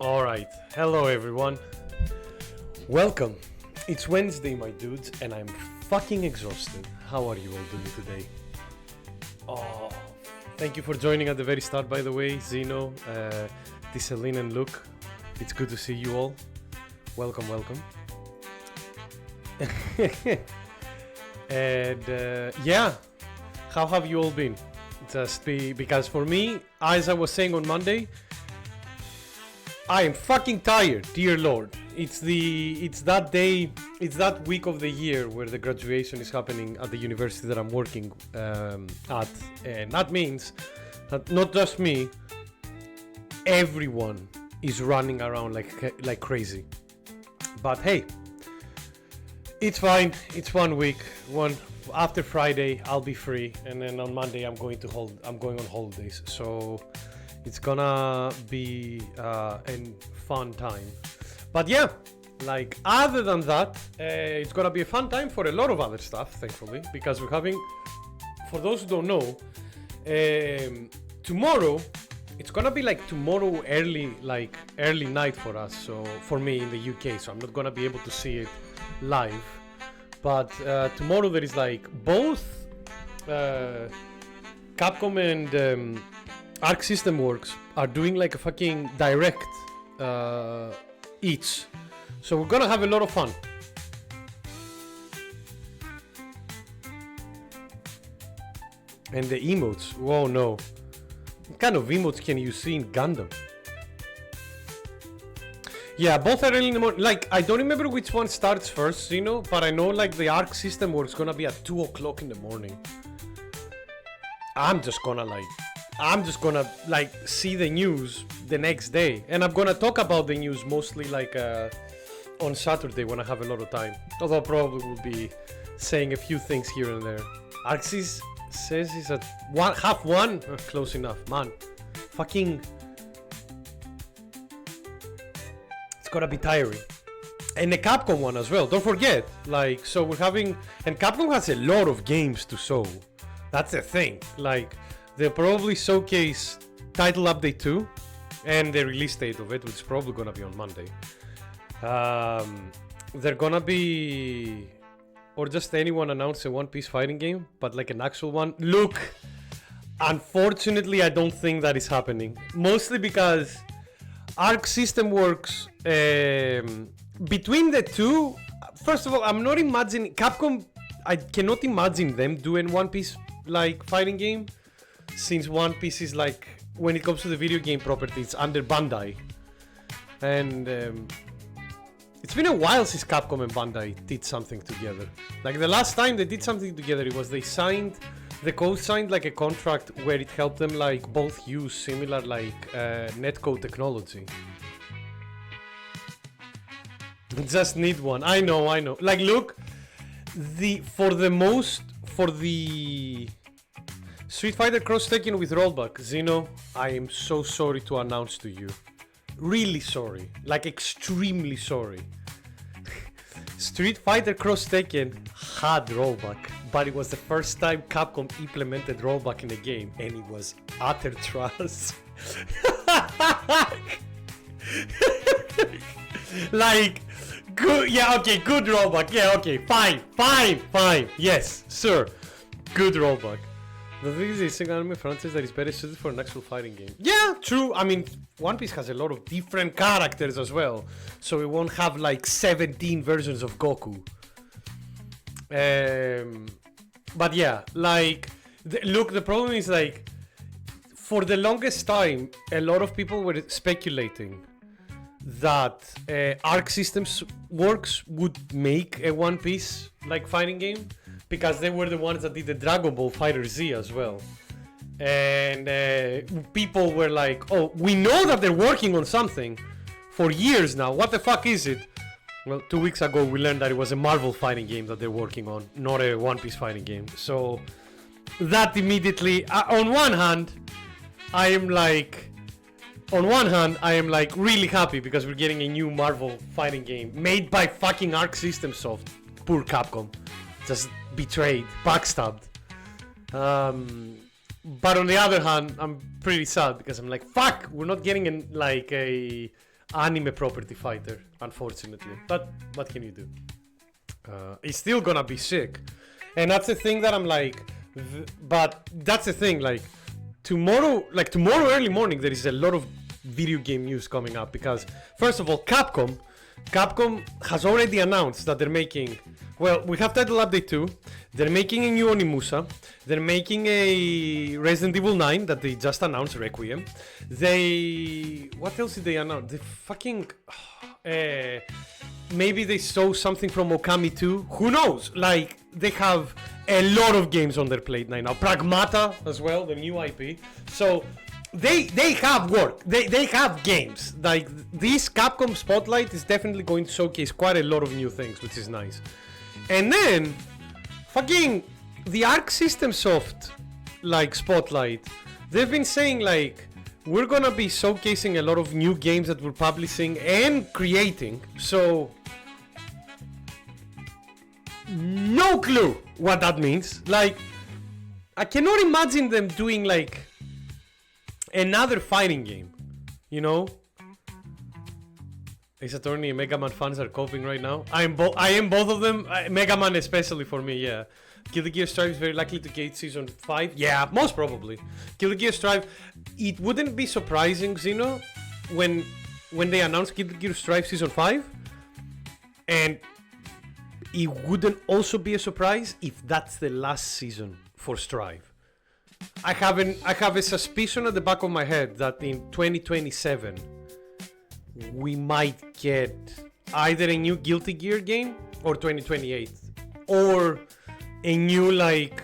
Alright, hello everyone. Welcome. It's Wednesday, my dudes, and I'm fucking exhausted. How are you all doing today? Oh, thank you for joining at the very start, by the way, Zeno, Tisselin, and Luke. It's good to see you all. Welcome. And yeah, how have you all been? Because for me, as I was saying on Monday, I am fucking tired, dear Lord. It's that day, it's that week of the year where the graduation is happening at the university that I'm working at, and that means that not just me, everyone is running around like crazy. But hey, it's fine. It's 1 week. After Friday, I'll be free, and then on Monday I'm going on holidays. So it's gonna be a fun time. But yeah, like other than that, it's gonna be a fun time for a lot of other stuff, thankfully, because we're having, for those who don't know, tomorrow, it's gonna be like tomorrow early night for us, so for me in the UK, so I'm not gonna be able to see it live. But tomorrow there is like both Capcom and Arc System Works are doing like a fucking direct each, so we're gonna have a lot of fun. And the emotes, whoa, no, what kind of emotes can you see in Gundam? Yeah, both are early in the morning. Like, I don't remember which one starts first, you know, but I know like the Arc System Works gonna be at 2 o'clock in the morning. I'm just gonna see the news the next day, and I'm gonna talk about the news mostly like on Saturday when I have a lot of time, although I probably will be saying a few things here and there. Arxis says he's at half one. Close enough, man. Fucking, it's gonna be tiring. And the Capcom one as well, don't forget. Like, so we're having, and Capcom has a lot of games to show. That's the thing. Like, they'll probably showcase Title Update 2 and the release date of it, which is probably gonna be on Monday. They're gonna be, or just anyone announce a One Piece fighting game, but like an actual one. Look, unfortunately, I don't think that is happening. Mostly because Arc System Works, between the two, first of all, I'm not imagining, Capcom, I cannot imagine them doing One Piece like fighting game, since One Piece is like, when it comes to the video game property, it's under Bandai. And it's been a while since Capcom and Bandai did something together. Like the last time they did something together, it was they co-signed like a contract where it helped them like both use similar like netcode technology. Just need one. I know. Like, look, for the Street Fighter Cross Tekken with rollback, Zeno, I am so sorry to announce to you. Really sorry. Like, extremely sorry. Street Fighter Cross Tekken had rollback, but it was the first time Capcom implemented rollback in the game, and it was utter trash. Like, good, yeah, okay, good rollback, yeah, okay, fine, yes, sir, good rollback. The thing is, it's an anime franchise that is better suited for an actual fighting game. Yeah, true. I mean, One Piece has a lot of different characters as well, so it won't have like 17 versions of Goku. But yeah, like, look, the problem is like, for the longest time, a lot of people were speculating that Arc Systems Works would make a One Piece like fighting game, because they were the ones that did the Dragon Ball Fighter Z as well. And people were like, oh, we know that they're working on something for years now. What the fuck is it? Well, 2 weeks ago we learned that it was a Marvel fighting game that they're working on, not a One Piece fighting game. So that immediately, on one hand, I am like really happy because we're getting a new Marvel fighting game made by fucking Arc System Soft. Poor Capcom. Just betrayed, backstabbed. But on the other hand, I'm pretty sad because I'm like, fuck, we're not getting a anime property fighter, unfortunately. But what can you do? It's still gonna be sick. And that's the thing that I'm like, but that's the thing, like tomorrow early morning, there is a lot of video game news coming up because, first of all, Capcom has already announced that they're making, well, we have Title Update 2, they're making a new Onimusha, they're making a Resident Evil 9 that they just announced, Requiem. What else did they announce? They fucking, maybe they saw something from Okami 2, who knows? Like, they have a lot of games on their plate right now. Pragmata as well, the new IP. So they have work. They have games. Like, this Capcom Spotlight is definitely going to showcase quite a lot of new things, which is nice. And then fucking the Arc System Soft like Spotlight, they've been saying like, we're gonna be showcasing a lot of new games that we're publishing and creating. So no clue what that means. Like, I cannot imagine them doing like another fighting game, you know? Ace Attorney and Mega Man fans are coping right now. I am both of them. Mega Man especially for me, yeah. Guilty Gear Strive is very likely to get Season 5. Yeah, most probably. Guilty Gear Strive, it wouldn't be surprising, Xeno, when they announced Guilty Gear Strive Season 5. And it wouldn't also be a surprise if that's the last season for Strive. I have a suspicion at the back of my head that in 2027 we might get either a new Guilty Gear game, or 2028, or a new like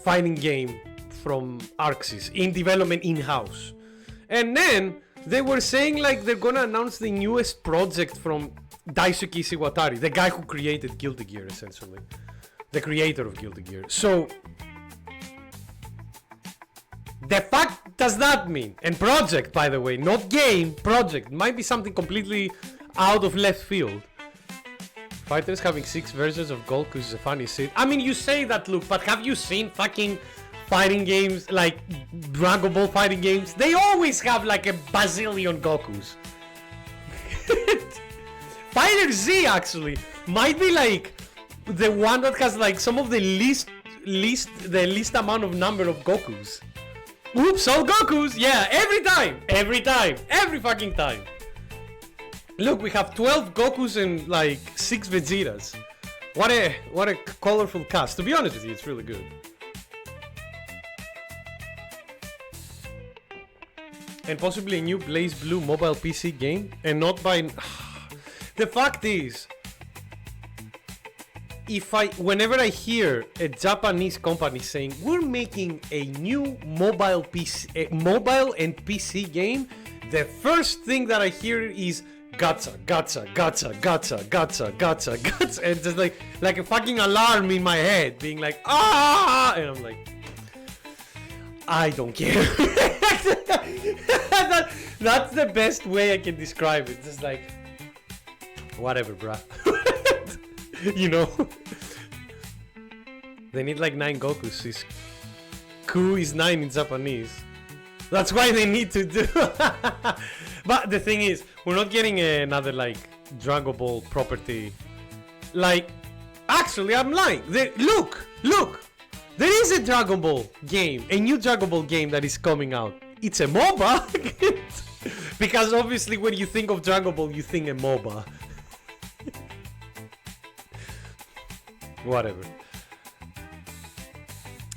fighting game from Arxis in development in-house. And then they were saying like they're gonna announce the newest project from Daisuke Iwatari, the guy who created Guilty Gear, essentially the creator of Guilty Gear. So the fuck does that mean? And project, by the way, not game, project. Might be something completely out of left field. Fighters having 6 versions of Goku is a funny shit. I mean, you say that, look, but have you seen fucking fighting games, like Dragon Ball fighting games? They always have like a bazillion Gokus. Fighter Z, actually, might be like the one that has like some of the least amount of number of Gokus. Oops, all Gokus! Yeah, every fucking time. Look, we have 12 Gokus and like 6 Vegetas. What a colorful cast. To be honest with you, it's really good. And possibly a new Blaze Blue mobile PC game, and not by. The fact is, whenever I hear a Japanese company saying we're making a new mobile and PC game, the first thing that I hear is gacha, and just like a fucking alarm in my head, being like ah, and I'm like, I don't care. That's the best way I can describe it. Just like, whatever, bruh. You know, they need like 9 Gokus. Ku is 9 in Japanese. That's why they need to do. But the thing is, we're not getting another like Dragon Ball property. Like, actually, I'm lying. Look, there is a Dragon Ball game, a new Dragon Ball game that is coming out. It's a MOBA. Because obviously, when you think of Dragon Ball, you think a MOBA. Whatever.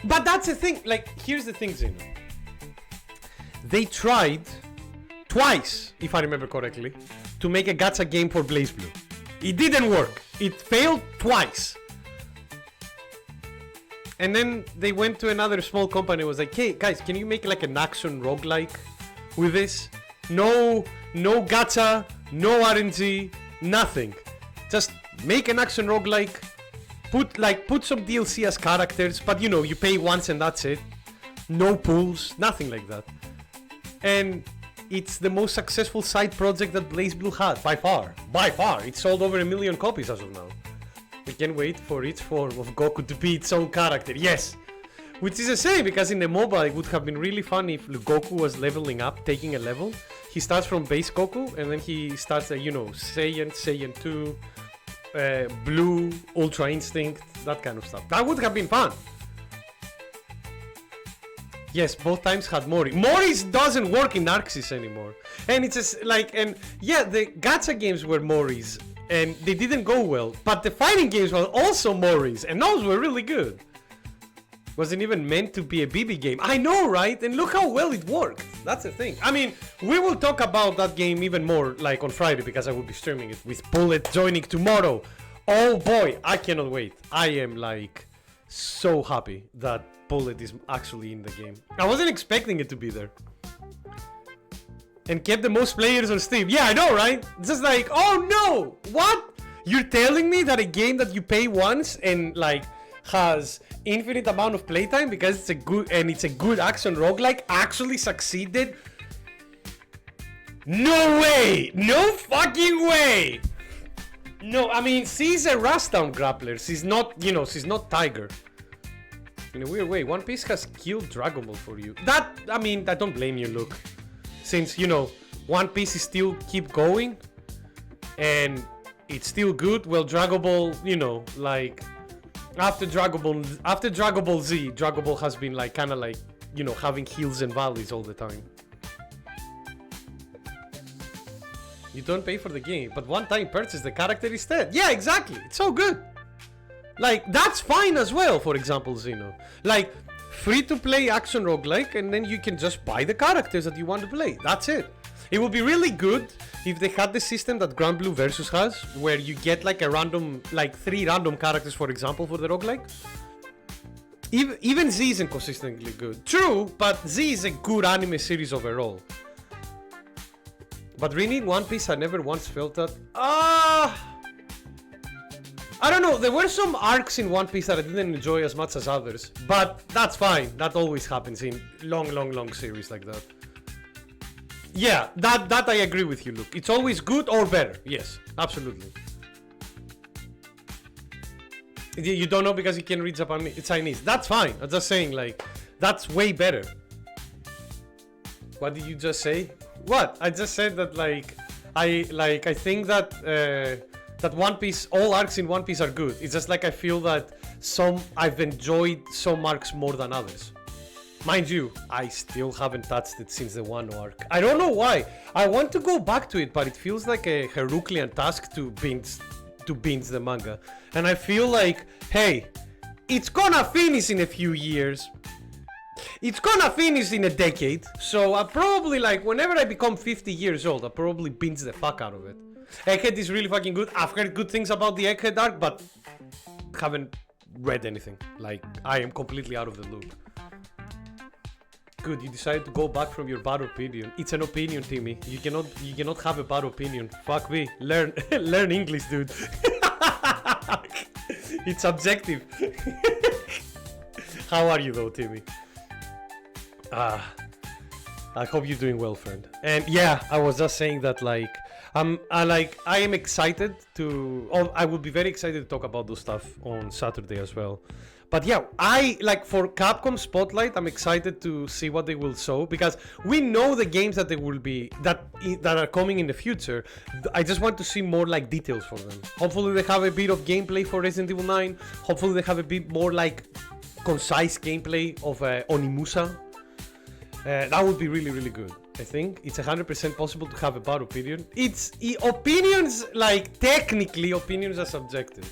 But that's the thing, like, here's the thing, Zeno. They tried twice, if I remember correctly, to make a gacha game for Blaze Blue. It didn't work. It failed twice. And then they went to another small company and was like, hey guys, can you make like an action roguelike with this? No gacha, no RNG, nothing. Just make an action roguelike. Put some DLC as characters, but you know, you pay once and that's it. No pools, nothing like that. And it's the most successful side project that Blaze Blue had, by far. By far, it sold over 1 million copies as of now. We can't wait for each form of Goku to be its own character. Yes, Which is a shame, because in the mobile it would have been really fun if Goku was leveling up, taking a level. He starts from base Goku, and then he starts, you know, Saiyan, Saiyan 2, Blue, Ultra Instinct, that kind of stuff. That would have been fun. Yes, both times had Mori. Mori's doesn't work in Arxis anymore. And it's just like, and yeah, the gacha games were Mori's, and they didn't go well. But the fighting games were also Mori's, and those were really good. Wasn't even meant to be a BB game. I know, right? And look how well it worked. That's the thing. I mean, we will talk about that game even more, like on Friday, because I will be streaming it with Bullet joining tomorrow. Oh boy, I cannot wait. I am like so happy that Bullet is actually in the game. I wasn't expecting it to be there. And kept the most players on Steam. Yeah, I know, right? It's just like, oh no! What? You're telling me that a game that you pay once and like has infinite amount of playtime because it's a good action roguelike actually succeeded? No way! No fucking way! No, I mean, she's a Rushdown grappler. She's not, you know, she's not Tiger. In a weird way, One Piece has killed Dragon Ball for you. That, I mean, I don't blame you, Luke. Since, you know, One Piece is still keep going and it's still good. Well, Dragon Ball, you know, like after Dragon Ball Z, Dragon Ball has been like kind of like, you know, having hills and valleys all the time. You don't pay for the game, but one-time purchase the character instead. Yeah, exactly. It's so good. Like, that's fine as well, for example, Xeno. Like, free-to-play action roguelike, and then you can just buy the characters that you want to play. That's it. It would be really good if they had the system that Grand Blue Versus has, where you get like a random, like 3 random characters, for example, for the roguelike. Even Z isn't consistently good. True, but Z is a good anime series overall. But really, in One Piece, I never once felt that. I don't know. There were some arcs in One Piece that I didn't enjoy as much as others. But that's fine. That always happens in long series like that. Yeah, that I agree with you, Luke. It's always good or better. Yes, absolutely. You don't know because you can read Chinese. That's fine. I'm just saying, like, that's way better. What did you just say? What? I just said that I think that that One Piece, all arcs in One Piece are good. It's just like I feel that I've enjoyed some arcs more than others. Mind you, I still haven't touched it since the Wano arc. I don't know why. I want to go back to it, but it feels like a Herculean task to binge the manga. And I feel like, hey, it's gonna finish in a few years. It's gonna finish in a decade, so I'll probably, like, whenever I become 50 years old, I'll probably binge the fuck out of it. Egghead is really fucking good. I've heard good things about the Egghead arc, but haven't read anything. Like, I am completely out of the loop. Good, you decided to go back from your bad opinion. It's an opinion, Timmy. You cannot have a bad opinion. Fuck me. Learn English, dude. It's subjective. How are you though, Timmy? I hope you're doing well, friend. And yeah, I was just saying that, like, I am excited to. I would be very excited to talk about those stuff on Saturday as well. But yeah, for Capcom Spotlight, I'm excited to see what they will show, because we know the games that they will be that are coming in the future. I just want to see more like details for them. Hopefully they have a bit of gameplay for Resident Evil 9. Hopefully they have a bit more like concise gameplay of Onimusha. That would be really, really good. I think it's 100% possible to have a bad opinion. Opinions, like, technically, opinions are subjective.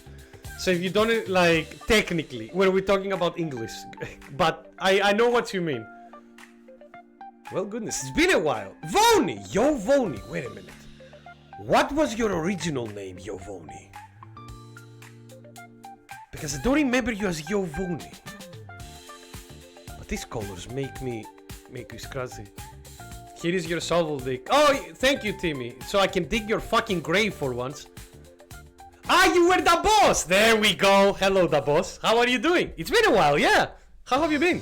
So if you don't, like, technically, when we're talking about English, but I know what you mean. Well, goodness, it's been a while. Voni! Yo, Voni! Wait a minute. What was your original name, Yo, Voni? Because I don't remember you as Yo, Voni. But these colors make me scratchy. Here is your shovel dick. Oh, thank you, Timmy. So I can dig your fucking grave for once. Ah, you were the boss! There we go. Hello, the boss. How are you doing? It's been a while, yeah. How have you been?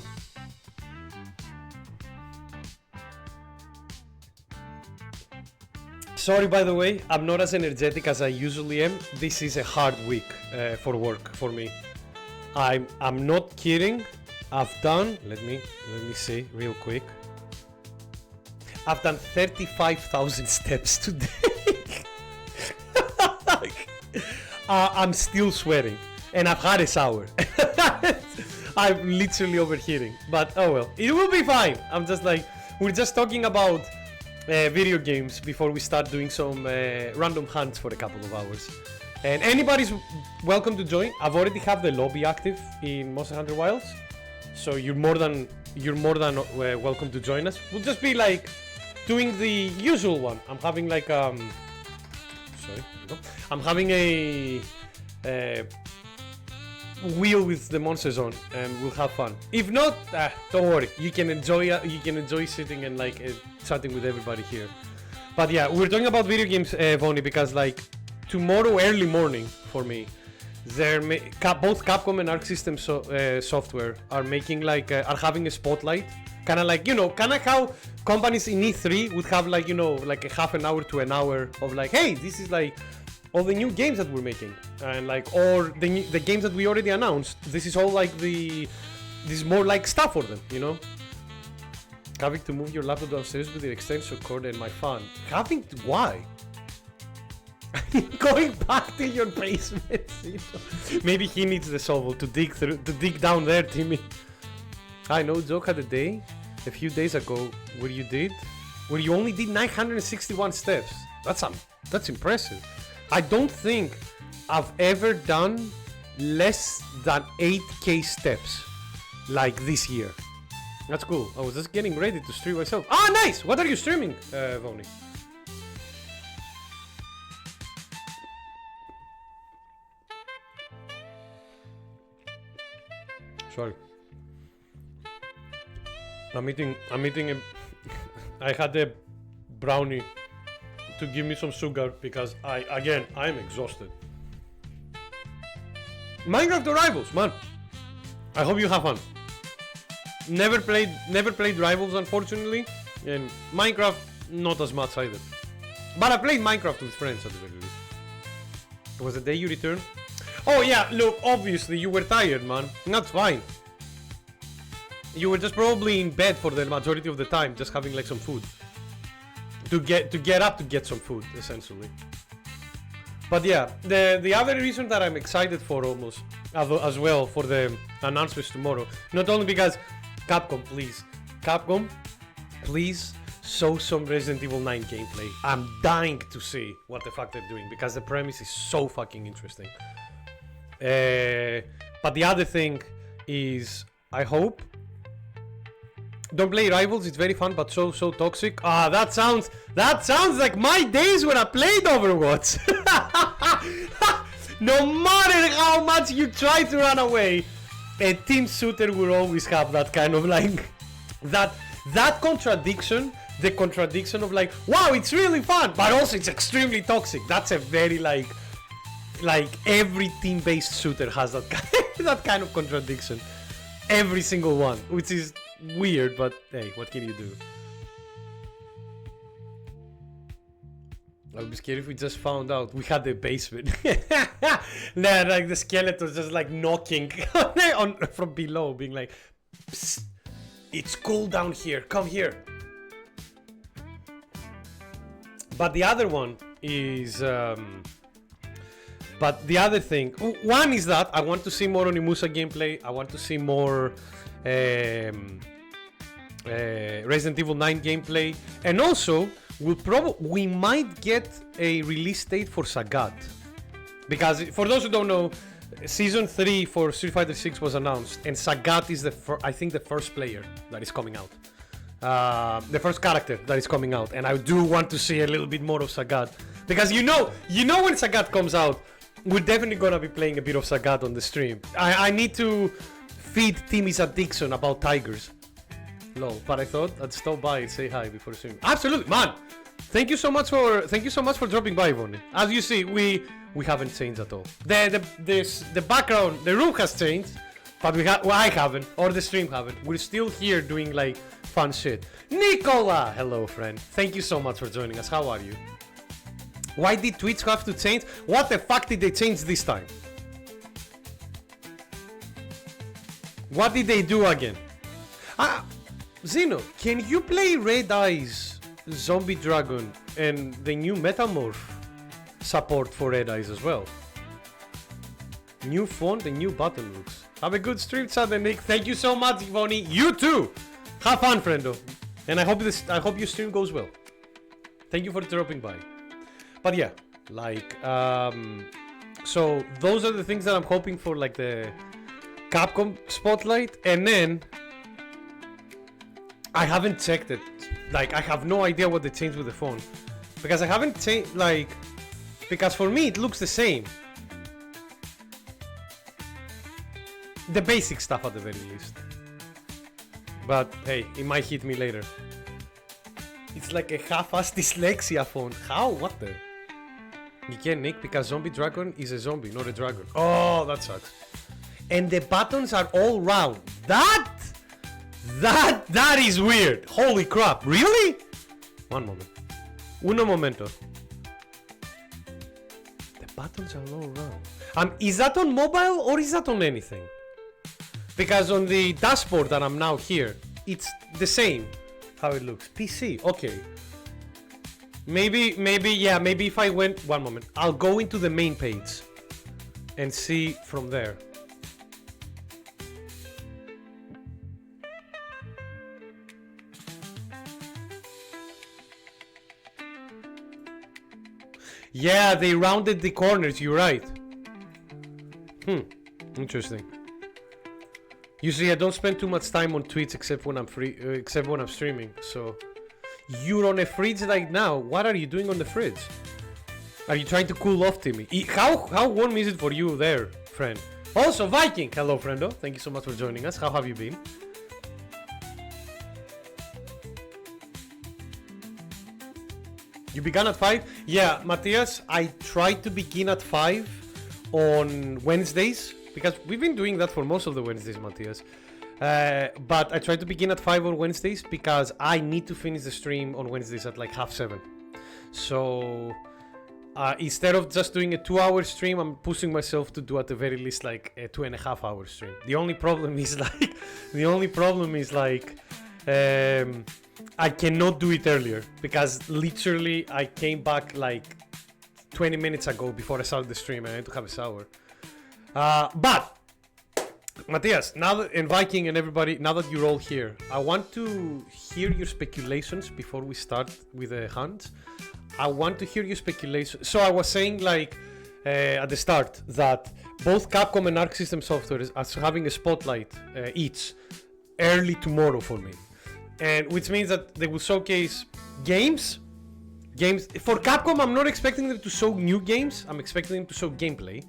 Sorry, by the way, I'm not as energetic as I usually am. This is a hard week for work for me. I'm not kidding. I've done, let me see real quick. I've done 35,000 steps today. I'm still sweating, and I've had a shower. I'm literally overheating, but oh well, it will be fine. I'm just like, we're just talking about video games before we start doing some random hunts for a couple of hours. And anybody's welcome to join. I've already have the lobby active in Monster Hunter Wilds, so you're more than welcome to join us. We'll just be like doing the usual one. I'm having like I'm having a wheel with the monsters on, and we'll have fun. If not, don't worry. You can enjoy sitting and like chatting with everybody here. But yeah, we're talking about video games, Voni, because like tomorrow early morning for me, both Capcom and Arc System Software are making like are having a spotlight, kind of like, you know, kind of how companies in E3 would have like, you know, like a half an hour to an hour of like, hey, this is like all the new games that we're making, and like, or the games that we already announced. This is all like this is more like stuff for them, you know. Having to move your laptop downstairs with the extension cord and my fan. Why? Going back to your basement. Maybe he needs the shovel to dig down there, Timmy. I know Joke had a day a few days ago where you only did 961 steps. That's impressive. I don't think I've ever done less than 8k steps like this year. That's cool. I was just getting ready to stream myself. Ah, nice! What are you streaming, Voni? Sorry. I'm eating I had a brownie to give me some sugar because I'm exhausted. Minecraft Rivals, man. I hope you have fun. Never played Rivals, unfortunately, and Minecraft not as much either. But I played Minecraft with friends at the very least. It was the day you returned. Oh yeah, look, obviously you were tired, man. That's fine. You were just probably in bed for the majority of the time, just having like some food. To get up to get some food, essentially. But yeah, the other reason that I'm excited for almost as well for the announcements tomorrow, not only because Capcom, please show some Resident Evil 9 gameplay. I'm dying to see what the fuck they're doing because the premise is so fucking interesting. But the other thing is, I hope. Don't play Rivals, it's very fun but so toxic. Ah, that sounds like my days when I played Overwatch. No matter how much you try to run away, a team shooter will always have that kind of like that contradiction. The contradiction of like, wow, it's really fun, but also it's extremely toxic. That's a very like every team-based shooter has that kind of contradiction. Every single one, which is weird, but hey, what can you do? I would be scared if we just found out we had the basement. Nah, like the skeletons just like knocking from below, being like, psst, it's cool down here, come here. But the other one is but the other thing, one is that I want to see more Onimusa gameplay. I want to see more Resident Evil 9 gameplay, and also we might get a release date for Sagat, because for those who don't know, Season 3 for Street Fighter 6 was announced, and Sagat is I think the first player that is coming out, the first character that is coming out, and I do want to see a little bit more of Sagat, because you know when Sagat comes out, we're definitely gonna be playing a bit of Sagat on the stream. I need to feed Timmy's addiction about tigers. Lol, but I thought I'd stop by and say hi before streaming. Absolutely, man. Thank you so much for dropping by, Vonnie. As you see, we haven't changed at all. The background, the room has changed, but I haven't, or the stream haven't. We're still here doing like fun shit. Nicola, hello friend. Thank you so much for joining us. How are you? Why did Twitch have to change? What the fuck did they change this time? What did they do again? Zeno, can you play Red Eyes Zombie Dragon and the new Metamorph support for Red Eyes as well? New font and new button looks. Have a good stream, Chad and Nick. Thank you so much, Ivoni. You too. Have fun, friendo. And I hope your stream goes well. Thank you for dropping by. But yeah, like, so those are the things that I'm hoping for, like the Capcom Spotlight. And then I haven't checked it. Like, I have no idea what they changed with the phone, because I haven't changed, like, because for me it looks the same. The basic stuff at the very least. But hey, it might hit me later. It's like a half-assed dyslexia phone. How? What the? You can't, Nick, because Zombie Dragon is a zombie, not a dragon. Oh, that sucks. And the buttons are all round. That is weird. Holy crap. Really? One moment. Uno momento. The buttons are all round. Is that on mobile or is that on anything? Because on the dashboard that I'm now here, it's the same how it looks. PC, okay. Maybe if I went, one moment, I'll go into the main page and see from there. Yeah, they rounded the corners, you're right. Interesting. Usually I don't spend too much time on Twitch except when I'm free, except when I'm streaming. So you're on a fridge right now. What are you doing on the fridge? Are you trying to cool off, Timmy? How warm is it for you there, friend? Also, Viking. Hello, friendo. Thank you so much for joining us. How have you been? You began at 5? Yeah, Matthias, I tried to begin at 5 on Wednesdays, because we've been doing that for most of the Wednesdays, Matthias. But I tried to begin at 5 on Wednesdays because I need to finish the stream on Wednesdays at like 6:30. So instead of just doing a 2-hour stream, I'm pushing myself to do at the very least like a 2.5-hour stream. The only problem is like, I cannot do it earlier because literally I came back like 20 minutes ago before I started the stream and I had to have a shower. But Matthias, now that, and Viking and everybody, now that you're all here, I want to hear your speculations before we start with the hands. I want to hear your speculations. So I was saying like at the start that both Capcom and Arc System Software are having a spotlight each early tomorrow for me. And which means that they will showcase games. For Capcom, I'm not expecting them to show new games. I'm expecting them to show gameplay.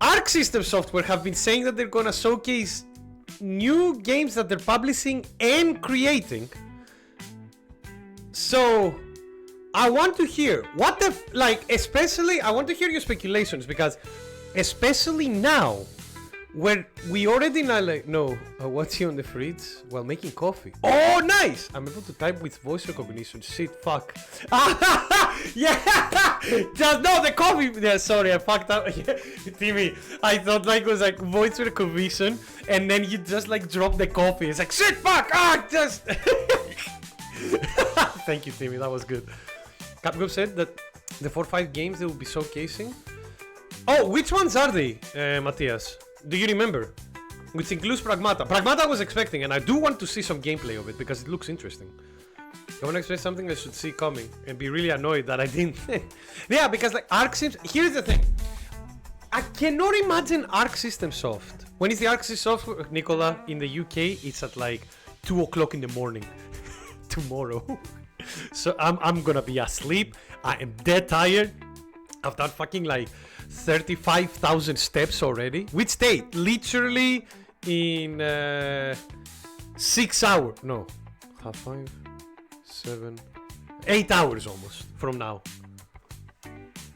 Arc System Software have been saying that they're gonna showcase new games that they're publishing and creating. So I want to hear what the especially I want to hear your speculations, because especially now where we already know what's here on the fridge while making coffee. Oh, nice! I'm able to type with voice recognition. Shit, fuck. Yeah! Just no, the coffee. Yeah, sorry, I fucked up. Timmy, I thought like it was like voice recognition, and then you just like drop the coffee. It's like shit, fuck. Just. Thank you, Timmy. That was good. Capcom said that the 4-5 games they will be showcasing. Oh, which ones are they, Matthias? Do you remember? Which includes Pragmata. Pragmata I was expecting, and I do want to see some gameplay of it because it looks interesting. I want to expect something I should see coming and be really annoyed that I didn't. Yeah, because like Arc Sims. Here's the thing. I cannot imagine Arc System Soft. When is the Arc System Soft, Nicola? In the UK, it's at like 2 o'clock in the morning tomorrow. So I'm gonna be asleep. I am dead tired. I've done fucking like 35,000 steps already. Which date? Literally in 6 hours. No, half 5, 7, 8 hours almost from now.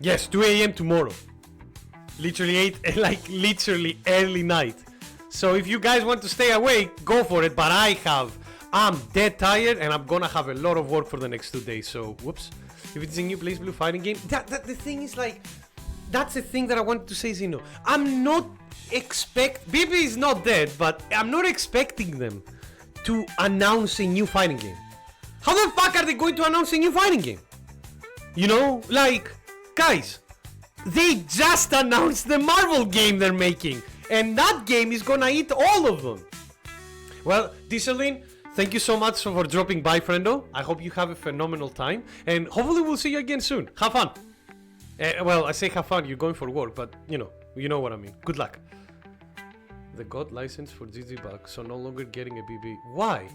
Yes, 2 a.m. tomorrow. Literally 8, like literally early night. So if you guys want to stay awake, go for it. But I'm dead tired and I'm gonna have a lot of work for the next 2 days. So whoops. If it's a new Blaze Blue fighting game, the thing is like, that's the thing that I wanted to say, Zeno. I'm not expect... BB is not dead, but I'm not expecting them to announce a new fighting game. How the fuck are they going to announce a new fighting game? You know, like, guys, they just announced the Marvel game they're making, and that game is gonna eat all of them. Well, Dieselin, thank you so much for dropping by, friendo. I hope you have a phenomenal time, and hopefully we'll see you again soon. Have fun. Well, I say have fun, you're going for work, but you know what I mean. Good luck. They got license for GG back, so no longer getting a BB. Why?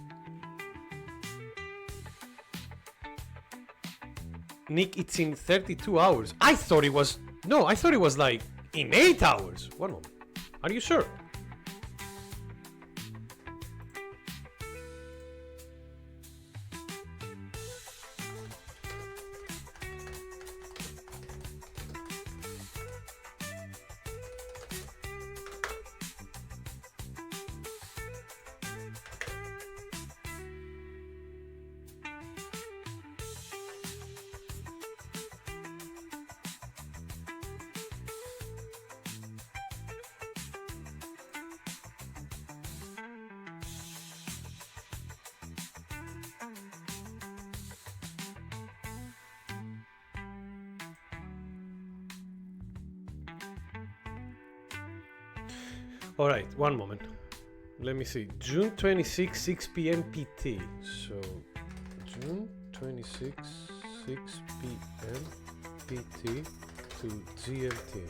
Nick, it's in 32 hours. I thought it was like in 8 hours. One moment. Are you sure? Alright, one moment. Let me see. June 26, 6 p.m. PT. So, June 26, 6 p.m. PT to GMT.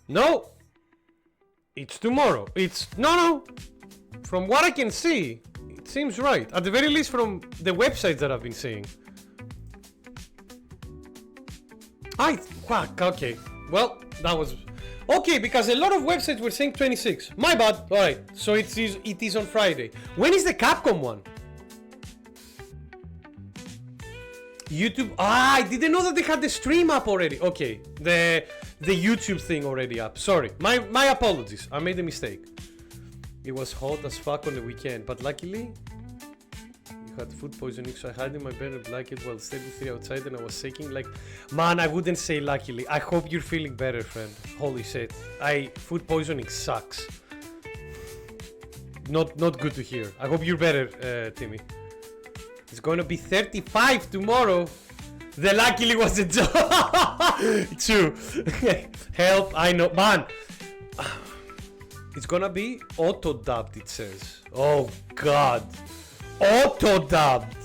No! It's tomorrow. No. From what I can see, it seems right. At the very least from the websites that I've been seeing. Fuck, okay. Well, that was... Okay, because a lot of websites were saying 26. My bad. Alright, so it is on Friday. When is the Capcom one? YouTube... I didn't know that they had the stream up already. Okay, the YouTube thing already up. Sorry, my apologies. I made a mistake. It was hot as fuck on the weekend, but luckily... had food poisoning, so I had in my bed a blanket while 33 outside and I was shaking like... Man, I wouldn't say luckily. I hope you're feeling better, friend. Holy shit. Food poisoning sucks. Not good to hear. I hope you're better, Timmy. It's gonna be 35 tomorrow. The luckily was a joke. True. Help, I know. Man. It's gonna be auto-dubbed, it says. Oh, God. Auto-dubbed.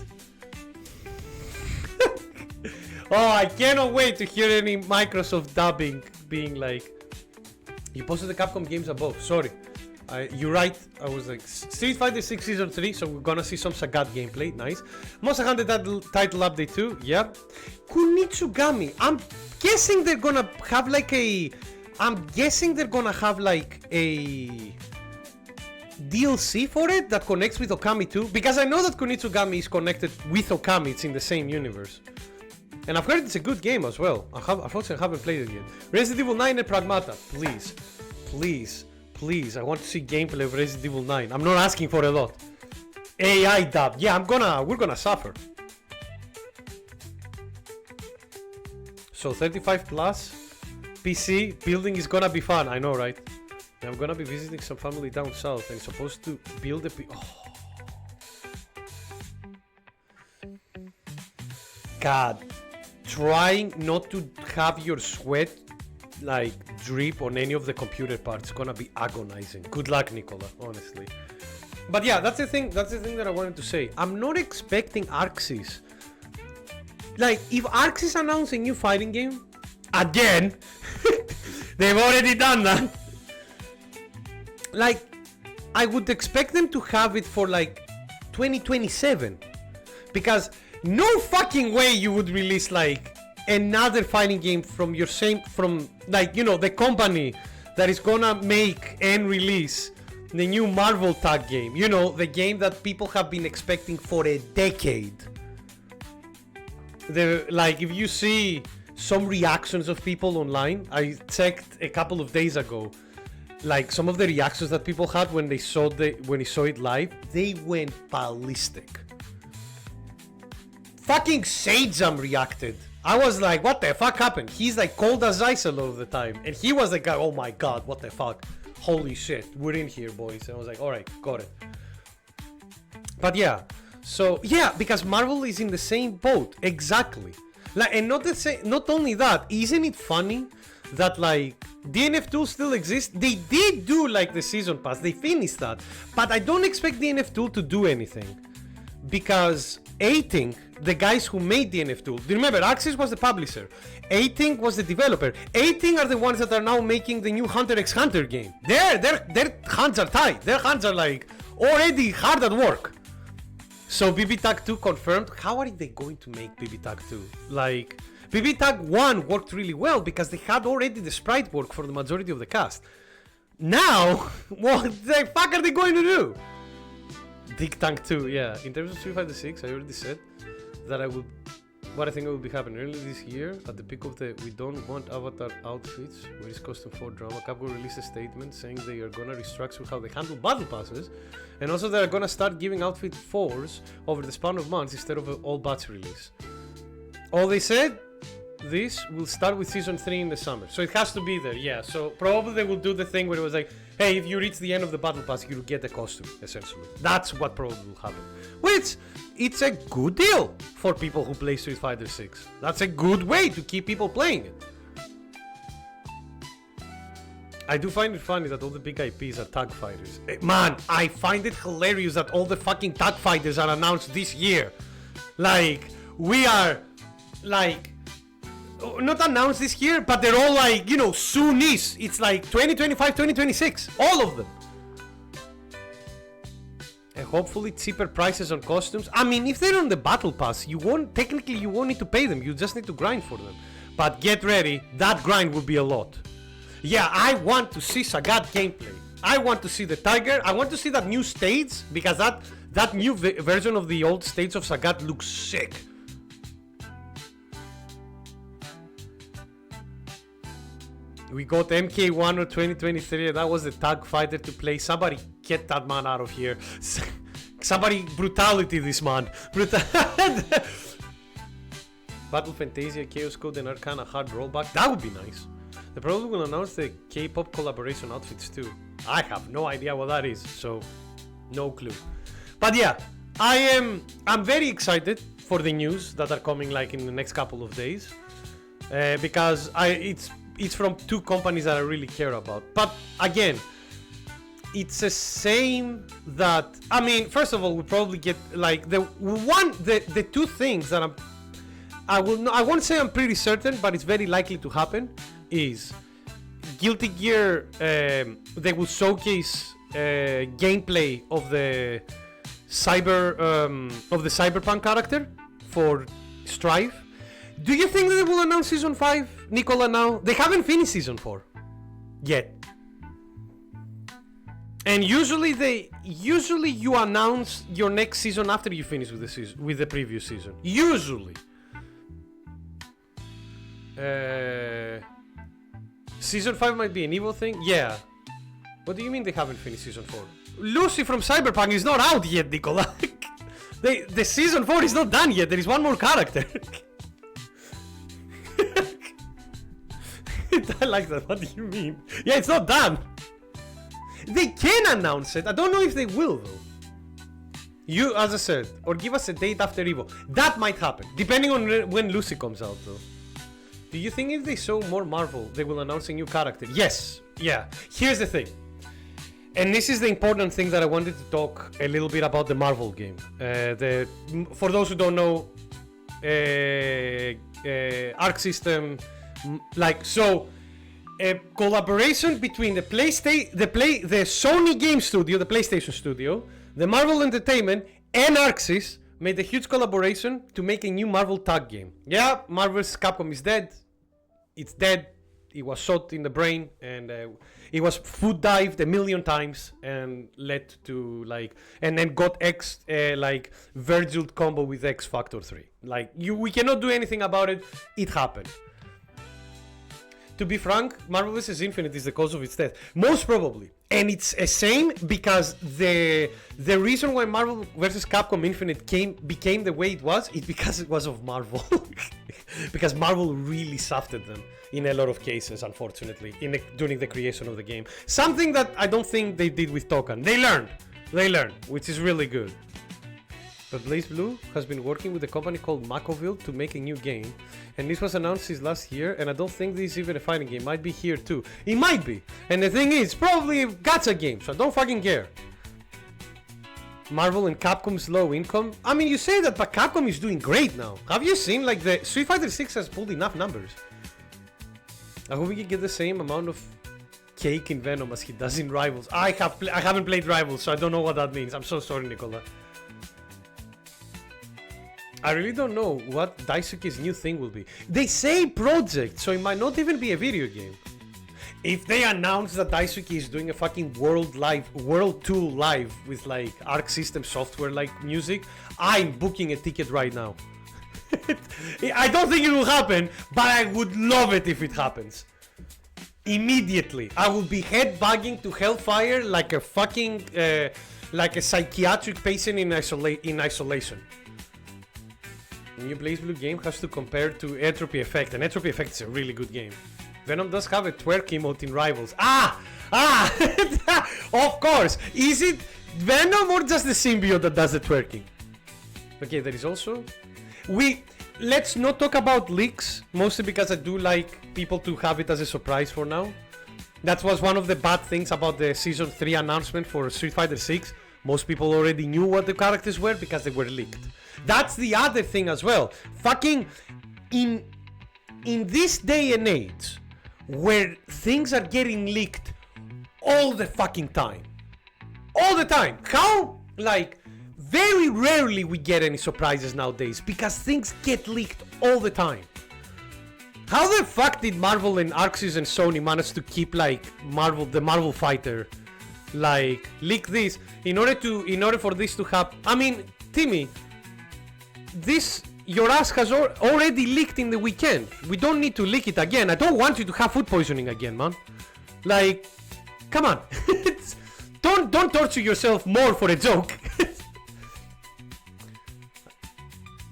Oh, I cannot wait to hear any Microsoft dubbing being like... You posted the Capcom games above. Sorry. You're right. I was like... Street Fighter 6 Season 3, so we're gonna see some Sagat gameplay. Nice. Monster Hunter title update 2. Yep. Kunitsugami. I'm guessing they're gonna have like a... DLC for it that connects with Okami too, because I know that Kunitsugami is connected with Okami. It's in the same universe, and I've heard it's a good game as well. Unfortunately, I haven't played it yet. Resident Evil 9 and Pragmata, please. I want to see gameplay of Resident Evil 9. I'm not asking for a lot. AI dub, yeah, we're gonna suffer. So 35 plus PC building is gonna be fun. I know, right? I'm gonna be visiting some family down south and supposed to build a God, trying not to have your sweat like drip on any of the computer parts is gonna be agonizing. Good luck, Nicola, honestly. But yeah, that's the thing that I wanted to say. I'm not expecting Arxis. Like, if Arxis announce a new fighting game again, they've already done that. Like, I would expect them to have it for like 2027, because no fucking way you would release like another fighting game from like, you know, the company that is gonna make and release the new Marvel tag game, you know, the game that people have been expecting for a decade. Like, if you see some reactions of people online, I checked a couple of days ago, like some of the reactions that people had when they saw it live, they went ballistic. Fucking Sagejam reacted I was like, what the fuck happened? He's like cold as ice a lot of the time. And he was like, oh my god, what the fuck? Holy shit, we're in here, boys. And I was like, alright, got it. But yeah, so yeah, because Marvel is in the same boat. Exactly. Like, and not only that, isn't it funny that like DNF2 still exists? They did do like the season pass, they finished that. But I don't expect DNF2 to do anything. Because A-Ting, the guys who made DNF2, remember, Axis was the publisher, A-Ting was the developer. A-Ting are the ones that are now making the new Hunter x Hunter game. Their hands are tied. Their hands are like already hard at work. So BB Tag 2 confirmed. How are they going to make BB Tag 2? Like, BB Tag 1 worked really well because they had already the sprite work for the majority of the cast. Now, what the fuck are they going to do? Dig Tank 2, yeah. In terms of Street Fighter 6, I already said that what I think will be happening early this year, at the peak of the we don't want avatar outfits, where is Custom 4 drama, Capcom released a statement saying they are gonna restructure how they handle battle passes, and also they're gonna start giving outfit 4s over the span of months instead of an all batch release. All they said, this will start with season 3 in the summer, so it has to be there, yeah. So probably they will do the thing where it was like, hey, if you reach the end of the battle pass, you'll get a costume, essentially. That's what probably will happen. Which, it's a good deal for people who play Street Fighter 6. That's a good way to keep people playing it. I do find it funny that all the big IPs are tag fighters. Man, I find it hilarious that all the fucking tag fighters are announced this year. Like, we are, like, not announced this year, but they're all like, you know, soon is. It's like 2025, 2026. All of them. And hopefully cheaper prices on costumes. I mean, if they're on the battle pass, you won't need to pay them. You just need to grind for them. But get ready, that grind will be a lot. Yeah, I want to see Sagat gameplay. I want to see the Tiger. I want to see that new stage, because that new version of the old stage of Sagat looks sick. We got MK1 or 2023, that was the tag fighter to play. Somebody get that man out of here. Somebody brutality this man. Battle Fantasia, Chaos Code and Arcana hard rollback. That would be nice. They probably will announce the K-pop collaboration outfits too. I have no idea what that is, so no clue. But yeah, I'm very excited for the news that are coming like in the next couple of days. Because it's from two companies that I really care about. But again, it's a shame that, I mean, first of all, we probably get like the two things that I won't say I'm pretty certain, but it's very likely to happen, is Guilty Gear, they will showcase gameplay of the Cyberpunk character for Strive. Do you think they will announce Season 5, Nicola, now? They haven't finished Season 4 yet. And usually you announce your next season after you finish with the previous season. Usually. Season 5 might be an evil thing? Yeah. What do you mean they haven't finished Season 4? Lucy from Cyberpunk is not out yet, Nicola. The Season 4 is not done yet. There is one more character. I like that. What do you mean? Yeah, it's not done. They can announce it. I don't know if they will though. You, as I said, or give us a date after Evo. That might happen, depending on when Lucy comes out though. Do you think if they show more Marvel, they will announce a new character? Yes. Yeah. Here's the thing. And this is the important thing that I wanted to talk a little bit about the Marvel game. For those who don't know, Arc System, like, so a collaboration between the Sony Game Studio, the PlayStation Studio, the Marvel Entertainment, and ArcSys made a huge collaboration to make a new Marvel tag game. Yeah, Marvel's Capcom is dead. It's dead. It was shot in the brain, and it was food dived a million times and led to like, and then got like Virgil combo with X Factor 3. Like, we cannot do anything about it. It happened. to be frank, Marvel vs. Infinite is the cause of its death. Most probably. And it's a shame because the reason why Marvel vs. Capcom Infinite became the way it was is because it was of Marvel. Because Marvel really softened them in a lot of cases, unfortunately, during the creation of the game. Something that I don't think they did with Tokan. They learned, which is really good. But BlazBlue has been working with a company called Macoville to make a new game, and this was announced since last year, and I don't think this is even a fighting game. Might be here too. It might be. And the thing is, probably a gacha game, so I don't fucking care. Marvel and Capcom's low income. I mean, you say that, but Capcom is doing great now. Have you seen, like, the Street Fighter 6 has pulled enough numbers? I hope we can get the same amount of cake in Venom as he does in Rivals. I haven't played Rivals, so I don't know what that means. I'm so sorry, Nicola. I really don't know what Daisuke's new thing will be. They say project, so it might not even be a video game. If they announce that Daisuke is doing a fucking World 2 live with like Arc System software like music, I'm booking a ticket right now. I don't think it will happen, but I would love it if it happens. Immediately. I will be headbanging to Hellfire like a fucking, like a psychiatric patient in isolation. The new BlazBlue game has to compare to Entropy Effect, and Entropy Effect is a really good game. Venom does have a twerk emote in Rivals. Of course! Is it Venom or just the symbiote that does the twerking? Okay, there is also... Let's not talk about leaks, mostly because I do like people to have it as a surprise for now. That was one of the bad things about the Season 3 announcement for Street Fighter 6. Most people already knew what the characters were because they were leaked. That's the other thing as well. Fucking in this day and age where things are getting leaked all the fucking time. All the time. How, like, very rarely we get any surprises nowadays because things get leaked all the time. How the fuck did Marvel and Arxis and Sony manage to keep like the Marvel Fighter like leak this in order for this to happen? I mean, Timmy, your ass has already leaked in the weekend. We don't need to leak it again. I don't want you to have food poisoning again, man. Like, come on. don't torture yourself more for a joke.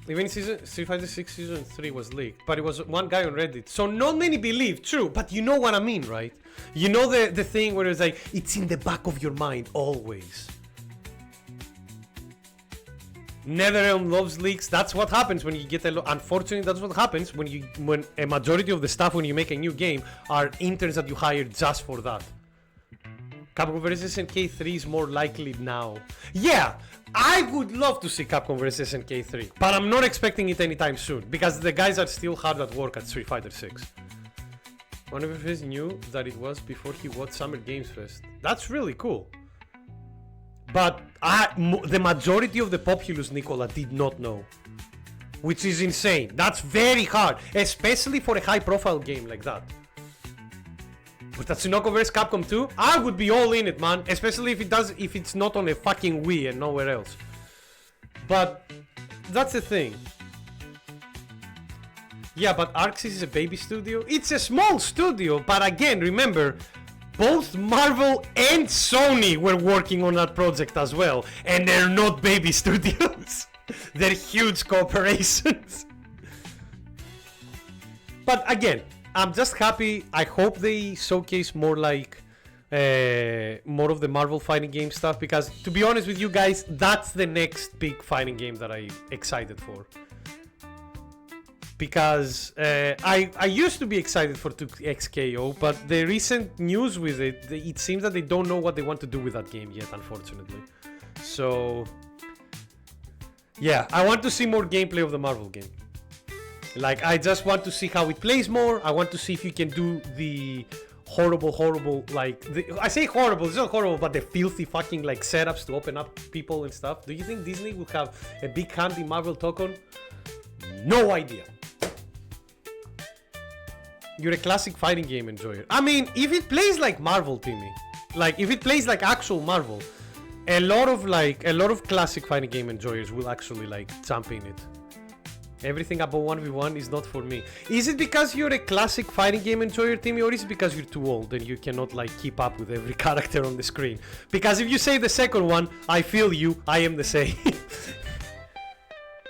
Even Street Fighter 6 Season 3 was leaked, but it was one guy on Reddit. So not many believe, true, but you know what I mean, right? You know the thing where it's like, it's in the back of your mind, always. NetherRealm loves leaks. That's what happens when you get unfortunately, that's what happens when a majority of the staff when you make a new game are interns that you hired just for that. Capcom vs SNK 3 is more likely now. Yeah, I would love to see Capcom vs SNK 3, but I'm not expecting it anytime soon because the guys are still hard at work at Street Fighter 6. One of your friends knew that it was before he watched Summer Games Fest. That's really cool. But the majority of the populace, Nicola, did not know. Which is insane. That's very hard, especially for a high-profile game like that. But Tatsunoko vs Capcom 2, I would be all in it, man. Especially if it's not on a fucking Wii and nowhere else. But that's the thing. Yeah, but Arxis is a baby studio. It's a small studio, but again, remember, both Marvel and Sony were working on that project as well, and they're not baby studios. They're huge corporations. But again, I'm just happy. I hope they showcase more like more of the Marvel fighting game stuff, because to be honest with you guys, that's the next big fighting game that I'm excited for. Because I used to be excited for 2XKO, but the recent news with it seems that they don't know what they want to do with that game yet, unfortunately. So yeah, I want to see more gameplay of the Marvel game. Like, I just want to see how it plays more. I want to see if you can do the horrible, like, I say horrible, it's not horrible, but the filthy fucking like setups to open up people and stuff. Do you think Disney will have a big hand in Marvel Tokon? No idea. You're a classic fighting game enjoyer. I mean, if it plays like Marvel, Timmy, like if it plays like actual Marvel, a lot of classic fighting game enjoyers will actually like jump in it. Everything above 1v1 is not for me. Is it because you're a classic fighting game enjoyer, Timmy, or is it because you're too old and you cannot like keep up with every character on the screen? Because if you say the second one, I feel you, I am the same.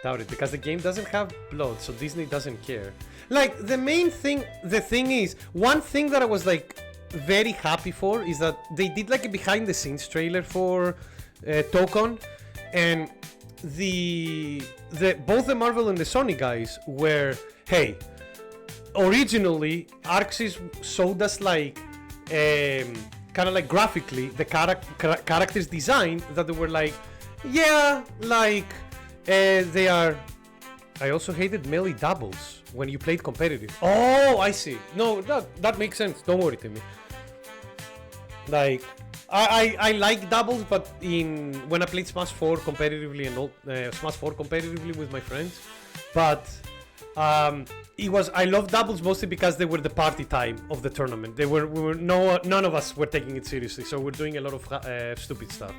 Doubt it, because the game doesn't have blood, so Disney doesn't care. Like, the thing is, one thing that I was like very happy for is that they did like a behind the scenes trailer for Tokon, and both the Marvel and the Sony guys were, hey, originally ArcSys showed us like kind of like graphically the characters design that they were like, yeah, like they are. I also hated melee doubles when you played competitive. Oh, I see. No, that makes sense. Don't worry, Timmy. Like, I like doubles, but when I played Smash 4 competitively and Smash 4 competitively with my friends, but I love doubles mostly because they were the party time of the tournament. None of us were taking it seriously, so we're doing a lot of stupid stuff.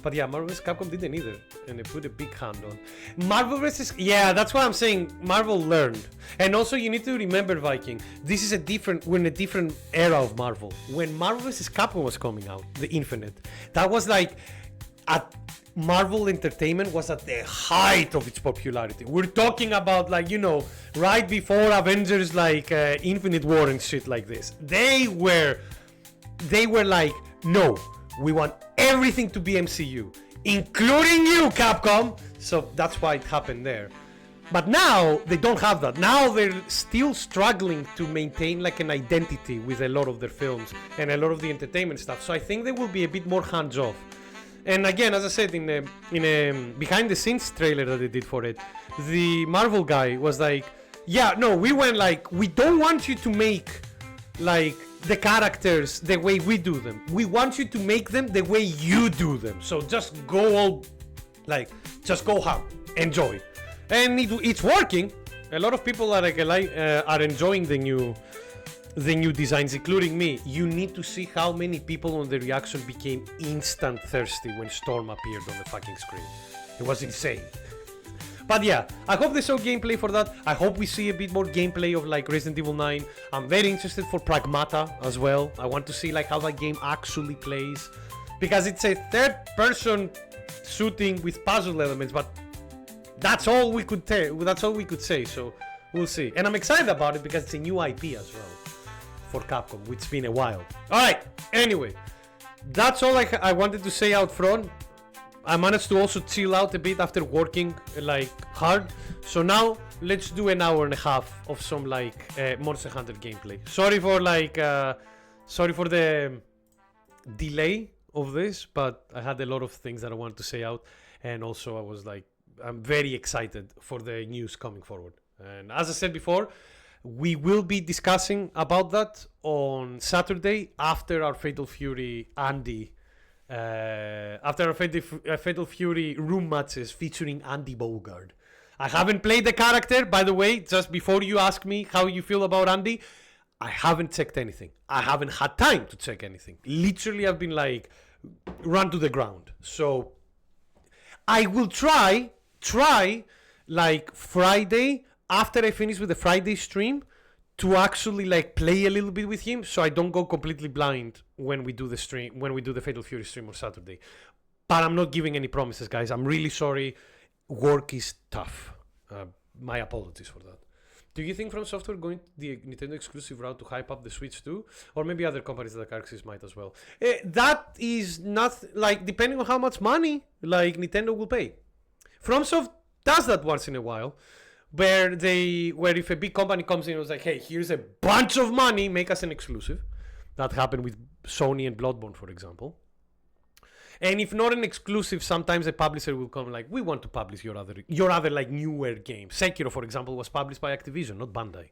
But yeah, Marvel vs. Capcom didn't either, and they put a big hand on. Marvel vs. Yeah, that's why I'm saying Marvel learned. And also you need to remember, Viking, we're in a different era of Marvel. When Marvel vs. Capcom was coming out, the Infinite, that was like, Marvel Entertainment was at the height of its popularity. We're talking about like, right before Avengers, like Infinite War and shit like this. They were like, no, we want everything to be MCU, including you, Capcom. So that's why it happened there. But now they don't have that. Now they're still struggling to maintain like an identity with a lot of their films and a lot of the entertainment stuff. So I think they will be a bit more hands off. And again, as I said, in a behind the scenes trailer that they did for it, the Marvel guy was like, yeah, no, we went like, we don't want you to make like the characters the way we do them. We want you to make them the way you do them. So just go hard, enjoy. And it's working. A lot of people are are enjoying the new designs, including me. You need to see how many people on the reaction became instant thirsty when Storm appeared on the fucking screen. It was insane. But yeah, I hope they show gameplay for that. I hope we see a bit more gameplay of like Resident Evil 9. I'm very interested for Pragmata as well. I want to see like how that game actually plays, because it's a third-person shooting with puzzle elements. But that's all we could say. So we'll see. And I'm excited about it because it's a new IP as well for Capcom, which has been a while. All right. Anyway, that's all I wanted to say out front. I managed to also chill out a bit after working like hard. So now let's do an hour and a half of some like Monster Hunter gameplay. Sorry for the delay of this, but I had a lot of things that I wanted to say out, and also I was like, I'm very excited for the news coming forward. And as I said before, we will be discussing about that on Saturday after our Fatal Fury Fatal Fury room matches featuring Andy Bogard. I haven't played the character, by the way, just before you ask me how you feel about Andy. I haven't checked anything. I haven't had time to check anything. Literally, I've been like, run to the ground. So I will try like Friday, after I finish with the Friday stream, to actually like play a little bit with him, so I don't go completely blind when we do the stream, when we do the Fatal Fury stream on Saturday. But I'm not giving any promises, guys. I'm really sorry. Work is tough. My apologies for that. Do you think From Software going the Nintendo exclusive route to hype up the Switch too, or maybe other companies like ArcSys might as well? That is not like, depending on how much money like Nintendo will pay. FromSoft does that once in a while, where if a big company comes in and was like, hey, here's a bunch of money, make us an exclusive. That happened with Sony and Bloodborne, for example. And if not an exclusive, sometimes a publisher will come like, we want to publish your other like newer game. Sekiro, for example, was published by Activision, not Bandai.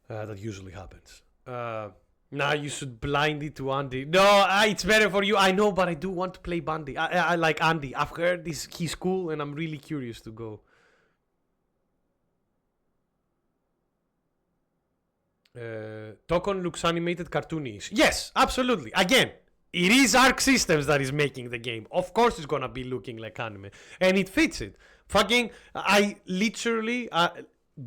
That usually happens. Now you should blind it to Andy. No, it's better for you. I know, but I do want to play Bandy. I like Andy. I've heard he's cool, and I'm really curious to go. Tokon looks animated, cartoonish. Yes, absolutely. Again, it is Arc Systems that is making the game. Of course it's gonna be looking like anime. And it fits it. Fucking, I literally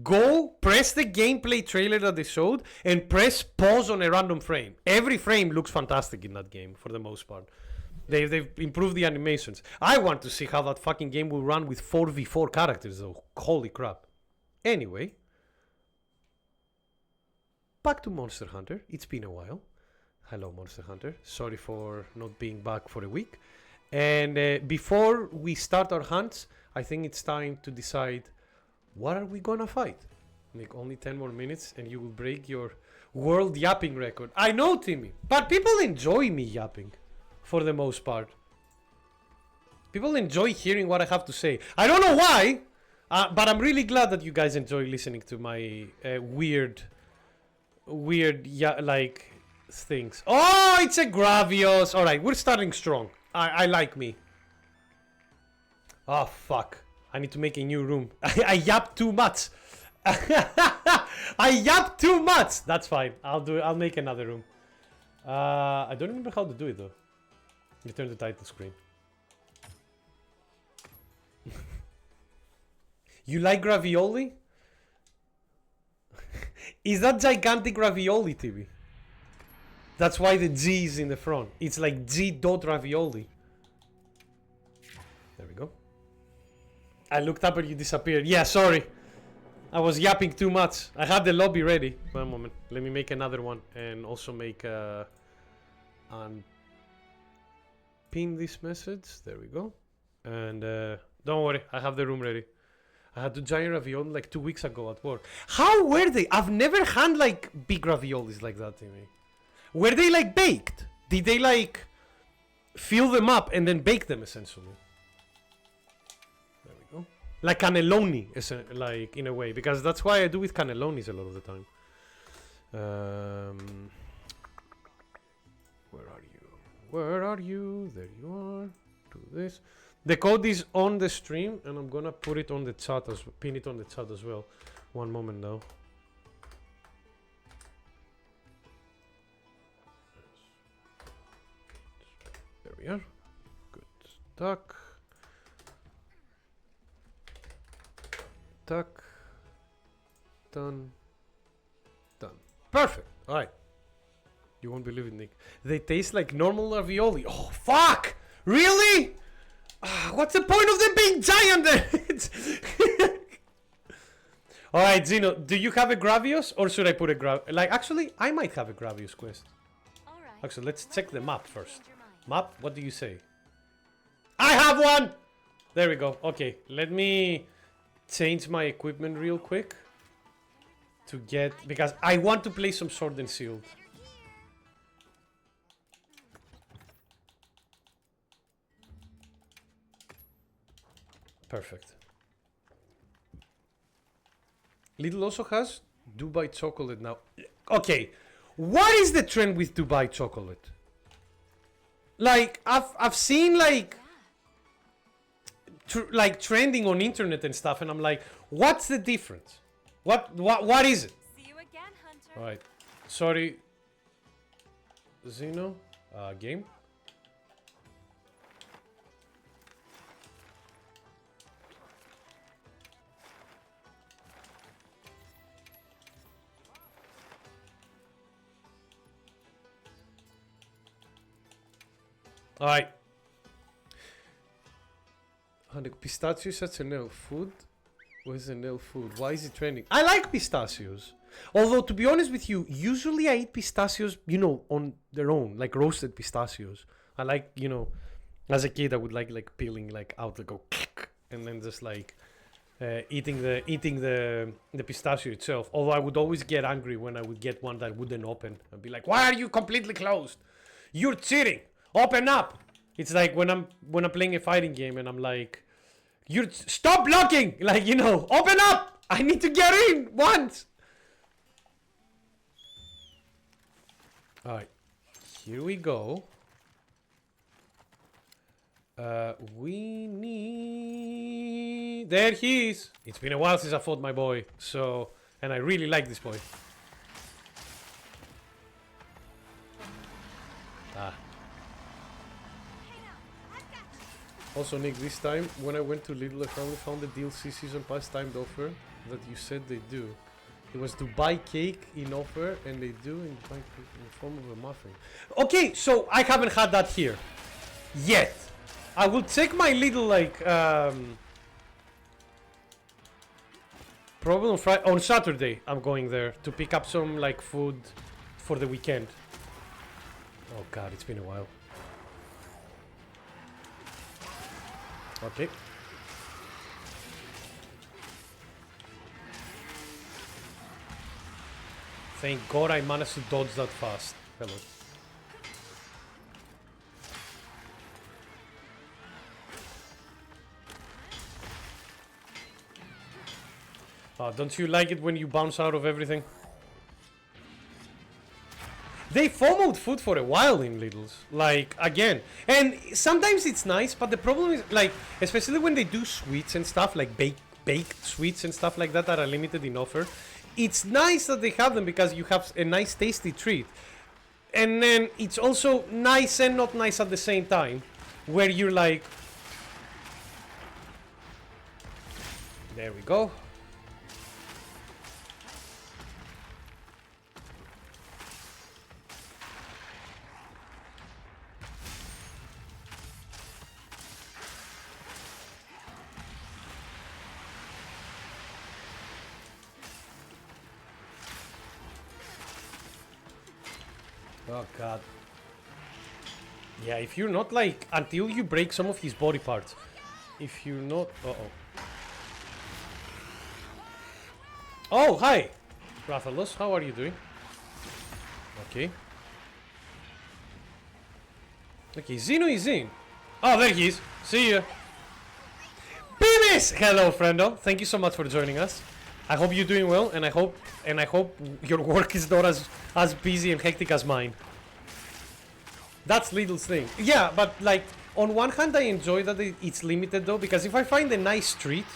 go press the gameplay trailer that they showed and press pause on a random frame. Every frame looks fantastic in that game for the most part. They've improved the animations. I want to see how that fucking game will run with 4v4 characters though. Holy crap. Anyway, back to Monster Hunter. It's been a while. Hello, Monster Hunter. Sorry for not being back for a week. And before we start our hunts, I think it's time to decide what are we gonna fight. Make only 10 more minutes and you will break your world yapping record. I know, Timmy, but people enjoy me yapping for the most part. People enjoy hearing what I have to say. I don't know why, but I'm really glad that you guys enjoy listening to my weird, like things. Oh, it's a Gravios. All right, we're starting strong. I like me. Oh, fuck. I need to make a new room. I yapped too much. I yapped too much. That's fine. I'll do it. I'll make another room. I don't remember how to do it though. Return the title screen. You like ravioli? Is that gigantic ravioli, TV? That's why the G is in the front. It's like G dot ravioli. There we go. I looked up and you disappeared. Yeah, sorry. I was yapping too much. I had the lobby ready. One moment. Let me make another one and also make and pin this message. There we go. And don't worry, I have the room ready. I had to giant ravioli like 2 weeks ago at work. How were they? I've never had like big raviolis like that to me. Were they like baked? Did they like fill them up and then bake them essentially? There we go. Like cannelloni, like in a way, because that's why I do with cannellonis a lot of the time. Where are you? Where are you? There you are. Do this. The code is on the stream, and I'm gonna put it on the chat as pin it on the chat as well. One moment now. There we are. Good. Duck. Duck. Done. Done. Perfect. All right. You won't believe it, Nick. They taste like normal ravioli. Oh, fuck! Really? What's the point of them being giant then? Alright, Zeno, do you have a Gravios or should I put a Like, actually, I might have a Gravios quest. Actually, let's check the map first. Map, what do you say? I have one! There we go. Okay, let me change my equipment real quick to get... Because I want to play some Sword and Shield. Perfect. Lidl also has Dubai chocolate now. Okay, what is the trend with Dubai chocolate? Like I've seen like trending on internet and stuff, and I'm like, what's the difference? What is it? See you again, Hunter. All right, sorry, Zeno, game. Alright. Pistachio is such a nail food. Where's the nail food? Why is it trending? I like pistachios. Although, to be honest with you, usually I eat pistachios, you know, on their own, like roasted pistachios. I like, you know, as a kid, I would like peeling like out, like go, and then just like eating the pistachio itself. Although I would always get angry when I would get one that wouldn't open. I'd be like, why are you completely closed? You're cheating. Open up! It's like when I'm playing a fighting game and I'm like, you stop blocking! Like, you know, open up! I need to get in once! Alright. Here we go. We need... There he is! It's been a while since I fought my boy, so... And I really like this boy. Ah. Also, Nick, this time when I went to Lidl, I finally found the DLC season pass timed offer that you said they do. It was to buy cake in offer, and they do in the form of a muffin. Okay, so I haven't had that here yet. I will check my little probably on Friday, on Saturday. I'm going there to pick up some like food for the weekend. Oh God, it's been a while. Okay. Thank God I managed to dodge that fast. Hello. Don't you like it when you bounce out of everything? They FOMO'd food for a while in Lidl's. Like, again. And sometimes it's nice, but the problem is, like, especially when they do sweets and stuff, like baked sweets and stuff like that are limited in offer. It's nice that they have them because you have a nice tasty treat. And then it's also nice and not nice at the same time. Where you're like... There we go. Oh God. Yeah, if you're not like, until you break some of his body parts. If you're not, Oh, hi! Rathalos, how are you doing? Okay. Okay, Zeno is in. Oh, there he is. See ya. Beavis! Hello, friendo. Thank you so much for joining us. I hope you're doing well, and I hope your work is not as busy and hectic as mine. That's Lidl's thing. Yeah, but like on one hand, I enjoy that it's limited though, because if I find a nice treat,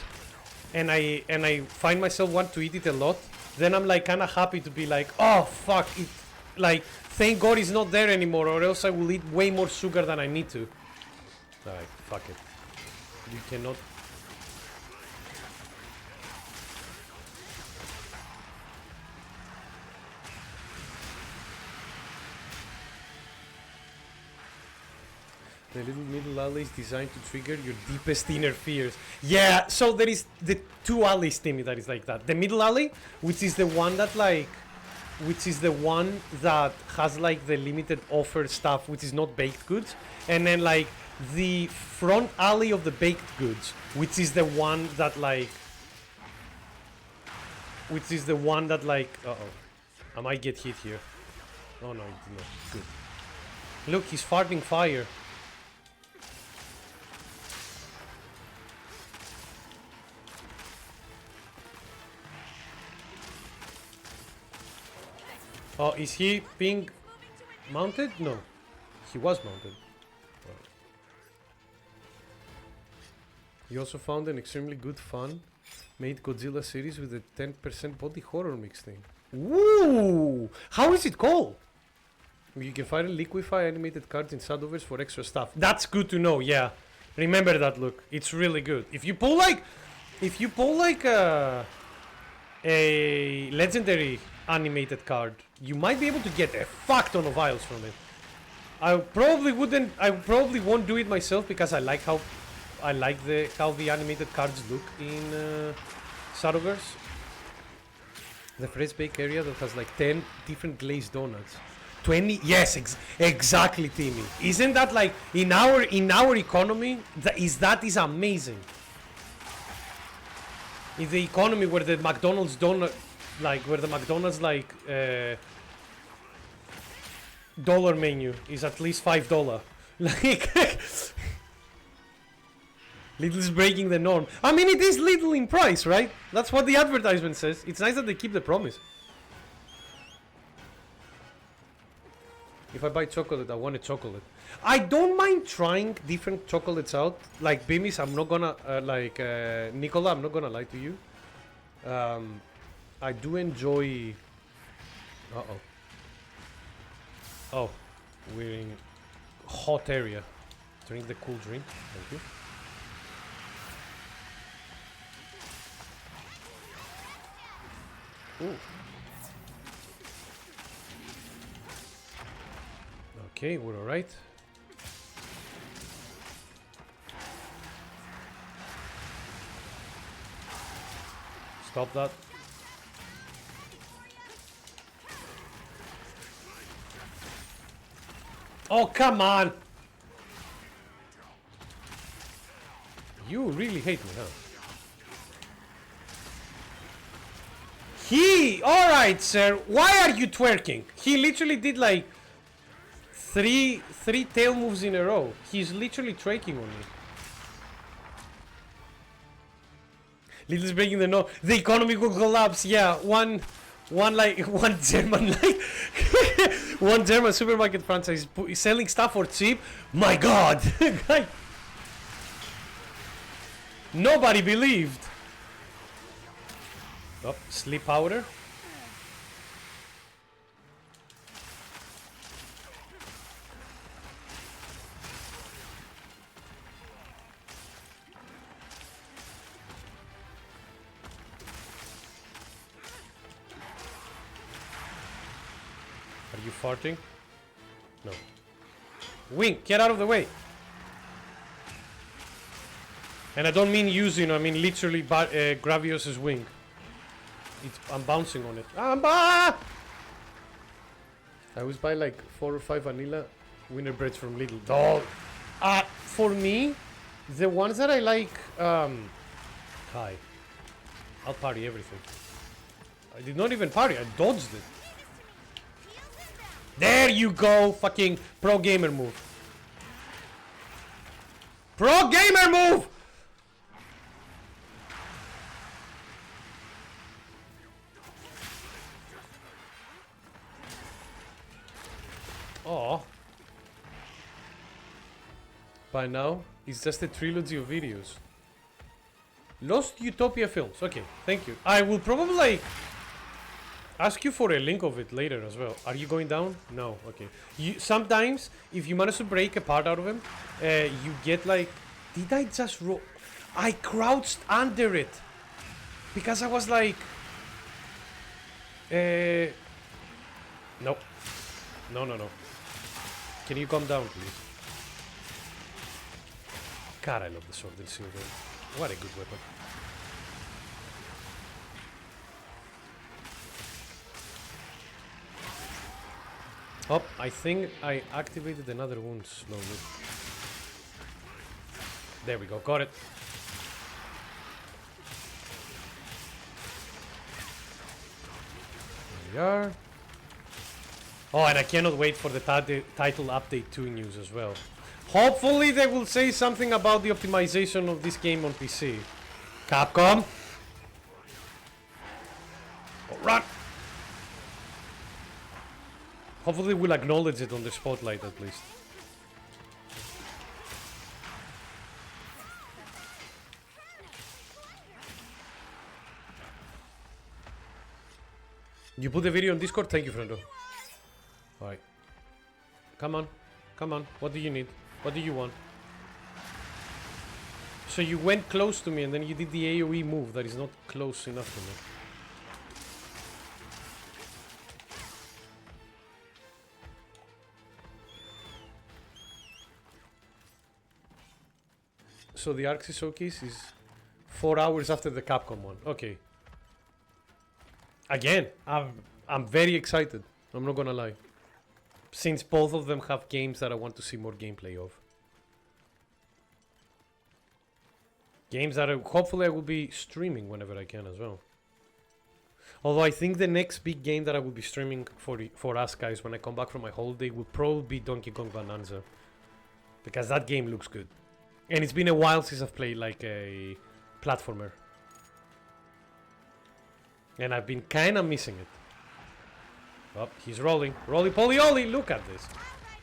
and I find myself want to eat it a lot, then I'm like kind of happy to be like, oh fuck it, like thank God it's not there anymore, or else I will eat way more sugar than I need to. Alright, fuck it. You cannot. The little middle alley is designed to trigger your deepest inner fears. Yeah, so there is the two alleys, Timmy, that is like that. The middle alley, which is the one that has like the limited offer stuff, which is not baked goods. And then like the front alley of the baked goods, which is the one that like... uh-oh. I might get hit here. Oh no, it did not. Good. Look, he's farting fire. Oh, is he being mounted? No. He was mounted. Oh. You also found an extremely good fun made Godzilla series with a 10% body horror mix thing. Woo! How is it called? You can find liquefy animated cards in Shadowverse for extra stuff. That's good to know, yeah. Remember that, look. It's really good. If you pull like a legendary animated card, you might be able to get a fuck ton of vials from it. I probably won't do it myself because I like how the animated cards look in Shadowverse. The fresh bake area that has like 10 different glazed donuts. 20, yes, exactly, Timmy. Isn't that like in our economy? That is amazing. In the economy where the McDonald's donut, like where the McDonald's like dollar menu is at least $5. Like Lidl's breaking the norm. I mean, it is little in price, right? That's what the advertisement says. It's nice that they keep the promise. If I buy chocolate, I want a chocolate. I don't mind trying different chocolates out. Like Bemis, I'm not gonna Nicola, I'm not gonna lie to you. I do enjoy... Oh, we're in hot area. Drink the cool drink. Thank you. Ooh. Okay, we're alright. Stop that. Oh, come on! You really hate me, huh? Alright, sir. Why are you twerking? He literally did like three tail moves in a row. He's literally twerking on me. Little's breaking the no. The economy will collapse. Yeah, one German one German supermarket franchise is selling stuff for cheap. My God, nobody believed. Oh, sleep powder. Are you farting? No. Wink, get out of the way. And I don't mean using, I mean literally Gravios's wing. I'm bouncing on it. I always buy like 4 or 5 vanilla winter breads from Lidl. Dog. For me, the ones that I like, hi. I'll parry everything. I did not even parry, I dodged it. There you go, fucking pro gamer move. Pro gamer move! Oh. By now, it's just a trilogy of videos. Lost Utopia Films. Okay, thank you. I will probably like ask you for a link of it later as well. Are you going down? No. Okay. Sometimes, if you manage to break a part out of him, you get like... Did I just roll? I crouched under it. Because I was like... No. No. Can you calm down, please? God, I love the sword and silver. What a good weapon. Oh, I think I activated another wound slowly. There we go, got it. There we are. Oh, and I cannot wait for the title update 2 news as well. Hopefully they will say something about the optimization of this game on PC. Capcom! Oh, run! Hopefully we'll acknowledge it on the spotlight at least. You put the video on Discord? Thank you, friendo. Alright. Come on. Come on. What do you need? What do you want? So you went close to me and then you did the AoE move that is not close enough to me. So the Arxis showcase is 4 hours after the Capcom one. Okay. Again, I'm very excited. I'm not gonna lie. Since both of them have games that I want to see more gameplay of. Games that hopefully I will be streaming whenever I can as well. Although I think the next big game that I will be streaming for us guys when I come back from my holiday will probably be Donkey Kong Bonanza. Because that game looks good. And it's been a while since I've played like a platformer. And I've been kinda missing it. Oh, he's rolling. Roly-poly-oly, look at this.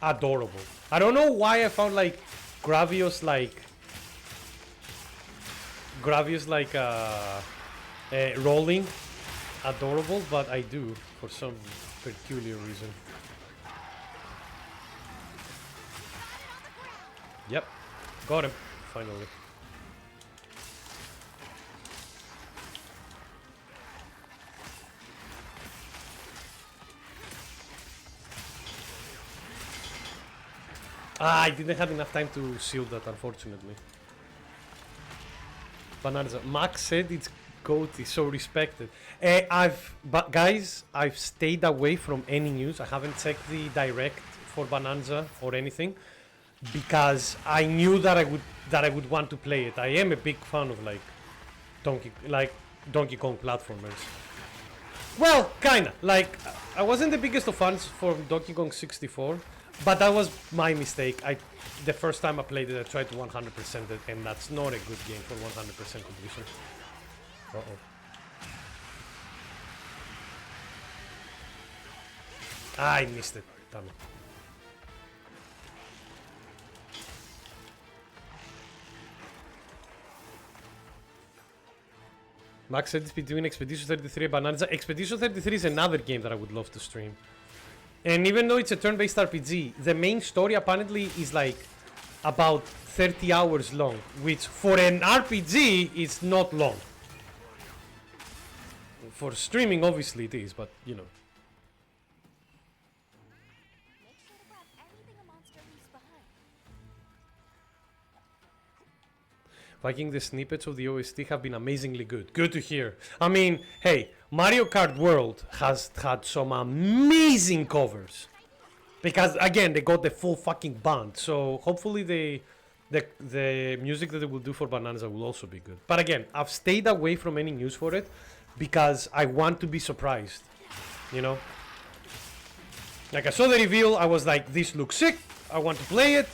Adorable. I don't know why I found like Gravios rolling adorable, but I do for some peculiar reason. Yep, got him, finally. Ah, I didn't have enough time to seal that, unfortunately. Bananza. Max said it's goatee, so respected. But guys, I've stayed away from any news. I haven't checked the direct for Bananza or anything because I knew that I would want to play it. I am a big fan of Donkey Kong platformers. Well, kinda. Like, I wasn't the biggest of fans for Donkey Kong 64, but that was my mistake. The first time I played it, I tried to 100% it, and that's not a good game for 100% completion. Uh-oh. I missed it. Damn it. Max said it's between Expedition 33 and Bananza. Expedition 33 is another game that I would love to stream. And even though it's a turn-based RPG, the main story apparently is like about 30 hours long, which for an RPG is not long. For streaming, obviously it is, but you know. Viking, the snippets of the OST have been amazingly good. Good to hear. I mean, hey, Mario Kart World has had some amazing covers. Because, again, they got the full fucking band. So, hopefully the music that they will do for Bonanza will also be good. But again, I've stayed away from any news for it because I want to be surprised. You know? Like, I saw the reveal, I was like, this looks sick, I want to play it.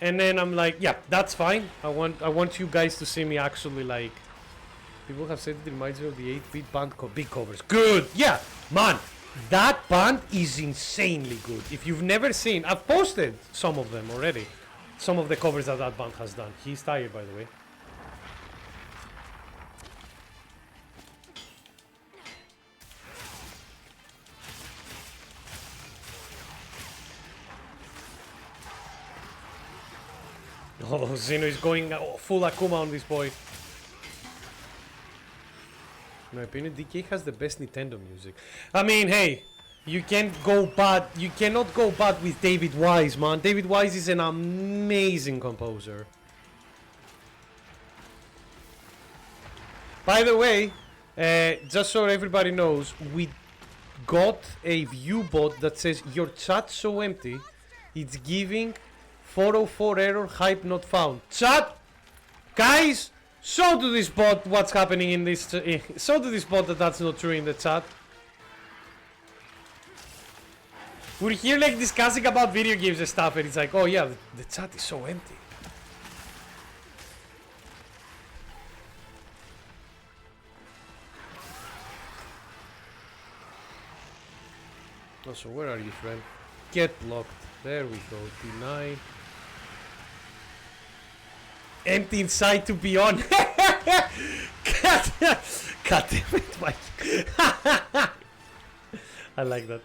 And then I'm like, yeah, that's fine. I want you guys to see me actually like. People have said it reminds me of the 8-bit band big covers. Good, yeah, man, that band is insanely good. If you've never seen, I've posted some of them already. Some of the covers that that band has done. He's tired, by the way. Oh, Zeno is going full Akuma on this boy. In my opinion, DK has the best Nintendo music. I mean, hey, you can't go bad. You cannot go bad with David Wise, man. David Wise is an amazing composer. By the way, just so everybody knows, we got a view bot that says your chat's so empty, it's giving 404 error, hype not found. Chat, guys, show to this bot what's happening in this. Show to this bot that that's not true in the chat. We're here like discussing about video games and stuff, and it's like, oh yeah, the chat is so empty. Oh, so where are you, friend? Get blocked. There we go. Deny. Empty inside to be on. God damn it, Mike. I like that.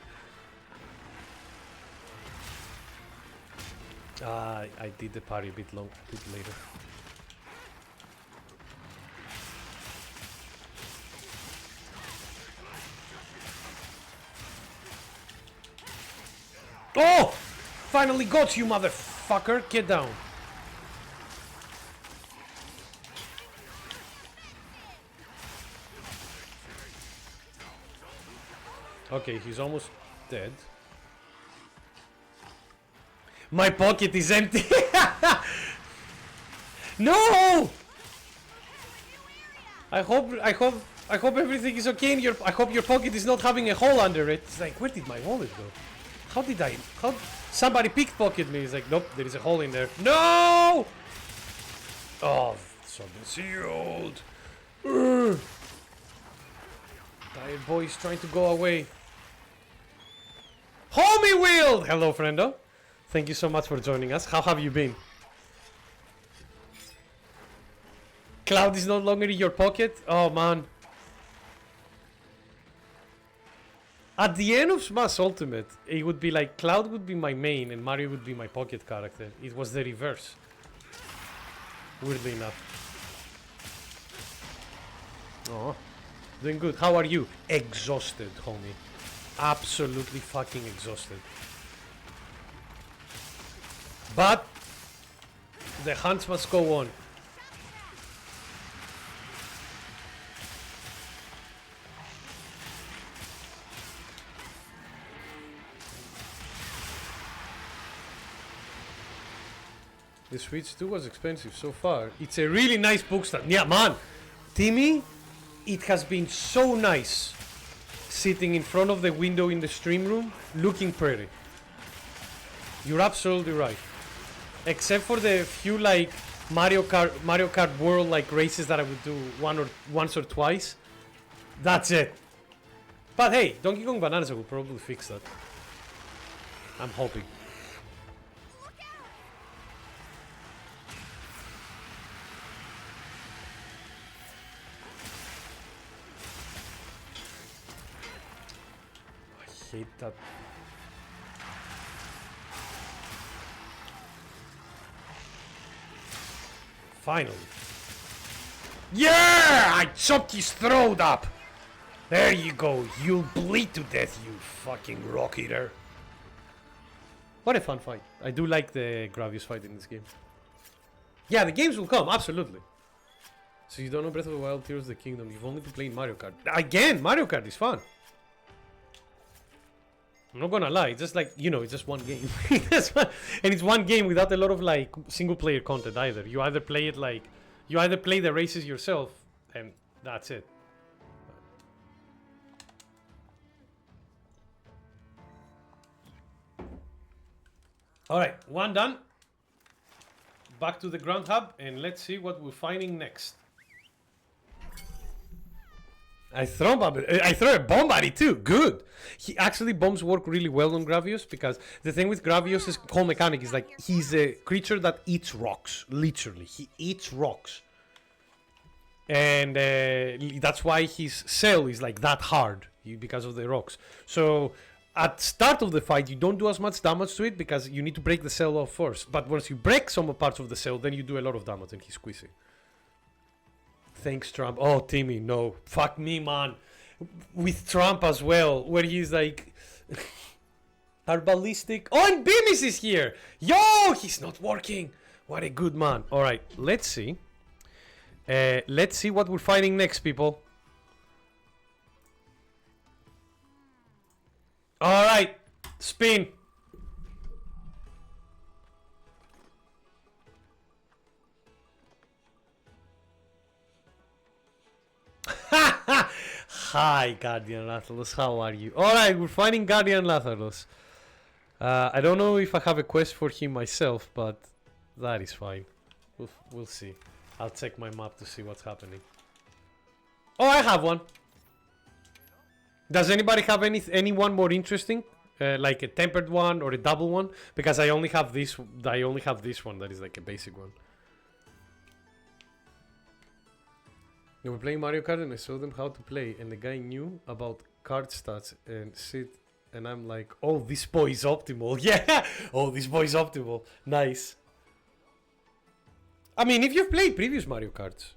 I did the parry a bit later. Oh! Finally got you, motherfucker! Get down. Okay, he's almost dead. My pocket is empty. No! I hope everything is okay in I hope your pocket is not having a hole under it. It's like, where did my wallet go? How somebody pickpocketed me. It's like, nope, there is a hole in there. No! Oh, something sealed. Tired boy is trying to go away. Homie Will! Hello, friendo. Thank you so much for joining us. How have you been? Cloud is no longer in your pocket? Oh, man. At the end of Smash Ultimate, it would be like Cloud would be my main and Mario would be my pocket character. It was the reverse. Weirdly enough. Oh, doing good. How are you? Exhausted, homie. Absolutely fucking exhausted. But the hunts must go on. The Switch 2 was expensive so far. It's a really nice bookstand. Yeah, man. Timmy, it has been so nice sitting in front of the window in the stream room, looking pretty. You're absolutely right. Except for the few like Mario Kart World like races that I would do once or twice. That's it. But hey, Donkey Kong Bananas will probably fix that. I'm hoping. I hate that. Finally. Yeah! I chopped his throat up! There you go. You'll bleed to death, you fucking rock eater. What a fun fight. I do like the Gravius fight in this game. Yeah, the games will come, absolutely. So you don't know Breath of the Wild, Tears of the Kingdom. You've only been playing Mario Kart. Again, Mario Kart is fun. I'm not gonna lie, it's just like, you know, it's just one game. And it's one game without a lot of like single player content either. You either play it like, you either play the races yourself and that's it. Alright, one done. Back to the ground hub and let's see what we're finding next. I throw a bomb at it too. Good. Actually, bombs work really well on Gravius because the thing with Gravius' whole mechanic is like he's a creature that eats rocks. Literally, he eats rocks, and that's why his cell is like that hard because of the rocks. So at start of the fight, you don't do as much damage to it because you need to break the cell off first. But once you break some parts of the cell, then you do a lot of damage, and he's squeezy. Thanks, Trump. Oh, Timmy, no. Fuck me, man. With Trump as well, where he's like... Our ballistic... Oh, and Bemis is here! Yo, he's not working! What a good man. Alright, let's see. Let's see what we're fighting next, people. Alright, spin. Hi, Guardian Lathalos, how are you? Alright, we're finding Guardian Lathalos. I don't know if I have a quest for him myself, but that is fine. We'll see. I'll check my map to see what's happening. Oh, I have one. Does anybody have anyone more interesting? Like a tempered one or a double one? Because I only have this one that is like a basic one. They were playing Mario Kart and I showed them how to play and the guy knew about card stats and shit and I'm like, oh, this boy is optimal. Yeah, oh, this boy is optimal. Nice. I mean, if you've played previous Mario Karts,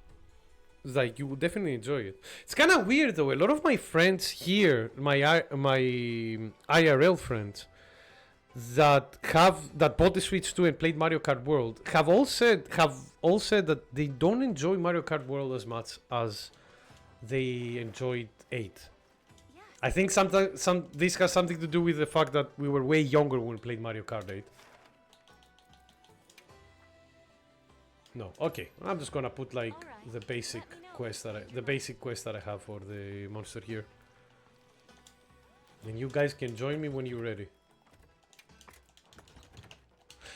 like, you would definitely enjoy it. It's kind of weird though, a lot of my friends here, my IRL friends that bought the Switch 2 and played Mario Kart World have all said that they don't enjoy Mario Kart World as much as they enjoyed 8. I think this has something to do with the fact that we were way younger when we played Mario Kart 8. No, okay. I'm just gonna put like the basic quest that I have for the monster here. And you guys can join me when you're ready.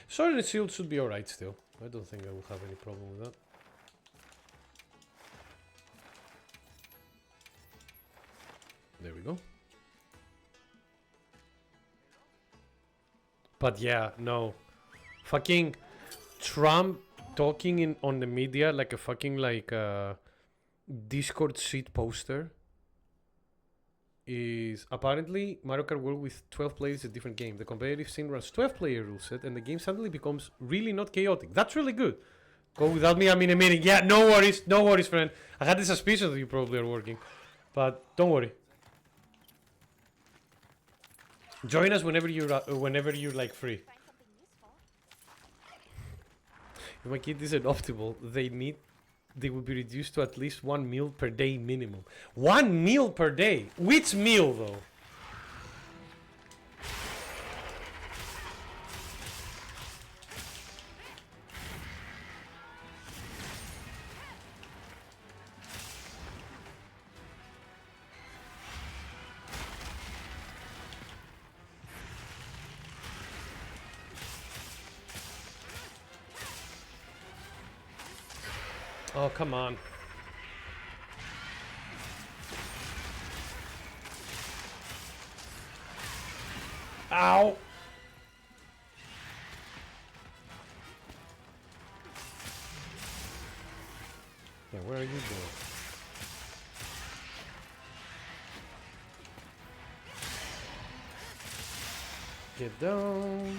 Sword and Shield should be alright still. I don't think I will have any problem with that. There we go. But yeah, no. Fucking Trump talking on the media like a fucking Discord shit poster is apparently Mario Kart World with 12 players is a different game. The competitive scene runs 12-player rule set and the game suddenly becomes really not chaotic. That's really good. Go without me, I'm in a meeting. Yeah, no worries, friend. I had the suspicion that you probably are working, but don't worry. Join us whenever you're like free. If my kid isn't optimal, they will be reduced to at least 1 meal per day minimum. 1 meal per day? Which meal though? Oh, come on. Ow! Yeah, where are you going? Get down.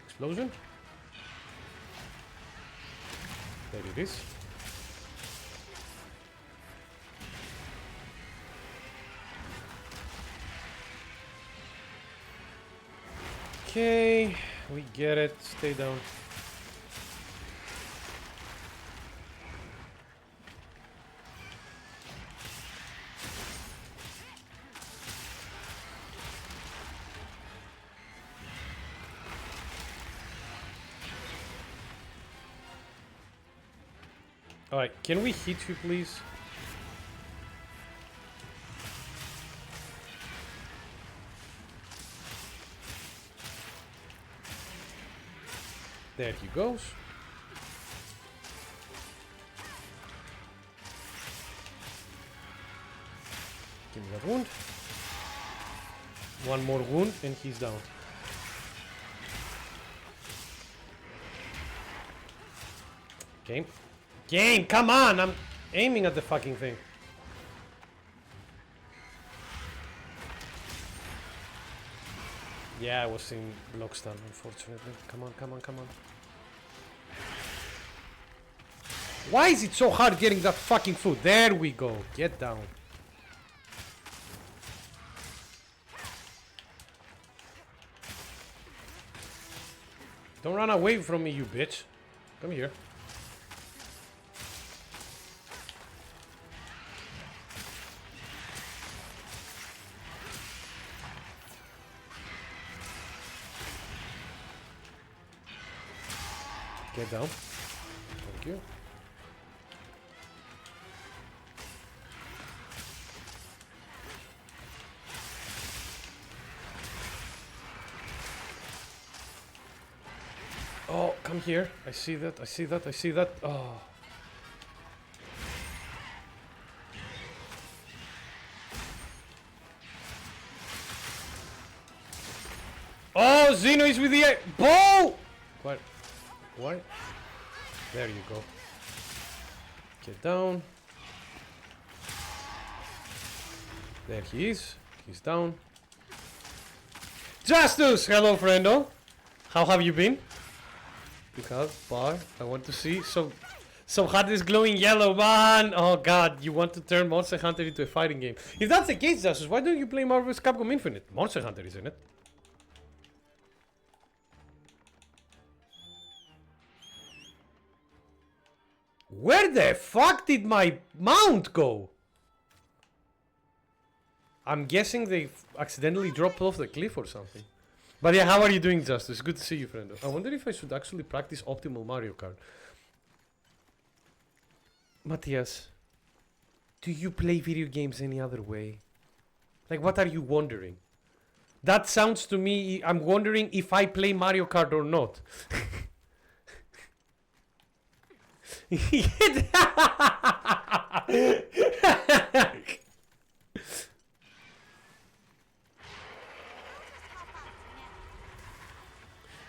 Explosion? There it is. Okay, we get it. Stay down. Alright, can we hit you, please? There he goes. Give me that wound. One more wound and he's down. Game. Game, come on! I'm aiming at the fucking thing. Yeah, I was in block stun, unfortunately. Come on, come on, come on. Why is it so hard getting that fucking food? There we go. Get down. Don't run away from me, you bitch. Come here. Get down. Thank you. Oh, come here. I see that. I see that. I see that. Oh. Oh, Zeno is with the ball. What? What? There you go. Get down. There he is. He's down. Justus! Hello, friendo. How have you been? Because, bar, I want to see. So hot is glowing yellow, man. Oh god, you want to turn Monster Hunter into a fighting game. If that's the case, Justus, why don't you play Marvel's Capcom Infinite? Monster Hunter, isn't it? Where the fuck did my mount go? I'm guessing they accidentally dropped off the cliff or something. But yeah, how are you doing, Justice? Good to see you, friend. I wonder if I should actually practice optimal Mario Kart. Matthias, do you play video games any other way? Like, what are you wondering? That sounds to me, I'm wondering if I play Mario Kart or not.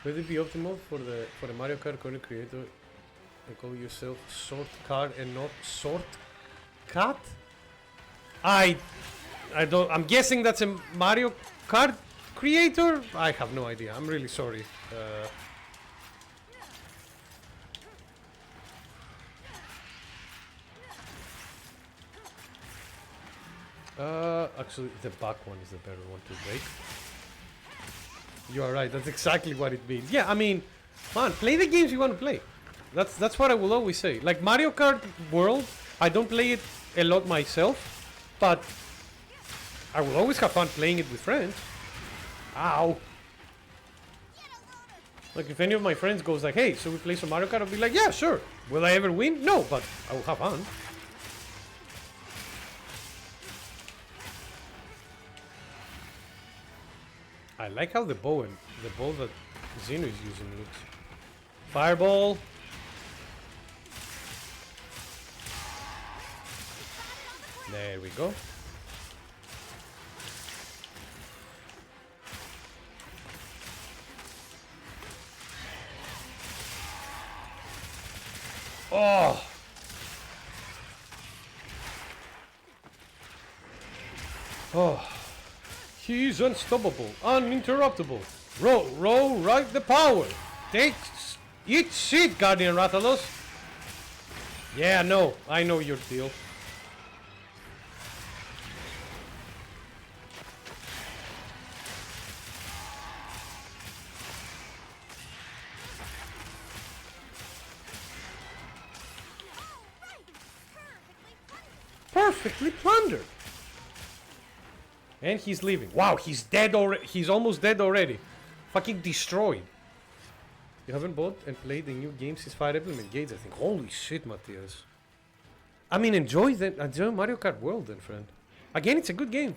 Would it be optimal for the Mario Kart content creator and call yourself Short Car and not Short Cat? I don't. I'm guessing that's a Mario Kart creator. I have no idea. I'm really sorry. Actually, the back one is the better one to break. You are right. That's exactly what it means. Yeah, I mean, man, play the games you want to play. That's what I will always say. Like Mario Kart World, I don't play it a lot myself, but I will always have fun playing it with friends. Ow. Like if any of my friends goes like, hey, so we play some Mario Kart, I'll be like, yeah, sure. Will I ever win? No, but I will have fun. I like how the bow that Xeno is using looks. Fireball. There we go. Oh. Oh. He's unstoppable, uninterruptible. Row, right the power. Eat shit, Guardian Rathalos. Yeah, no, I know your deal. Perfectly plundered. And he's leaving. Wow, he's dead already. He's almost dead already. Fucking destroyed. You haven't bought and played the new game since Fire Emblem Engage, I think. Holy shit, Matthias. I mean, enjoy Mario Kart World then, friend. Again, it's a good game.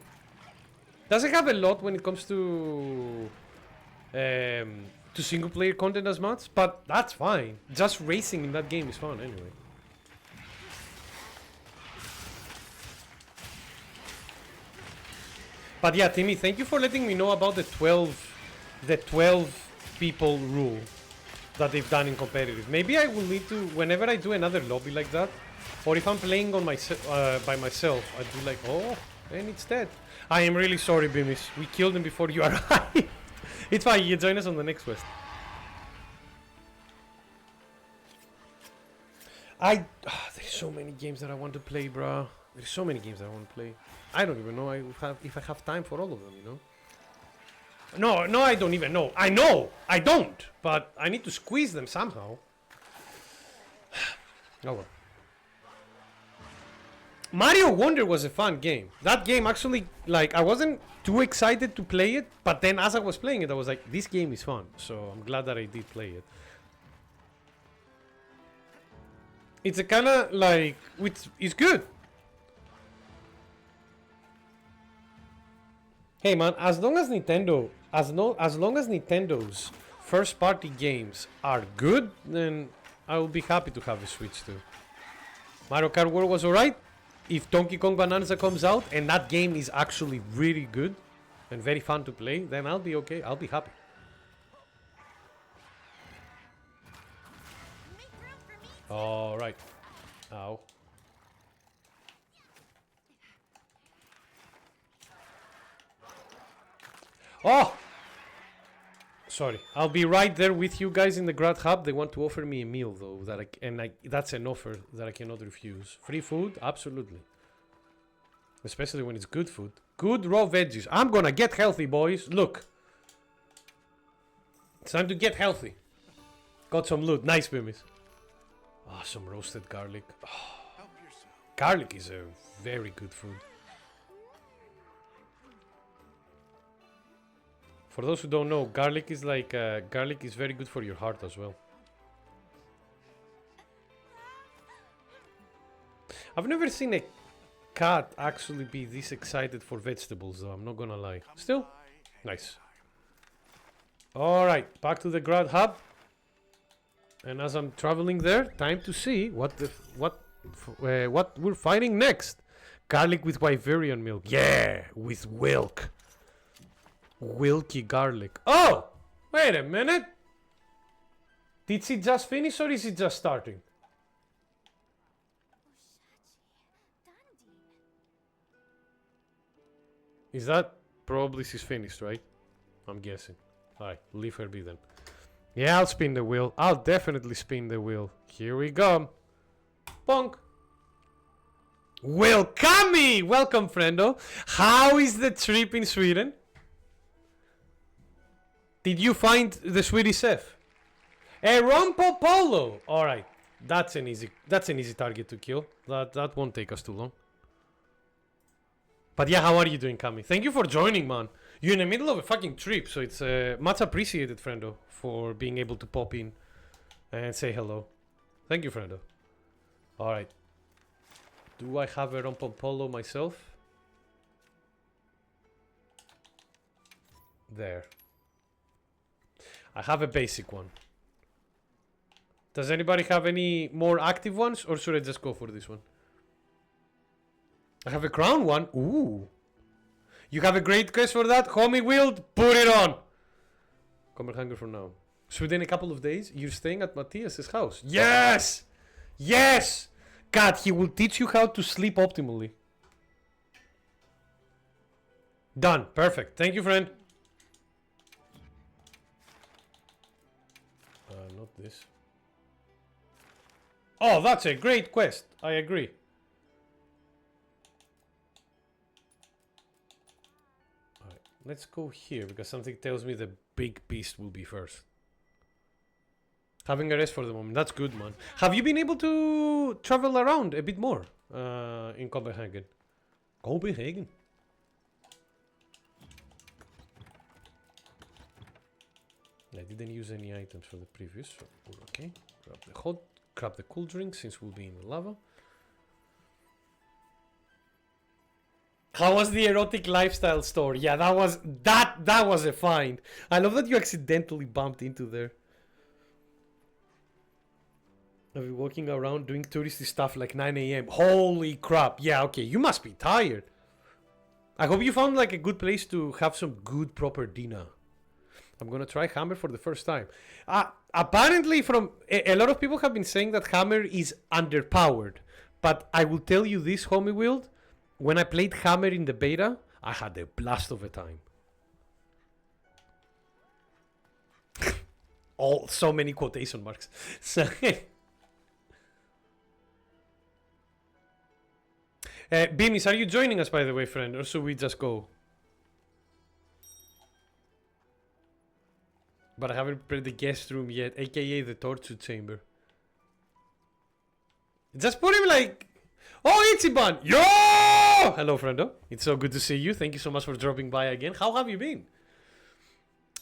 Doesn't have a lot when it comes to single player content as much, but that's fine. Just racing in that game is fun anyway. But yeah, Timmy, thank you for letting me know about the 12 people rule that they've done in competitive. Maybe I will need to, whenever I do another lobby like that, or if I'm playing on by myself, I'd be like, oh, and it's dead. I am really sorry, Bimis. We killed him before you arrived. It's fine, you join us on the next quest. There's so many games that I want to play, bro. There's so many games that I want to play. I don't even know if I have time for all of them, you know? No, I don't even know. I know! I don't! But I need to squeeze them somehow. Oh well. Mario Wonder was a fun game. That game actually, like, I wasn't too excited to play it, but then as I was playing it, I was like, this game is fun. So I'm glad that I did play it. It's a kind of like, it's good. Hey man, as long as Nintendo's first party games are good, then I will be happy to have a Switch too. Mario Kart World was alright. If Donkey Kong Bonanza comes out and that game is actually really good and very fun to play, then I'll be okay. I'll be happy. Alright. Ow. Oh! Sorry. I'll be right there with you guys in the Grad Hub. They want to offer me a meal though, that's an offer that I cannot refuse. Free food? Absolutely. Especially when it's good food. Good raw veggies. I'm gonna get healthy, boys. Look. It's time to get healthy. Got some loot. Nice, Bimis. Ah, some roasted garlic. Oh. Garlic is a very good food. For those who don't know, garlic is like garlic is very good for your heart as well. I've never seen a cat actually be this excited for vegetables though, I'm not gonna lie. Still, nice. Alright, back to the Grad Hub. And as I'm traveling there, time to see what we're finding next. Garlic with Wyverian milk. Yeah, with Wilk. Wilky garlic. Oh! Wait a minute! Did she just finish or is it just starting? Is that probably she's finished, right? I'm guessing. Alright, leave her be then. Yeah, I'll spin the wheel. I'll definitely spin the wheel. Here we go. Bonk. Welcome! Welcome, friendo. How is the trip in Sweden? Did you find the Swedish chef? A Rompo Polo! Alright. That's an easy target to kill. That won't take us too long. But yeah, how are you doing, Kami? Thank you for joining, man. You're in the middle of a fucking trip, so it's much appreciated, friendo, for being able to pop in and say hello. Thank you, friendo. Alright. Do I have a Rompo Polo myself? There. I have a basic one. Does anybody have any more active ones, or should I just go for this one? I have a crown one. Ooh. You have a great quest for that? Homie Wield, put it on! Copenhagen for now. So within a couple of days, you're staying at Matthias's house. Yes! Yes! God, he will teach you how to sleep optimally. Done. Perfect. Thank you, friend. Not this. Oh, that's a great quest. I agree. Alright, let's go here because something tells me the big beast will be first. Having a rest for the moment. That's good, man. Have you been able to travel around a bit more in Copenhagen? Copenhagen. I didn't use any items for the previous, so we're okay. Grab the cool drink since we'll be in the lava. How was the erotic lifestyle store? Yeah, that was a find. I love that you accidentally bumped into there. I've been walking around doing touristy stuff like 9 AM. Holy crap. Yeah, okay, you must be tired. I hope you found like a good place to have some good proper dinner. I'm gonna try Hammer for the first time. Apparently, from a lot of people have been saying that Hammer is underpowered. But I will tell you this, homie Wild. When I played Hammer in the beta, I had a blast of a time. So many quotation marks. So Beamis, are you joining us, by the way, friend? Or should we just go? But I haven't prepared the guest room yet, aka the torture chamber. Just put him like... Oh, Ichiban! Yo! Hello, friendo. It's so good to see you. Thank you so much for dropping by again. How have you been?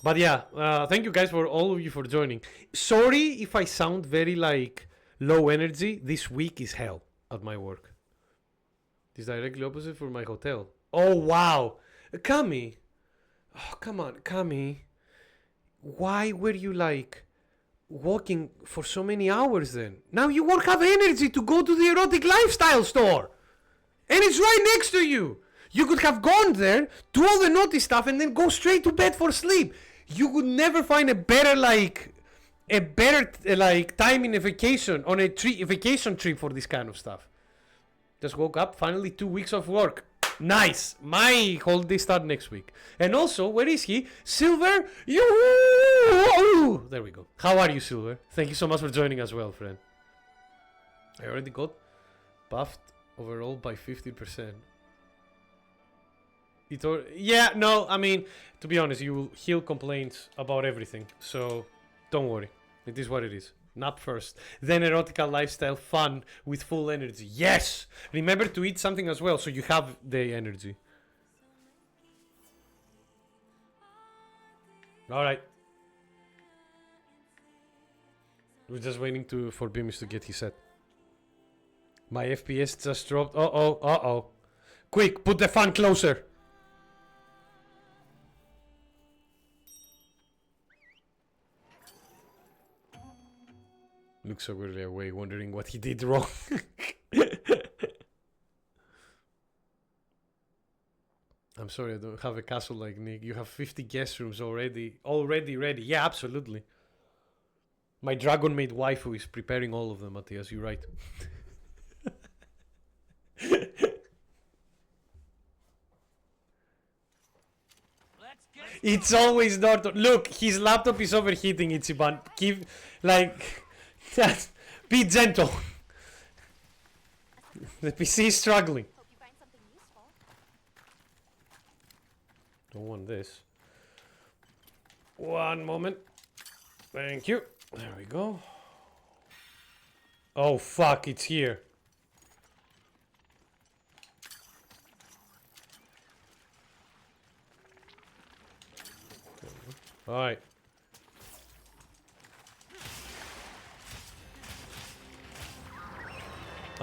But yeah, thank you guys for all of you for joining. Sorry if I sound very like low energy. This week is hell at my work. It's directly opposite for my hotel. Oh, wow. Kami. Oh, come on, Kami. Why were you like walking for so many hours then? Now you won't have energy to go to the erotic lifestyle store. And it's right next to you. You could have gone there, do all the naughty stuff, and then go straight to bed for sleep. You would never find a better time in a vacation, on a vacation trip for this kind of stuff. Just woke up, finally 2 weeks of work. Nice. My holiday start next week. And also, where is he? Silver. There we go. How are you, Silver? Thank you so much for joining as well, friend. I already got buffed overall by 50%. Yeah, no, I mean, to be honest, you will heal complaints about everything. So, don't worry. It is what it is. Nap first, then erotica lifestyle fun with full energy. Yes! Remember to eat something as well so you have the energy. Alright. We're just waiting for Beamish to get his set. My FPS just dropped. Uh-oh. Quick, put the fan closer. Looks so weirdly away, wondering what he did wrong. I'm sorry, I don't have a castle like Nick. You have 50 guest rooms already ready. Yeah, absolutely. My dragon maid waifu is preparing all of them, Matthias. You're right. It's always Norton. Look, his laptop is overheating, Ichiban. Be gentle. The PC is struggling. Don't want this. One moment. Thank you. There we go. Oh fuck, it's here. Alright.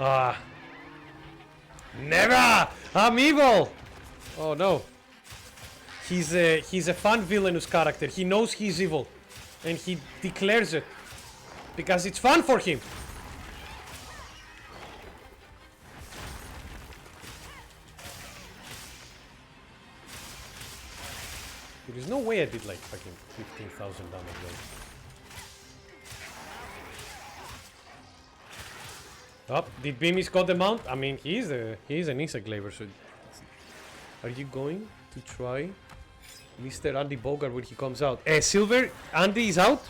Ah. Never! I'm evil! Oh no. He's a fun villainous character. He knows he's evil. And he declares it. Because it's fun for him. There is no way I did like fucking 15,000 damage though. Oh, did Beamis got the mount? I mean, he's an insect labor, so... Are you going to try Mr. Andy Bogart when he comes out? Silver, Andy is out.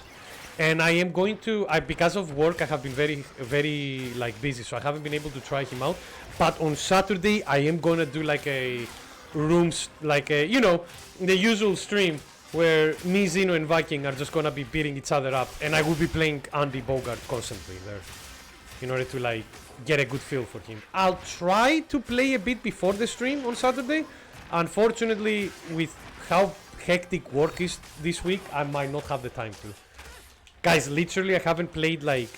And I am going to... because of work, I have been very like busy, so I haven't been able to try him out. But on Saturday, I am gonna do like a... rooms, like a, you know, the usual stream where me, Zeno, and Viking are just gonna be beating each other up, and I will be playing Andy Bogart constantly there in order to like get a good feel for him. I'll try to play a bit before the stream on Saturday. Unfortunately, with how hectic work is this week, I might not have the time to. Guys, literally, I haven't played like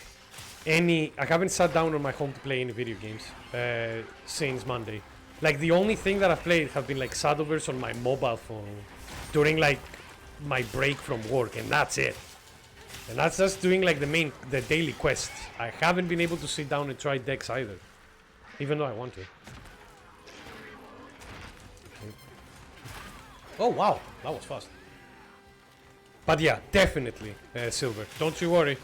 I haven't sat down on my home to play any video games since Monday. Like, the only thing that I've played have been like Shadowverse on my mobile phone during like my break from work, and that's it. And that's just doing like the daily quests. I haven't been able to sit down and try decks either, even though I want to. Okay. Oh wow, that was fast. But yeah, definitely Silver. Don't you worry.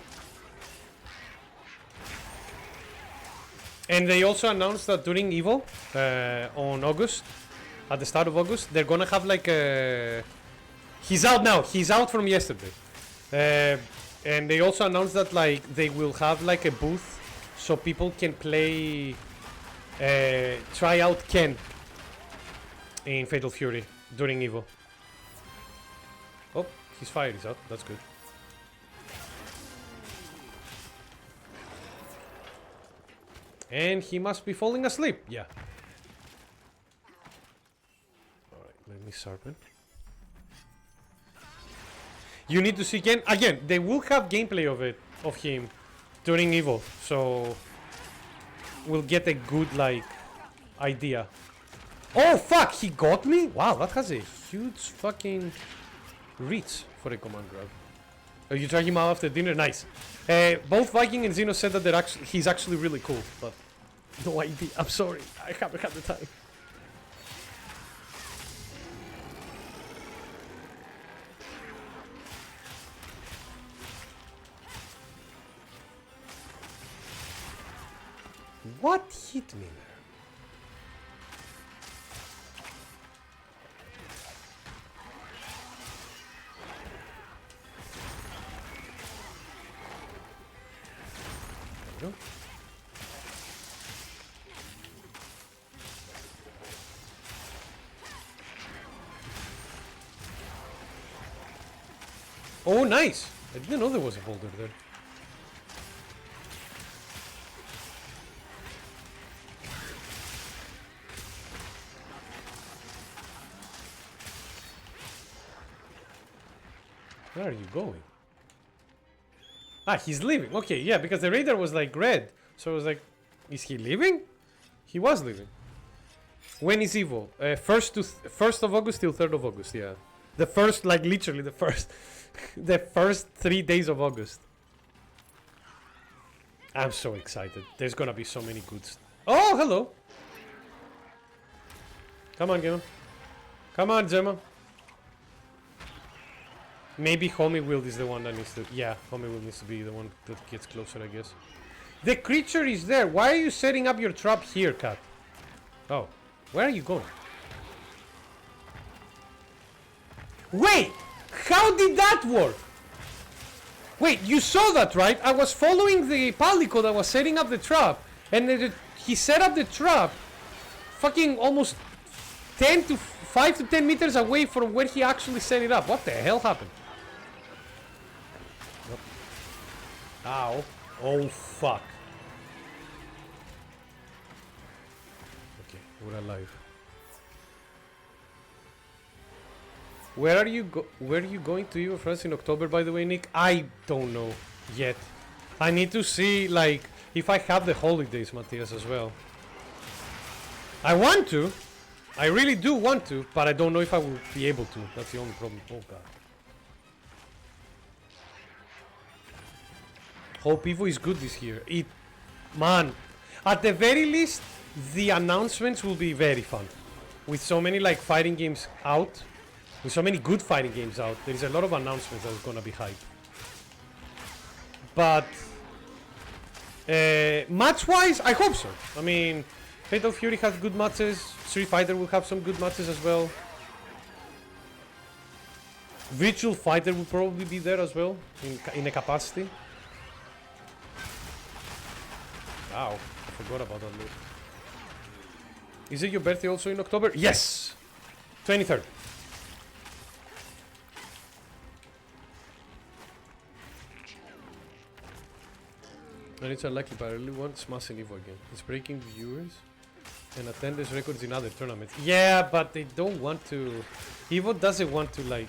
And they also announced that during EVO on August, at the start of August, they're gonna have like a... He's out now. He's out from yesterday. And they also announced that like they will have like a booth so people can play, try out Ken in Fatal Fury during EVO. Oh, his fire is out. That's good. And he must be falling asleep. Yeah. Alright, let me sharpen. You need to see Ken. Again, they will have gameplay of him during EVO. So we'll get a good like idea. Oh fuck, he got me? Wow, that has a huge fucking reach for a command grab. Oh, you try him out after dinner? Nice. Both Viking and Zeno said that he's actually really cool, but no idea. I'm sorry, I haven't had the time. What hit me there? There we go. Oh, nice! I didn't know there was a boulder there. Where are you going? Ah, he's leaving. Okay, yeah, because the radar was like red. So I was like, is he leaving? He was leaving. When is EVO? 1st of August till 3rd of August, yeah. The first, like literally the first, the first 3 days of August. I'm so excited. There's gonna be so many goods. Oh, hello. Come on, Gemma. Come on, Gemma. Maybe Homie Wield is the one that needs to... Yeah, Homie Wield needs to be the one that gets closer, I guess. The creature is there. Why are you setting up your trap here, cat? Oh, where are you going? Wait! How did that work? Wait, you saw that, right? I was following the Palico that was setting up the trap. And he set up the trap fucking almost 5 to 10 meters away from where he actually set it up. What the hell happened? Ow. Oh, fuck. Okay, we're alive. Where are you going to your friends in October, by the way, Nick? I don't know yet. I need to see, like, if I have the holidays, Matthias, as well. I want to. I really do want to, but I don't know if I will be able to. That's the only problem. Oh, God. Hope Evo is good this year. Man, at the very least, the announcements will be very fun. With so many, like, fighting games out. With so many good fighting games out, there is a lot of announcements that's gonna be hype. But match-wise, I hope so. I mean, Fatal Fury has good matches. Street Fighter will have some good matches as well. Virtual Fighter will probably be there as well in a capacity. Wow, I forgot about that list. Is it your birthday also in October? Yes, 23rd. And it's unlucky, but I really want Smash and Evo again. It's breaking viewers and attendance records in other tournaments. Yeah, but they don't want to. Evo doesn't want to, like,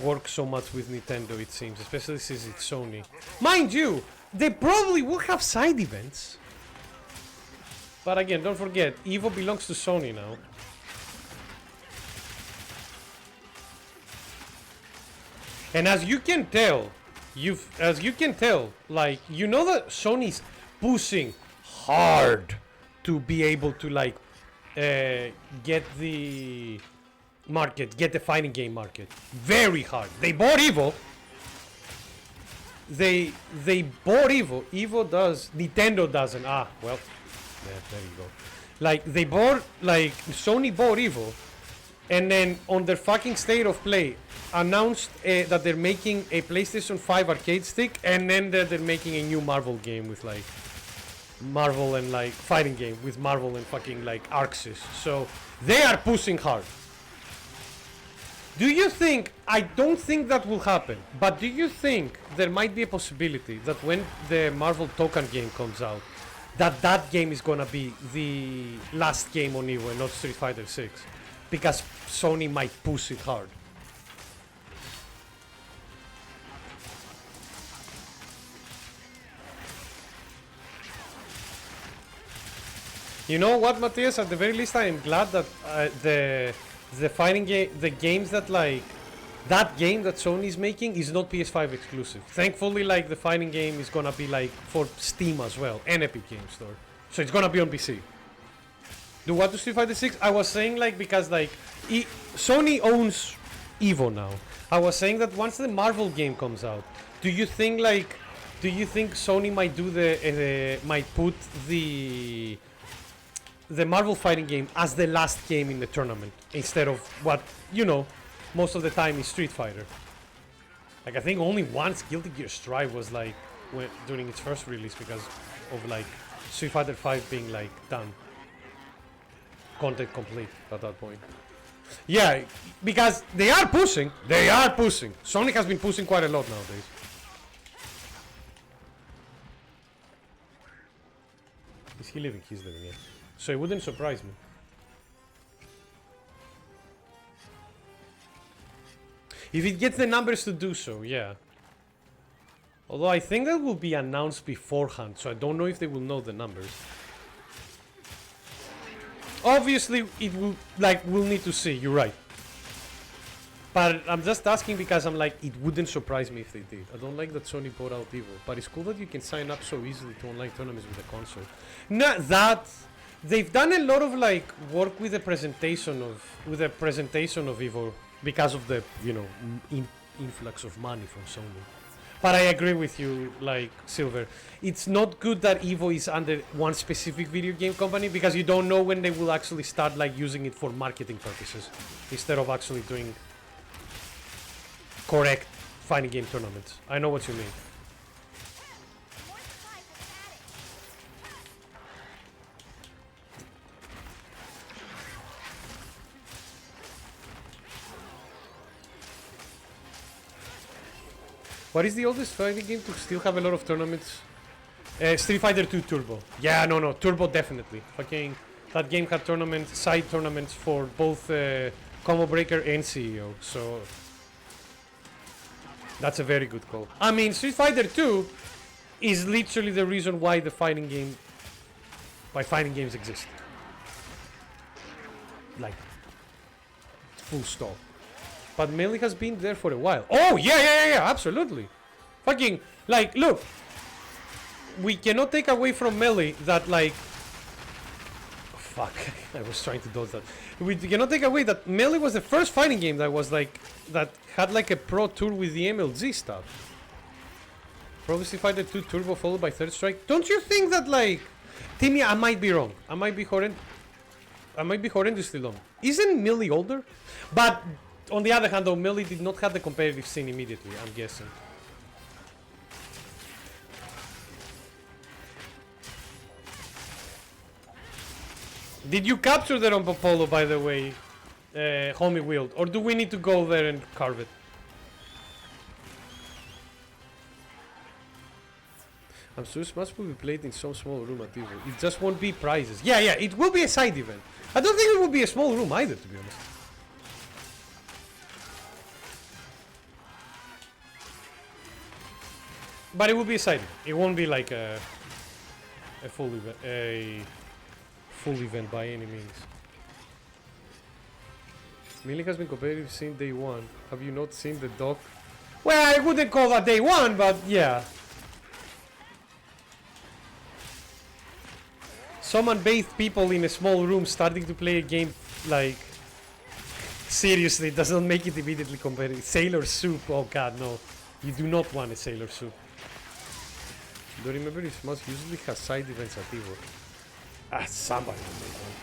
work so much with Nintendo, it seems, especially since it's Sony. Mind you, they probably will have side events. But again, don't forget, Evo belongs to Sony now. And as you can tell, like, you know that Sony's pushing hard to be able to, like, get the market, get the fighting game market. Very hard. They bought Evo. They bought Evo. Evo does. Nintendo doesn't. Ah, well. Yeah, there you go. Like, they bought, like, Sony bought Evo. And then on their fucking state of play, announced that they're making a PlayStation 5 arcade stick, and then they're making a new Marvel game with, like, Marvel and, like, fighting game with Marvel and fucking, like, Arxis. So they are pushing hard. Do you think, I don't think that will happen, but do you think there might be a possibility that when the Marvel Token game comes out, that game is gonna be the last game on Evo and not Street Fighter 6? Because Sony might push it hard. You know what, Matthias? At the very least, I am glad that the fighting game, the games that, like, that game that Sony is making is not PS5 exclusive. Thankfully, like, the fighting game is gonna be, like, for Steam as well and Epic Games Store, so it's gonna be on PC. Do what to Street Fighter 6? I was saying, like, because, like, Sony owns Evo now. I was saying that once the Marvel game comes out, do you think Sony might do might put the Marvel fighting game as the last game in the tournament instead of what, you know, most of the time is Street Fighter? Like, I think only once Guilty Gear Strive was, like, during its first release because of, like, Street Fighter 5 being, like, done. Content complete at that point. Yeah, because they are pushing. Sony has been pushing quite a lot nowadays. Is he living? He's living, yeah. So it wouldn't surprise me. If it gets the numbers to do so, yeah. Although I think that will be announced beforehand, so I don't know if they will know the numbers. Obviously, it will, like, we'll need to see, you're right. But I'm just asking because I'm like, it wouldn't surprise me if they did. I don't like that Sony bought out Evo, but it's cool that you can sign up so easily to online tournaments with the console. Not that they've done a lot of, like, work with the presentation of Evo because of the, you know, influx of money from Sony. But I agree with you, like, Silver. It's not good that Evo is under one specific video game company because you don't know when they will actually start, like, using it for marketing purposes instead of actually doing correct fighting game tournaments. I know what you mean. What is the oldest fighting game to still have a lot of tournaments? Street Fighter 2 Turbo. Yeah, no, Turbo definitely. Fucking that game had tournaments, side tournaments for both Combo Breaker and CEO. So that's a very good call. I mean, Street Fighter 2 is literally the reason why fighting games exist. Like, full stop. But Melee has been there for a while. Oh, yeah, absolutely. Fucking, like, look. We cannot take away from Melee that, like... Fuck, I was trying to dodge that. We cannot take away that Melee was the first fighting game that was, like... That had, like, a pro tour with the MLG stuff. Probably Street Fighter 2 Turbo followed by Third Strike. Don't you think that, like... Timmy, I might be wrong. I might be horrendously wrong. Isn't Melee older? But... On the other hand, though, Melee did not have the competitive scene immediately, I'm guessing. Did you capture the Rompo Polo, by the way, homie Wield? Or do we need to go there and carve it? I'm sure Smash will be played in some small room at Evo. It just won't be prizes. Yeah, it will be a side event. I don't think it will be a small room either, to be honest. But it will be a side event. It won't be like a full event by any means. Melee has been competitive since day one. Have you not seen the doc? Well, I wouldn't call that day one, but yeah. Some unbathed people in a small room starting to play a game, like, seriously, does not make it immediately competitive. Sailor Soup, oh god, no. You do not want a Sailor Soup. Don't remember if Smash usually has side events at Evo. Ah, somebody will make one.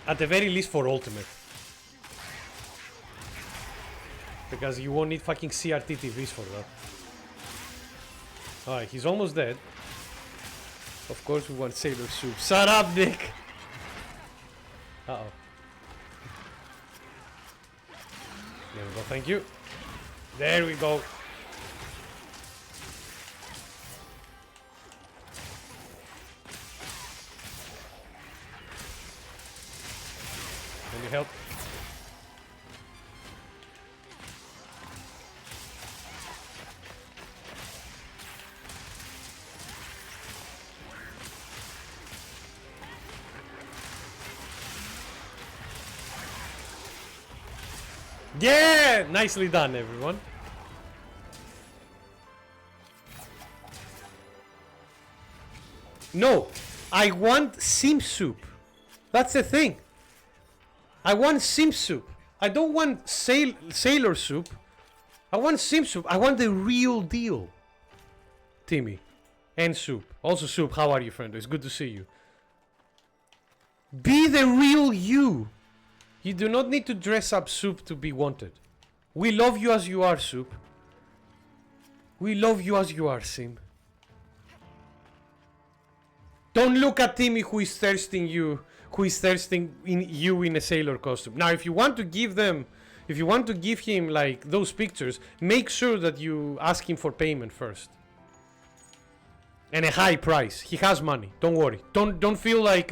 At the very least for Ultimate. Because you won't need fucking CRT TVs for that. Alright, he's almost dead. Of course we want Sailor Soup. Shut up, Nick! Uh-oh. There we go, thank you. There we go. Can you help? Yeah! Nicely done, everyone. No, I want Sim Soup. That's the thing. I want Sim Soup. I don't want Sailor Soup. I want Sim Soup. I want the real deal. Timmy. And Soup. Also Soup, how are you, friend? It's good to see you. Be the real you. You do not need to dress up Soup to be wanted. We love you as you are, Soup. We love you as you are, Sim. Don't look at Timmy who is thirsting you, in a sailor costume. Now, if you want to give him like those pictures, make sure that you ask him for payment first. And a high price. He has money. Don't worry. Don't feel like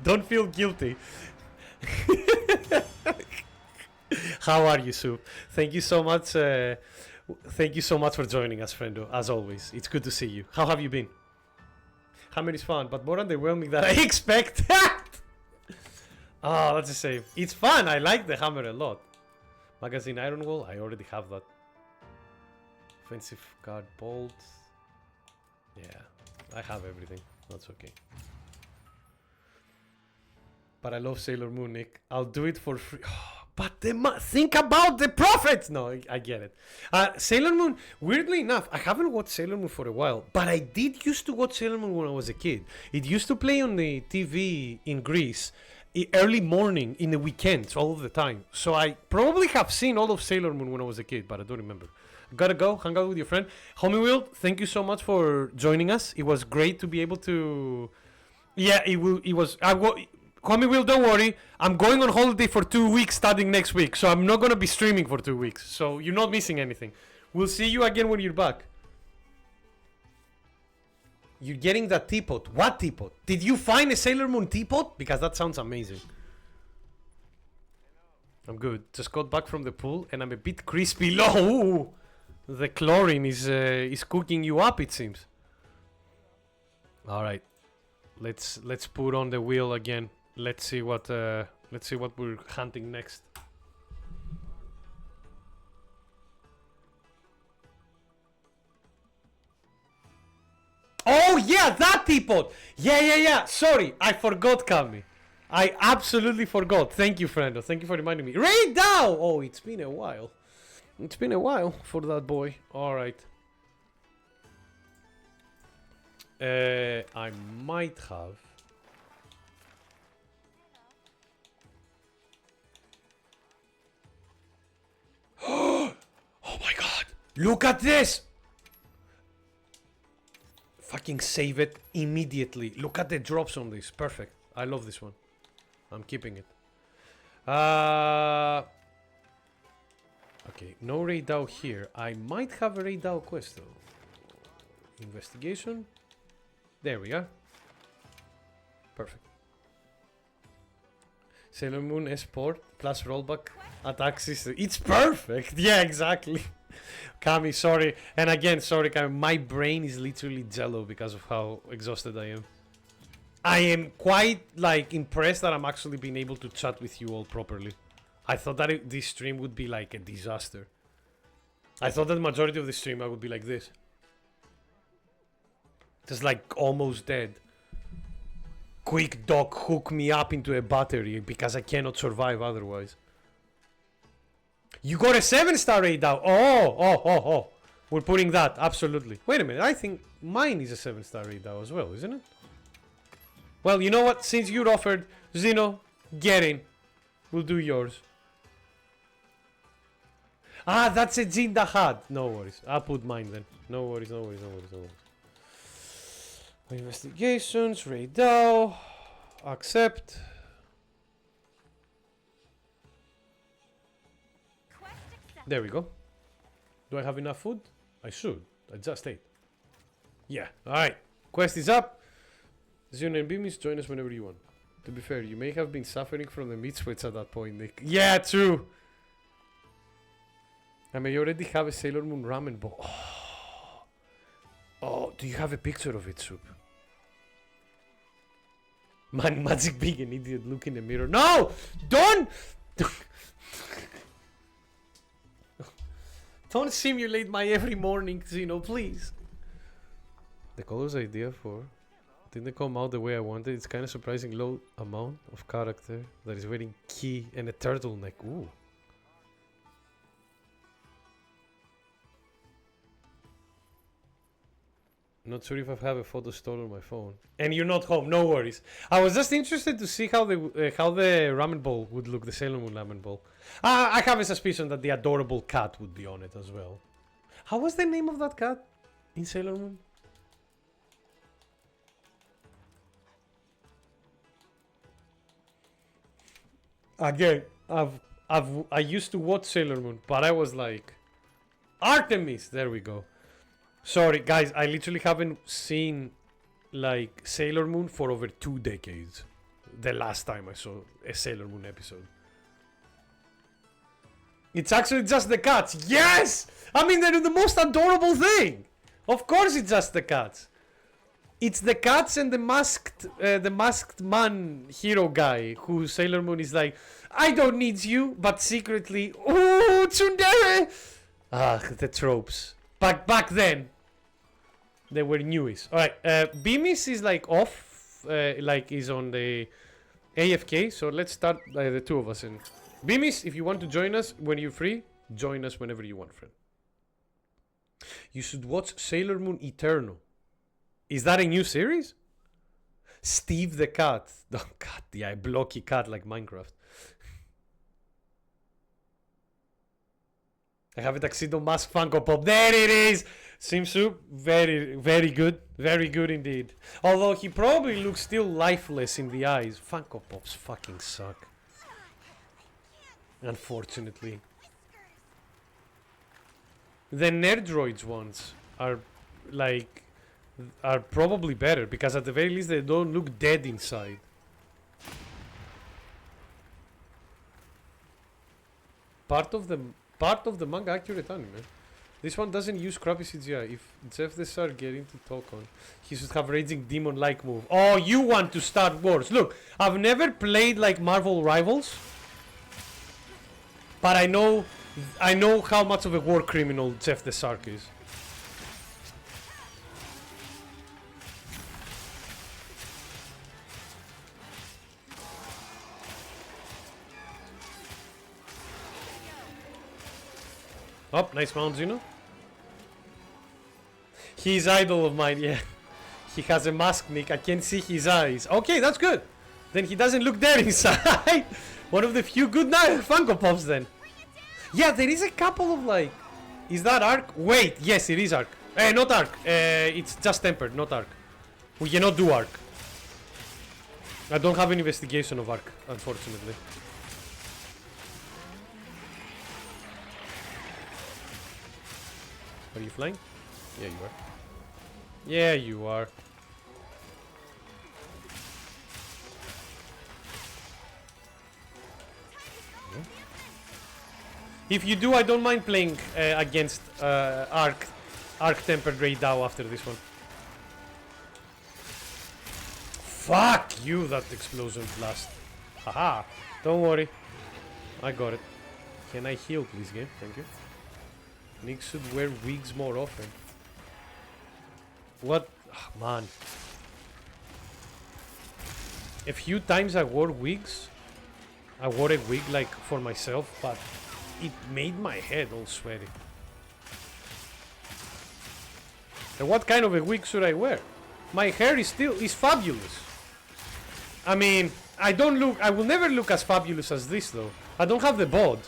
don't feel guilty. How are you, Soup? Thank you so much. Thank you so much for joining us, friendo. As always, it's good to see you. How have you been? Hammer is fun, but more underwhelming than I expect. Oh, that's a shame. It's fun. I like the hammer a lot. Magazine Iron Wall. I already have that. Offensive guard bolt. Yeah, I have everything. That's okay. But I love Sailor Moon, Nick. I'll do it for free. But think about the profits! No, I get it. Sailor Moon, weirdly enough, I haven't watched Sailor Moon for a while, but I did used to watch Sailor Moon when I was a kid. It used to play on the TV in Greece early morning in the weekends all of the time. So I probably have seen all of Sailor Moon when I was a kid, but I don't remember. Gotta go, hang out with your friend. Homie Will, thank you so much for joining us. It was great to be able to... Yeah, it was... Homie Will, don't worry. I'm going on holiday for 2 weeks starting next week, so I'm not gonna be streaming for 2 weeks. So you're not missing anything. We'll see you again when you're back. You're getting that teapot. What teapot? Did you find a Sailor Moon teapot? Because that sounds amazing. I'm good. Just got back from the pool and I'm a bit crispy. Low. The chlorine is cooking you up, it seems. All right. Let's put on the wheel again. Let's see what we're hunting next. Oh yeah, that teapot. Yeah. Sorry, I forgot, Kami. I absolutely forgot. Thank you, Frendo. Thank you for reminding me. Ray Dow. Oh, it's been a while. It's been a while for that boy. All right. I might have. Oh my god! Look at this! Fucking save it immediately. Look at the drops on this. Perfect. I love this one. I'm keeping it. Okay, no Raidao here. I might have a Raidao quest though. Investigation. There we are. Perfect. Sailor Moon Esport plus rollback attack system. It's perfect. Yeah, exactly. Kami, sorry. And again, sorry, Kami. My brain is literally jello because of how exhausted I am. I am quite like impressed that I'm actually being able to chat with you all properly. I thought that this stream would be like a disaster. I thought that the majority of the stream I would be like this. Just like almost dead. Quick doc, hook me up into a battery because I cannot survive otherwise. You got a 7-star raid out. Oh. We're putting that, absolutely. Wait a minute, I think mine is a 7-star raid out as well, isn't it? Well, you know what? Since you're offered, Zeno, get in. We'll do yours. Ah, that's a Jinda hat. No worries. I'll put mine then. No worries. Investigations, Raidao. Accept. There we go. Do I have enough food? I should. I just ate. Yeah. Alright. Quest is up. Zion and Beamis, join us whenever you want. To be fair, you may have been suffering from the meat sweats at that point, Nick. Yeah, true. I may already have a Sailor Moon ramen bowl. Oh, do you have a picture of it, Soup? Man, Magic being an idiot, look in the mirror. No! Don't! Don't simulate my every morning, Zeno, please. The colors idea for... Didn't come out the way I wanted. It's kind of surprising low amount of character that is wearing key and a turtleneck. Ooh. Not sure if I have a photo stored on my phone. And you're not home, no worries. I was just interested to see how the ramen bowl would look, the Sailor Moon ramen bowl. I have a suspicion that the adorable cat would be on it as well. How was the name of that cat in Sailor Moon? Again, I used to watch Sailor Moon, but I was like, Artemis. There we go. Sorry, guys. I literally haven't seen like Sailor Moon for over 2 decades. The last time I saw a Sailor Moon episode. It's actually just the cats. Yes, I mean they're the most adorable thing. Of course, it's just the cats. It's the cats and the masked man hero guy who Sailor Moon is like, I don't need you, but secretly, ooh, tsundere! Ah, the tropes. Back then, they were newies. Alright, Beamis is like off, like is on the AFK, so let's start the two of us in. Beamis, if you want to join us when you're free, join us whenever you want, friend. You should watch Sailor Moon Eternal. Is that a new series? Steve the cat. Oh god, yeah, blocky cat like Minecraft. I have a tuxedo mask Funko Pop. There it is! Simsu, very good. Very good indeed. Although he probably looks still lifeless in the eyes. Funko Pops fucking suck. Unfortunately. The Nerdroids ones are like are probably better because at the very least they don't look dead inside. Part of the manga accurate anime. This one doesn't use crappy CGI. If Jeff the Star getting to talk on, he should have raging demon like move. Oh, you want to start wars. Look, I've never played like Marvel Rivals, but I know how much of a war criminal Jeff the Sark is. Oh, nice Mount Zeno. He's idol of mine, yeah. He has a mask, Nick. I can't see his eyes. Okay, that's good. Then he doesn't look dead inside. One of the few good Funko Pops then. Yeah, there is a couple of like... Is that Arc? Wait, yes, it is Arc. Not Arc. It's just Tempered, not Arc. We cannot do Arc. I don't have an investigation of Arc, unfortunately. Are you flying? Yeah, you are. Yeah, you are. If you do, I don't mind playing against Arc Tempered Ray Dao after this one. Fuck you, that explosion blast. Haha, don't worry. I got it. Can I heal, please, game? Thank you. Nick should wear wigs more often. What? Oh, man. A few times I wore wigs. I wore a wig like for myself, but it made my head all sweaty. And what kind of a wig should I wear? My hair is fabulous. I mean, I will never look as fabulous as this though. I don't have the bod.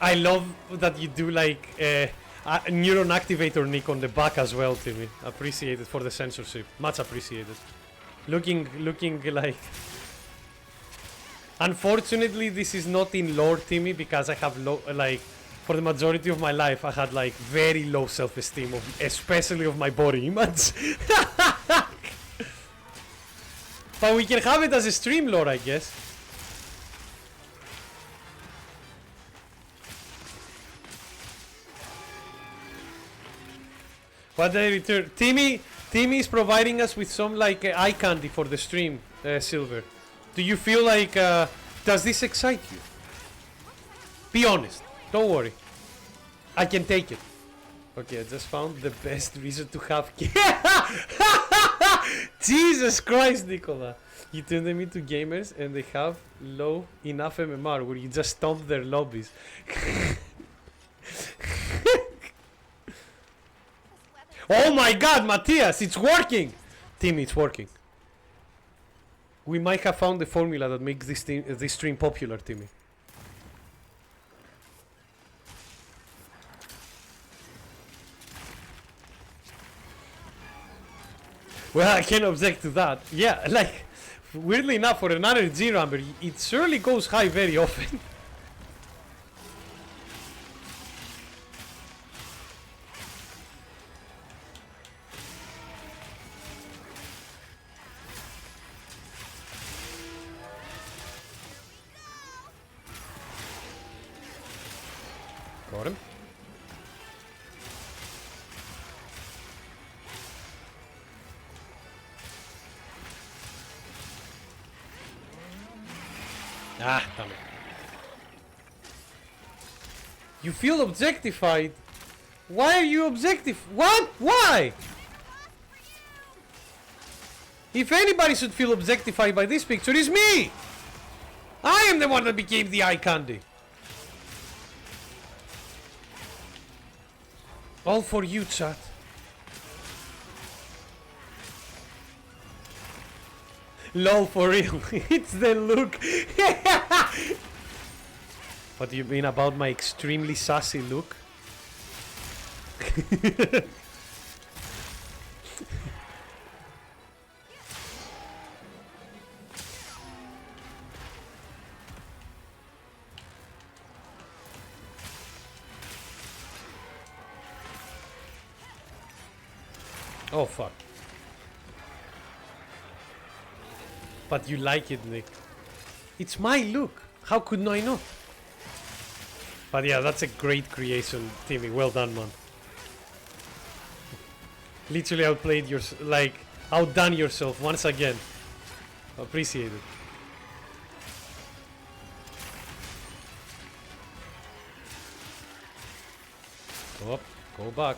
I love that you do like a neuron activator nick on the back as well, Timmy. Appreciated for the censorship. Much appreciated. Looking like... Unfortunately, this is not in lore, Timmy, because I have low, like, for the majority of my life, I had like very low self-esteem, especially of my body image. But we can have it as a stream lore, I guess. But they return. Timmy is providing us with some like eye candy for the stream, Silver. Do you feel like, does this excite you? Be honest. Don't worry. I can take it. Okay, I just found the best reason to have... Jesus Christ, Nicola. You turn them into gamers and they have low enough MMR where you just stomp their lobbies. Oh my god, Matthias, it's working! Timmy, it's working. We might have found the formula that makes this stream popular, Timmy. Well, I can't object to that. Yeah, like, weirdly enough, for an RNG rammer, it surely goes high very often. Got him. Ah, damn it. You feel objectified? Why are you What? Why? If anybody should feel objectified by this picture, it's me! I am the one that became the eye candy. All for you, chat. Lol, for real. It's the look. What do you mean about my extremely sassy look? Oh fuck. But you like it, Nick. It's my look. How could I not? But yeah, that's a great creation, Timmy. Well done, man. Literally outplayed your, like, outdone yourself once again. Appreciate it. Go up, go back.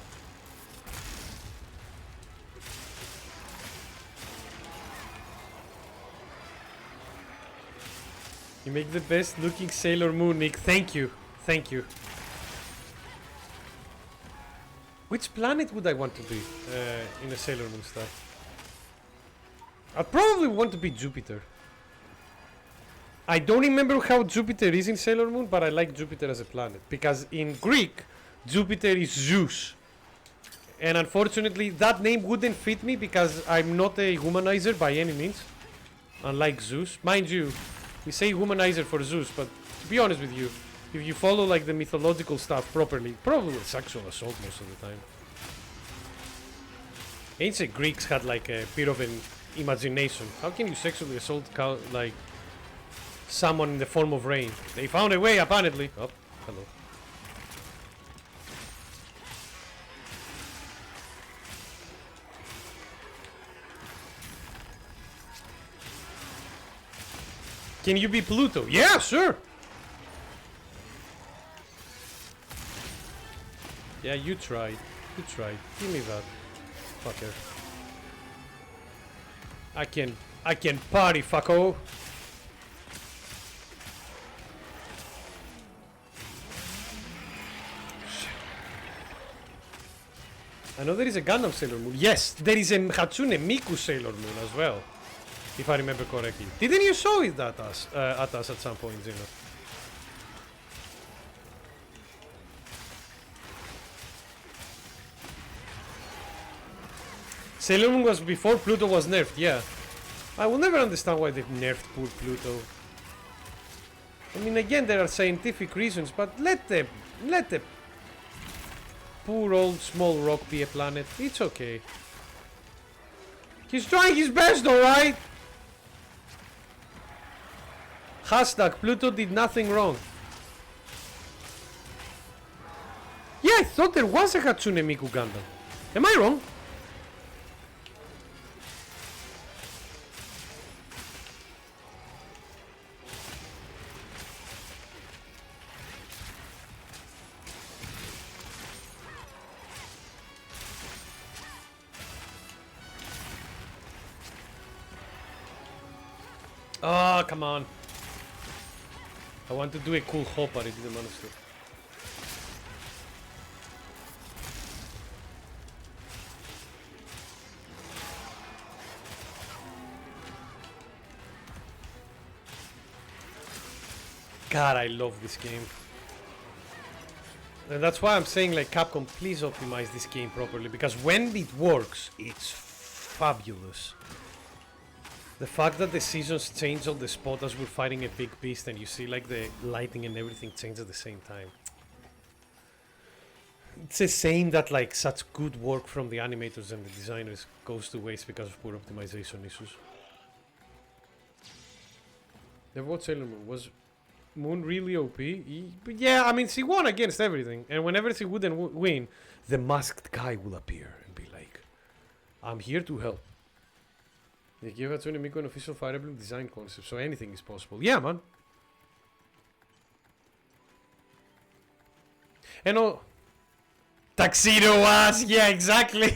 You make the best looking Sailor Moon, Nick. Thank you. Thank you. Which planet would I want to be in a Sailor Moon style? I'd probably want to be Jupiter. I don't remember how Jupiter is in Sailor Moon, but I like Jupiter as a planet. Because in Greek, Jupiter is Zeus. And unfortunately, that name wouldn't fit me because I'm not a womanizer by any means. Unlike Zeus. Mind you, we say womanizer for Zeus, but to be honest with you, if you follow like the mythological stuff properly, probably sexual assault most of the time. Ancient Greeks had like a bit of an imagination. How can you sexually assault like someone in the form of rain? They found a way apparently. Oh, hello. Can you be Pluto? Yeah, sure. Yeah, you tried. You tried. Give me that. Fucker. I can party, fucko. I know there is a Gundam Sailor Moon. Yes, there is a Hatsune Miku Sailor Moon as well. If I remember correctly. Didn't you show it at us at some point, Zeno? Sailor Moon was before Pluto was nerfed, yeah. I will never understand why they nerfed poor Pluto. I mean, again, there are scientific reasons, but let the poor old small rock be a planet. It's okay. He's trying his best, alright? Hashtag Pluto did nothing wrong. Yeah, I thought there was a Hatsune Miku Gundam. Am I wrong? Oh, come on. I want to do a cool hop, but I didn't manage to. God, I love this game. And that's why I'm saying, like, Capcom, please optimize this game properly, because when it works, it's fabulous. The fact that the seasons change on the spot as we're fighting a big beast and you see like the lighting and everything change at the same time. It's a shame that like such good work from the animators and the designers goes to waste because of poor optimization issues. Never watched Sailor Moon. Was Moon really OP? Yeah, I mean she won against everything, and whenever she wouldn't win, the masked guy will appear and be like, I'm here to help. They gave Hatsune Miku an official Fire Emblem design concept, so anything is possible. Yeah, man. And all... Tuxedo was, yeah, exactly.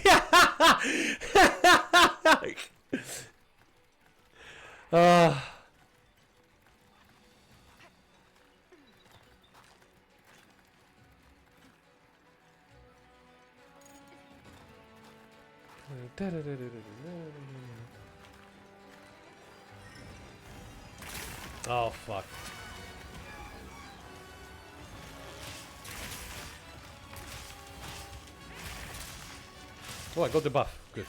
Oh, fuck. Oh, I got the buff. Good.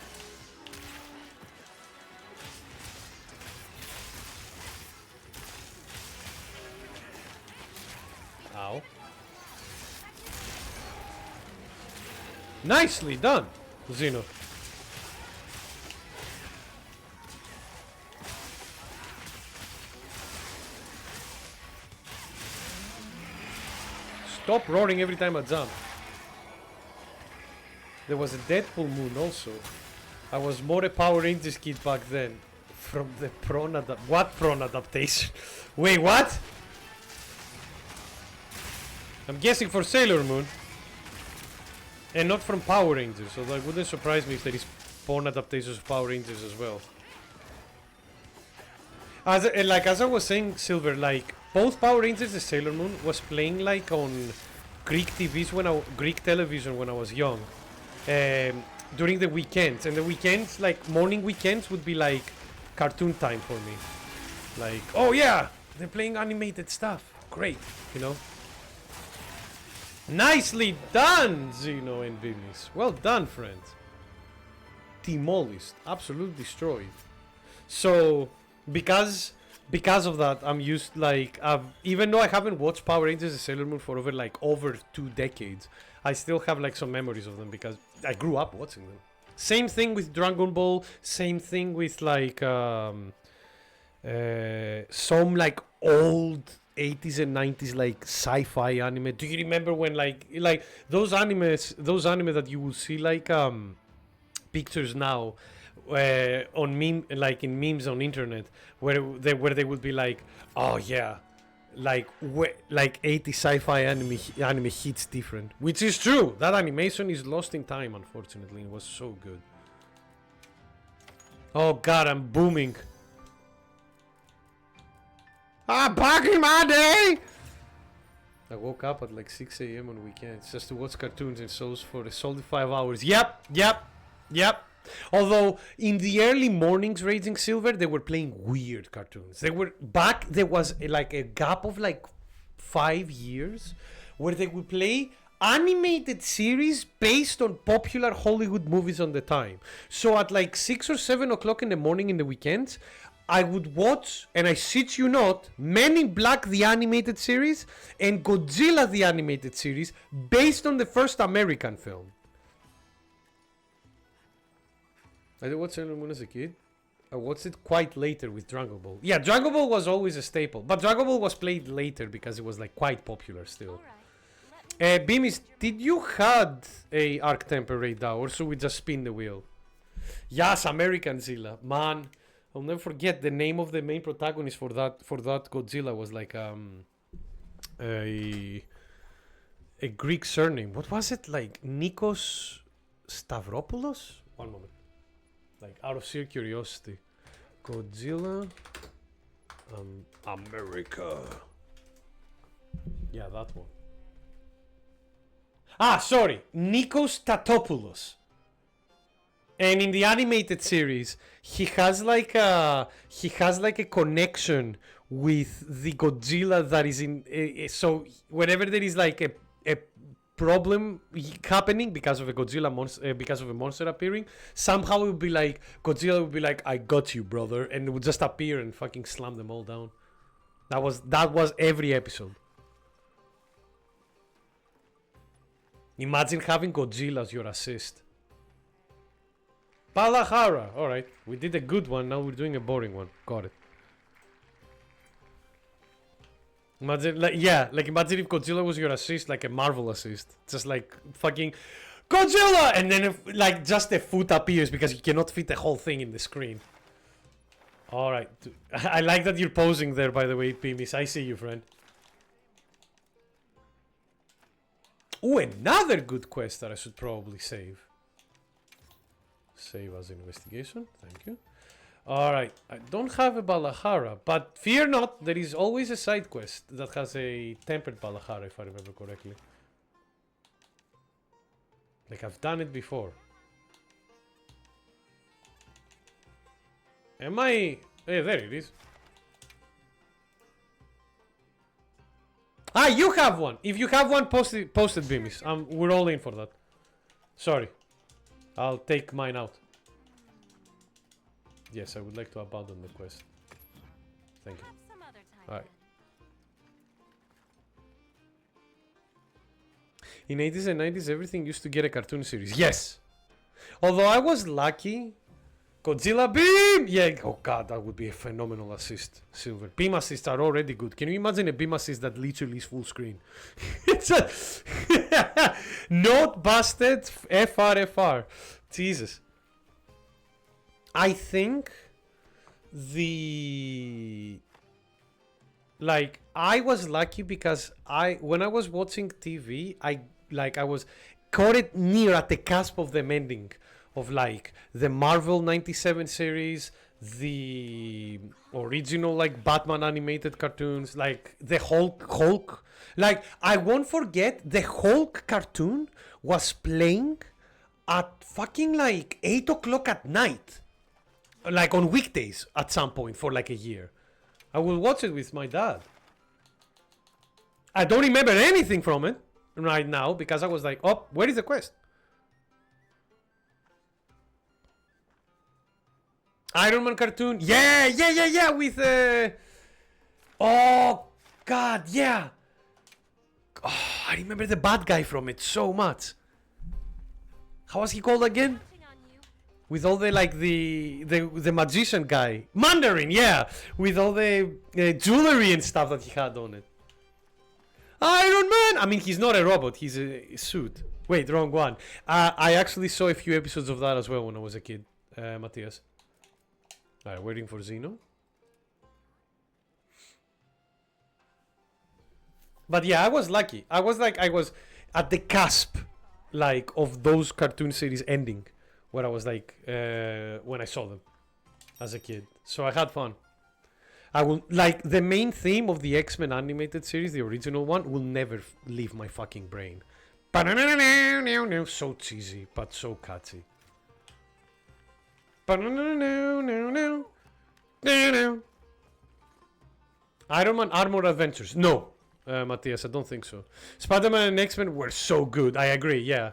Ow. Nicely done, Xeno. Stop roaring every time I jump. There was a Deadpool moon also. I was more a Power Rangers kid back then. From the what prawn adaptation? Wait, what? I'm guessing for Sailor Moon. And not from Power Rangers, so that wouldn't surprise me if there is porn adaptations of Power Rangers as well. As I was saying, Silver, like both Power Rangers and Sailor Moon was playing like on Greek Greek television when I was young, during the weekends. And the weekends, like morning weekends, would be like cartoon time for me. Like, oh yeah, they're playing animated stuff. Great, you know. Nicely done, Xeno and Vimis. Well done, friends. Demolished, absolutely destroyed. So, because of that, I'm used, like, even though I haven't watched Power Rangers and Sailor Moon for over 2 decades, I still have like some memories of them because I grew up watching them. Same thing with Dragon Ball. Same thing with like some like old 80s and 90s like sci-fi anime. Do you remember when like those anime that you will see like pictures now on in memes on internet where they would be like, oh yeah, like 80 sci-fi anime hits different, which is true. That animation is lost in time, unfortunately. It was so good. Oh god, I'm booming. Back in my day! I woke up at like 6 a.m. on weekends just to watch cartoons and shows for a solid 5 hours. Yep. Although in the early mornings, Raging Silver, they were playing weird cartoons. There was like a gap of like 5 years where they would play animated series based on popular Hollywood movies on the time. So at like 6 or 7 o'clock in the morning in the weekends, I would watch, and I shit you not, Men in Black the animated series and Godzilla the animated series based on the first American film. I did watch Sailor Moon as a kid. I watched it quite later with Dragon Ball. Yeah, Dragon Ball was always a staple, but Dragon Ball was played later because it was like quite popular still. Beamis, did you had a Arc Temper Radar or should we just spin the wheel? Yes, American Zilla, man. I'll never forget the name of the main protagonist for that Godzilla was like a Greek surname. What was it? Like Nikos Stavropoulos? One moment. Like out of sheer curiosity. Godzilla America. Yeah, that one. Sorry. Nikos Tatopoulos. And in the animated series, he has like a connection with the Godzilla that is in. So whenever there is like a problem happening because of a Godzilla monster, because of a monster appearing, somehow it would be like Godzilla would be like, "I got you, brother," and it would just appear and fucking slam them all down. That was every episode. Imagine having Godzilla as your assist. Balahara. Alright, we did a good one, now we're doing a boring one. Got it. Imagine, imagine if Godzilla was your assist, like a Marvel assist. Just like fucking Godzilla! And then like just a foot appears because you cannot fit the whole thing in the screen. Alright. I like that you're posing there, by the way, Pimis. I see you, friend. Ooh, another good quest that I should probably save. Save as investigation, thank you. Alright, I don't have a Balahara, but fear not, there is always a side quest that has a tempered Balahara, if I remember correctly. Like, I've done it before. Am I... Hey, there it is. You have one! If you have one, post it, Beamis. We're all in for that. Sorry. I'll take mine out. Yes, I would like to abandon the quest. Thank you. Alright. In 80s and 90s, everything used to get a cartoon series. Yes! Although I was lucky. Godzilla Beam! Yeah, oh god, that would be a phenomenal assist, Silver. Beam assists are already good. Can you imagine a beam assist that literally is full screen? It's a not busted FR. Jesus. I think I was lucky because when I was watching TV, I was caught it near at the cusp of them ending. Of like the Marvel 97 series, the original like Batman animated cartoons, like the Hulk. Like I won't forget the Hulk cartoon was playing at fucking like 8 o'clock at night. Like on weekdays at some point for like a year. I will watch it with my dad. I don't remember anything from it right now because I was like, oh, where is the quest? Iron Man cartoon, yeah, with oh god, yeah. Oh, I remember the bad guy from it so much. How was he called again? With all the like the magician guy, Mandarin, yeah, with all the jewelry and stuff that he had on it. Iron Man. I mean, he's not a robot; he's a suit. Wait, wrong one. I actually saw a few episodes of that as well when I was a kid, Matthias. Alright, waiting for Zeno. But yeah, I was lucky. I was at the cusp, like, of those cartoon series ending, where I was like, when I saw them as a kid. So I had fun. I will like the main theme of the X-Men animated series, the original one, will never leave my fucking brain. So cheesy, but so catchy. Iron Man Armor Adventures. No, Matthias, I don't think so. Spider-Man and X-Men were so good. I agree, yeah.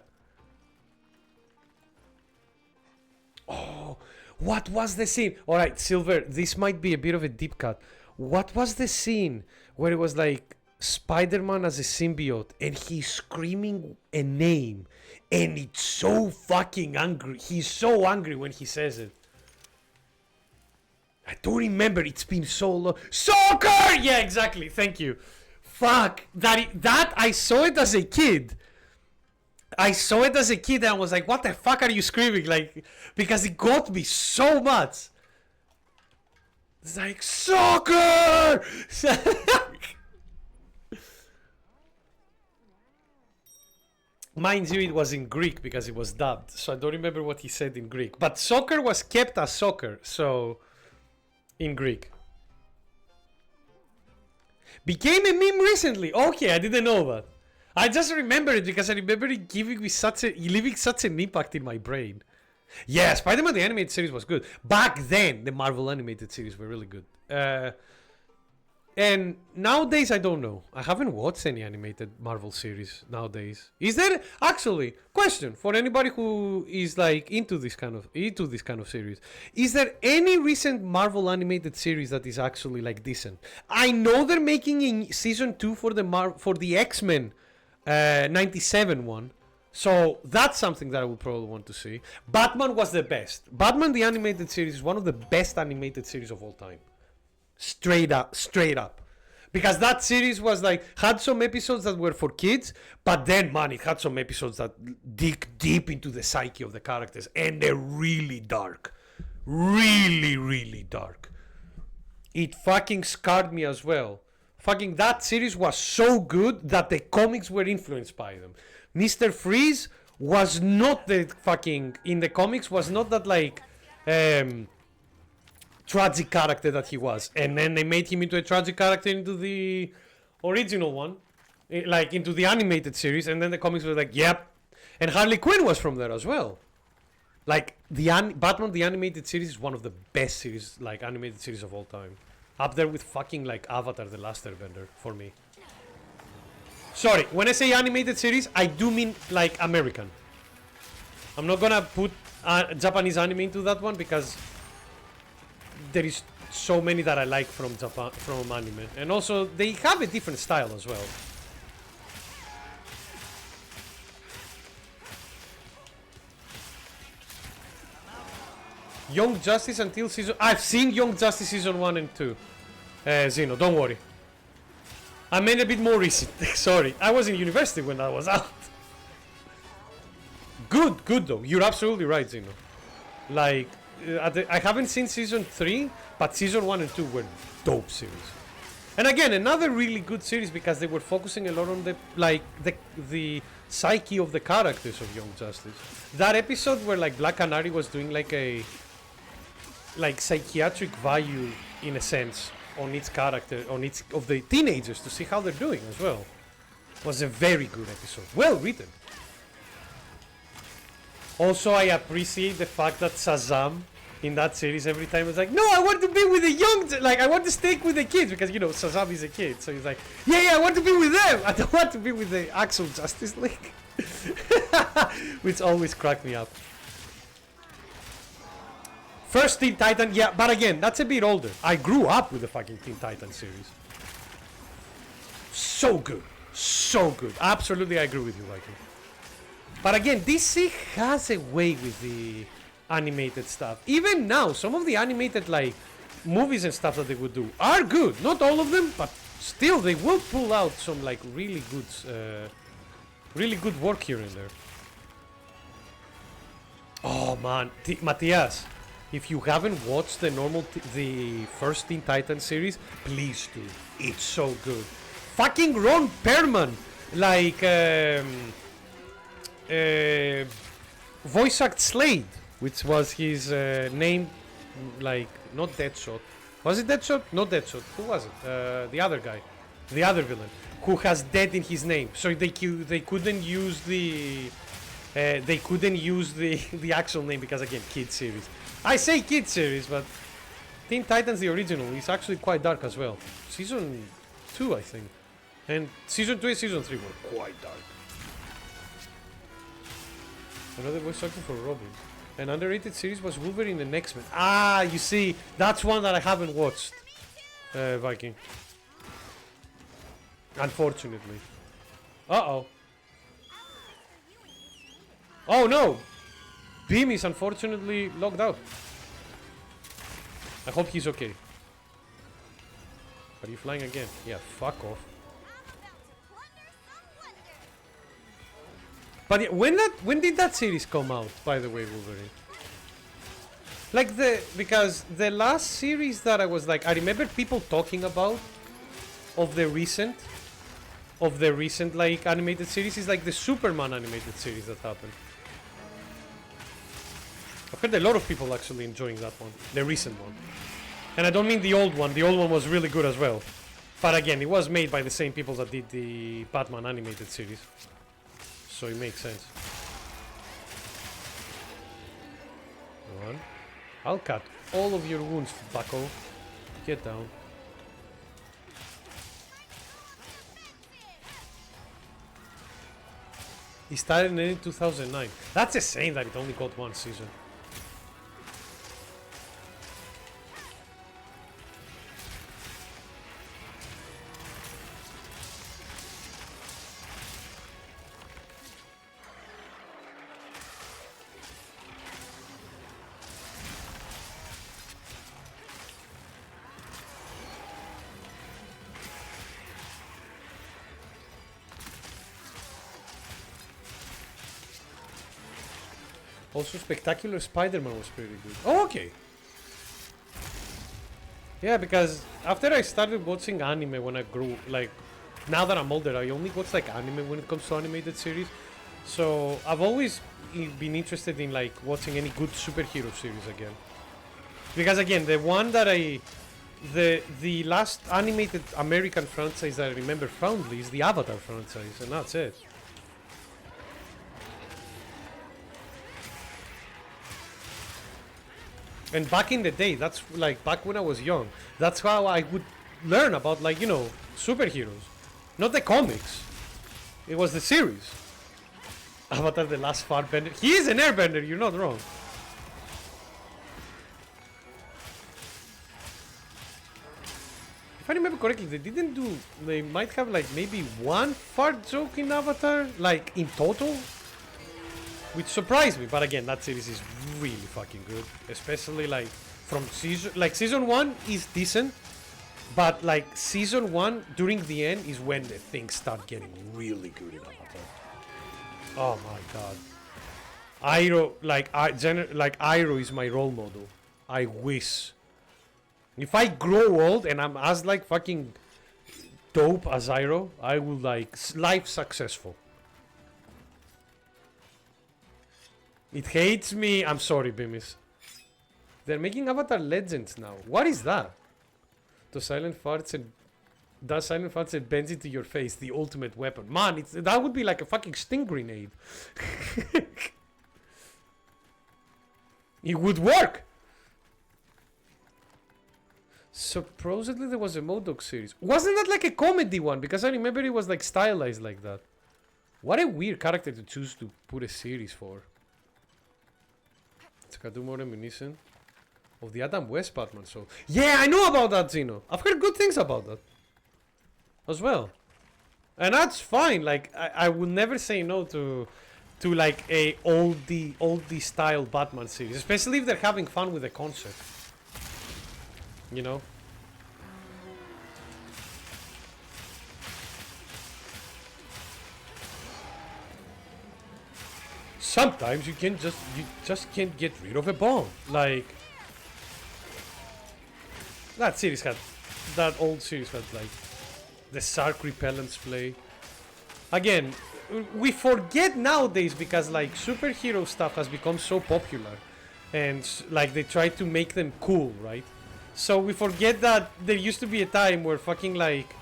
Oh, what was the scene? Alright, Silver, this might be a bit of a deep cut. What was the scene where it was like Spider-Man as a symbiote and he's screaming a name and it's so fucking angry. He's so angry when he says it. I don't remember. It's been so long. Soccer! Yeah, exactly. Thank you. Fuck. That I saw it as a kid. And I was like, what the fuck are you screaming? Like, because it got me so much. It's like, soccer! Mind you, it was in Greek because it was dubbed, so I don't remember what he said in Greek. But soccer was kept as soccer, so in Greek. Became a meme recently. Okay, I didn't know that. I just remember it because I remember it leaving such an impact in my brain. Yeah, Spider-Man the animated series was good. Back then, the Marvel animated series were really good. And nowadays, I don't know. I haven't watched any animated Marvel series nowadays. Is there actually question for anybody who is like into this kind of series? Is there any recent Marvel animated series that is actually like decent? I know they're making a season 2 for the X-Men 97 one. So that's something that I would probably want to see. Batman was the best. Batman the animated series is one of the best animated series of all time. Straight up. Because that series was like, had some episodes that were for kids, but then, man, it had some episodes that dig deep into the psyche of the characters, and they're really dark. Really, really dark. It fucking scarred me as well. Fucking that series was so good that the comics were influenced by them. Mr. Freeze was not the fucking, in the comics, was not that like, tragic character that he was, and then they made him into a tragic character into the original one, like into the animated series, and then the comics were like, yep. And Harley Quinn was from there as well. Like the Batman the animated series is one of the best series, like animated series of all time, up there with fucking like Avatar: The Last Airbender for me. Sorry, when I say animated series, I do mean like American. I'm not gonna put Japanese anime into that one because there is so many that I like from Japan, from anime, and also they have a different style as well. Young Justice until season... I've seen Young Justice season 1 and 2. Zeno, don't worry. I meant a bit more recent. Sorry, I was in university when that was out. Good though. You're absolutely right, Zeno. Like, I haven't seen season 3, but season 1 and 2 were dope series. And again, another really good series because they were focusing a lot on the psyche of the characters of Young Justice. That episode where like Black Canary was doing like a psychiatric value in a sense on each character, on each of the teenagers to see how they're doing as well, was a very good episode. Well written. Also, I appreciate the fact that Shazam in that series every time was like, no, I want to be with the young, like I want to stick with the kids because you know Shazam is a kid, so he's like, yeah, I want to be with them. I don't want to be with the actual Justice League, which always cracked me up. First Teen Titan, yeah, but again, that's a bit older. I grew up with the fucking Teen Titan series. So good, so good. Absolutely, I agree with you, Viking. But again, DC has a way with the animated stuff. Even now, some of the animated like movies and stuff that they would do are good. Not all of them, but still they will pull out some like really good work here and there. Oh man, Matthias, if you haven't watched the first Teen Titan series, please do. It's so good. Fucking Ron Perlman, like voice act Slade, which was his name, like not Deadshot. Was it Deadshot? Not Deadshot. Who was it? The other guy, the other villain, who has dead in his name. So they couldn't use the the actual name because again, kid series. I say kid series, but Teen Titans the original is actually quite dark as well. Season 2, I think, and season 2 and season 3 were quite dark. Another voice actor for Robin. An underrated series was Wolverine and X-Men. Ah, you see, that's one that I haven't watched, Viking. Unfortunately. Uh-oh. Oh no! Beam is unfortunately locked out. I hope he's okay. Are you flying again? Yeah, fuck off. But yeah, when did that series come out, by the way, Wolverine? Like because the last series that I was like, I remember people talking about of the recent like animated series is like the Superman animated series that happened. I've heard a lot of people actually enjoying that one, the recent one. And I don't mean the old one. The old one was really good as well. But again, it was made by the same people that did the Batman animated series. So it makes sense. One. I'll cut all of your wounds, bucko. Get down. He started in 2009. That's a shame that it only got one season. Also, Spectacular Spider-Man was pretty good. Oh, okay. Yeah, because after I started watching anime when I grew, like, now that I'm older, I only watch like anime when it comes to animated series. So I've always been interested in like watching any good superhero series again. Because again, the one that the last animated American franchise that I remember fondly is the Avatar franchise, and that's it. And back in the day, that's like back when I was young, that's how I would learn about like, you know, superheroes. Not the comics. It was the series. Avatar the last farbender. He is an airbender, you're not wrong. If I remember correctly, they might have like maybe one fart joke in Avatar, like in total. Which surprised me, but again, that series is really fucking good. Especially like from season 1 is decent, but like season 1 during the end is when the things start getting really good in Avatar. Oh my god. Iroh, like Iroh is my role model. I wish. If I grow old and I'm as like fucking dope as Iroh, I will like life successful. It hates me. I'm sorry, Bimis. They're making Avatar Legends now. What is that? Does silent farts and bends into your face, the ultimate weapon. Man, that would be like a fucking sting grenade. It would work. Supposedly there was a MODOK series. Wasn't that like a comedy one? Because I remember it was like stylized like that. What a weird character to choose to put a series for. It's a more reminiscent of the Adam West Batman show. Yeah, I know about that, Zeno. I've heard good things about that as well, and that's fine. Like I will never say no to like a oldie style Batman series, especially if they're having fun with the concept. You know. Sometimes you just can't get rid of a bomb. Like that old series had like the Sark repellent spray. Again, we forget nowadays because like superhero stuff has become so popular, and like they try to make them cool, right? So we forget that there used to be a time where fucking like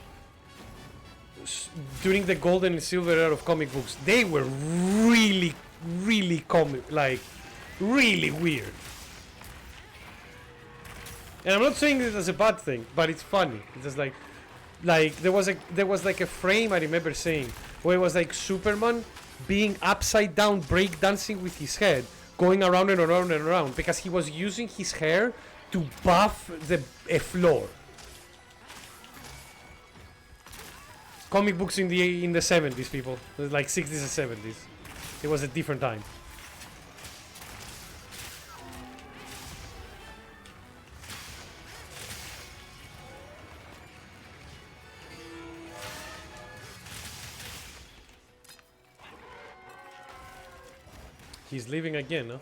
during the golden and silver era of comic books, they were really really weird. And I'm not saying this as a bad thing, but it's funny. It's just like there was like a frame I remember seeing where it was like Superman being upside down breakdancing with his head, going around and around and around because he was using his hair to buff a floor. Comic books in the 70s, people. Like 60s and 70s. It was a different time. He's leaving again, huh?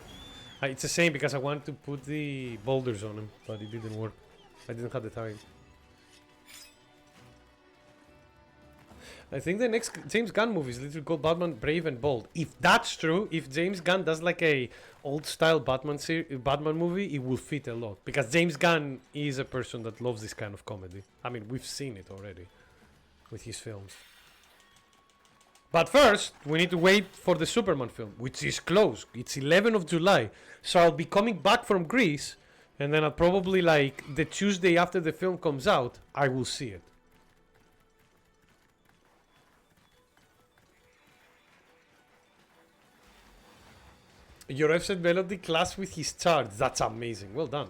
It's the same because I wanted to put the boulders on him, but it didn't work. I didn't have the time. I think the next James Gunn movie is literally called Batman Brave and Bold. If that's true, if James Gunn does like a old style Batman movie, it will fit a lot. Because James Gunn is a person that loves this kind of comedy. I mean, we've seen it already with his films. But first, we need to wait for the Superman film, which is close. It's 11th of July. So I'll be coming back from Greece, and then I'll probably like the Tuesday after the film comes out, I will see it. Your F-set Melody class with his charge. That's amazing. Well done.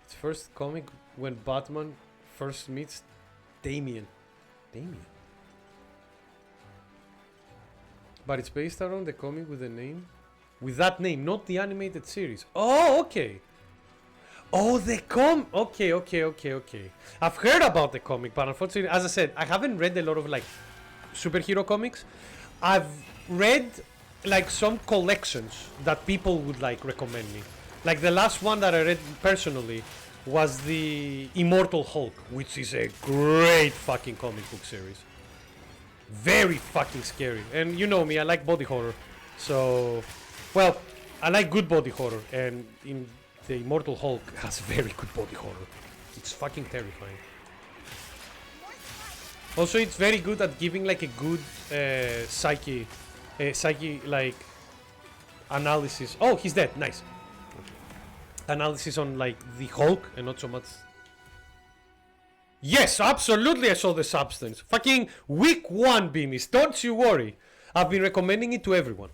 It's first comic when Batman first meets Damian. But it's based around the comic with the name. With that name, not the animated series. Oh, okay. Oh, okay. I've heard about the comic, but unfortunately, as I said, I haven't read a lot of like superhero comics. I've read like some collections that people would like recommend me. Like the last one that I read personally was the Immortal Hulk, which is a great fucking comic book series. Very fucking scary. And you know me, I like body horror. So, well, I like good body horror, and in the Immortal Hulk has very good body horror. It's fucking terrifying. Also, it's very good at giving like a good psyche like analysis. Oh, he's dead. Nice. Analysis on like the Hulk and not so much. Yes, absolutely. I saw the substance. Fucking week 1, Beamies. Don't you worry. I've been recommending it to everyone.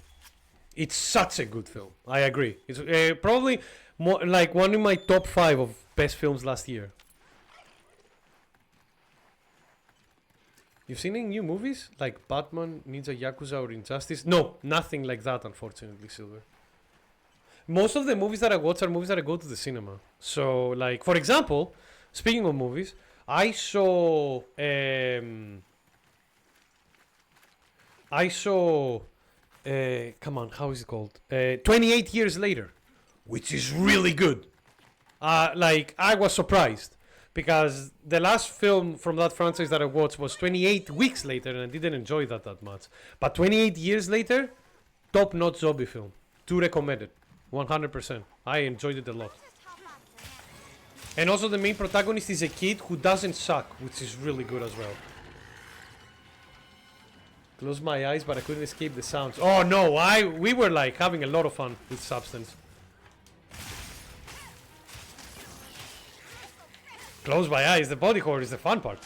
It's such a good film. I agree. It's probably more like one of my top 5 of best films last year. You've seen any new movies like Batman, Ninja Yakuza, or Injustice? No, nothing like that, unfortunately, Silver. Most of the movies that I watch are movies that I go to the cinema. So, like, for example, speaking of movies, I saw. Come on, how is it called? 28 Years Later, which is really good. Like, I was surprised because the last film from that franchise that I watched was 28 Weeks Later, and I didn't enjoy that much. But 28 Years Later, top-notch zombie film. Do recommend it, 100%. I enjoyed it a lot. And also the main protagonist is a kid who doesn't suck, which is really good as well. Closed my eyes, but I couldn't escape the sounds. Oh no, we were like having a lot of fun with Substance. Close my eyes, the body horror is the fun part.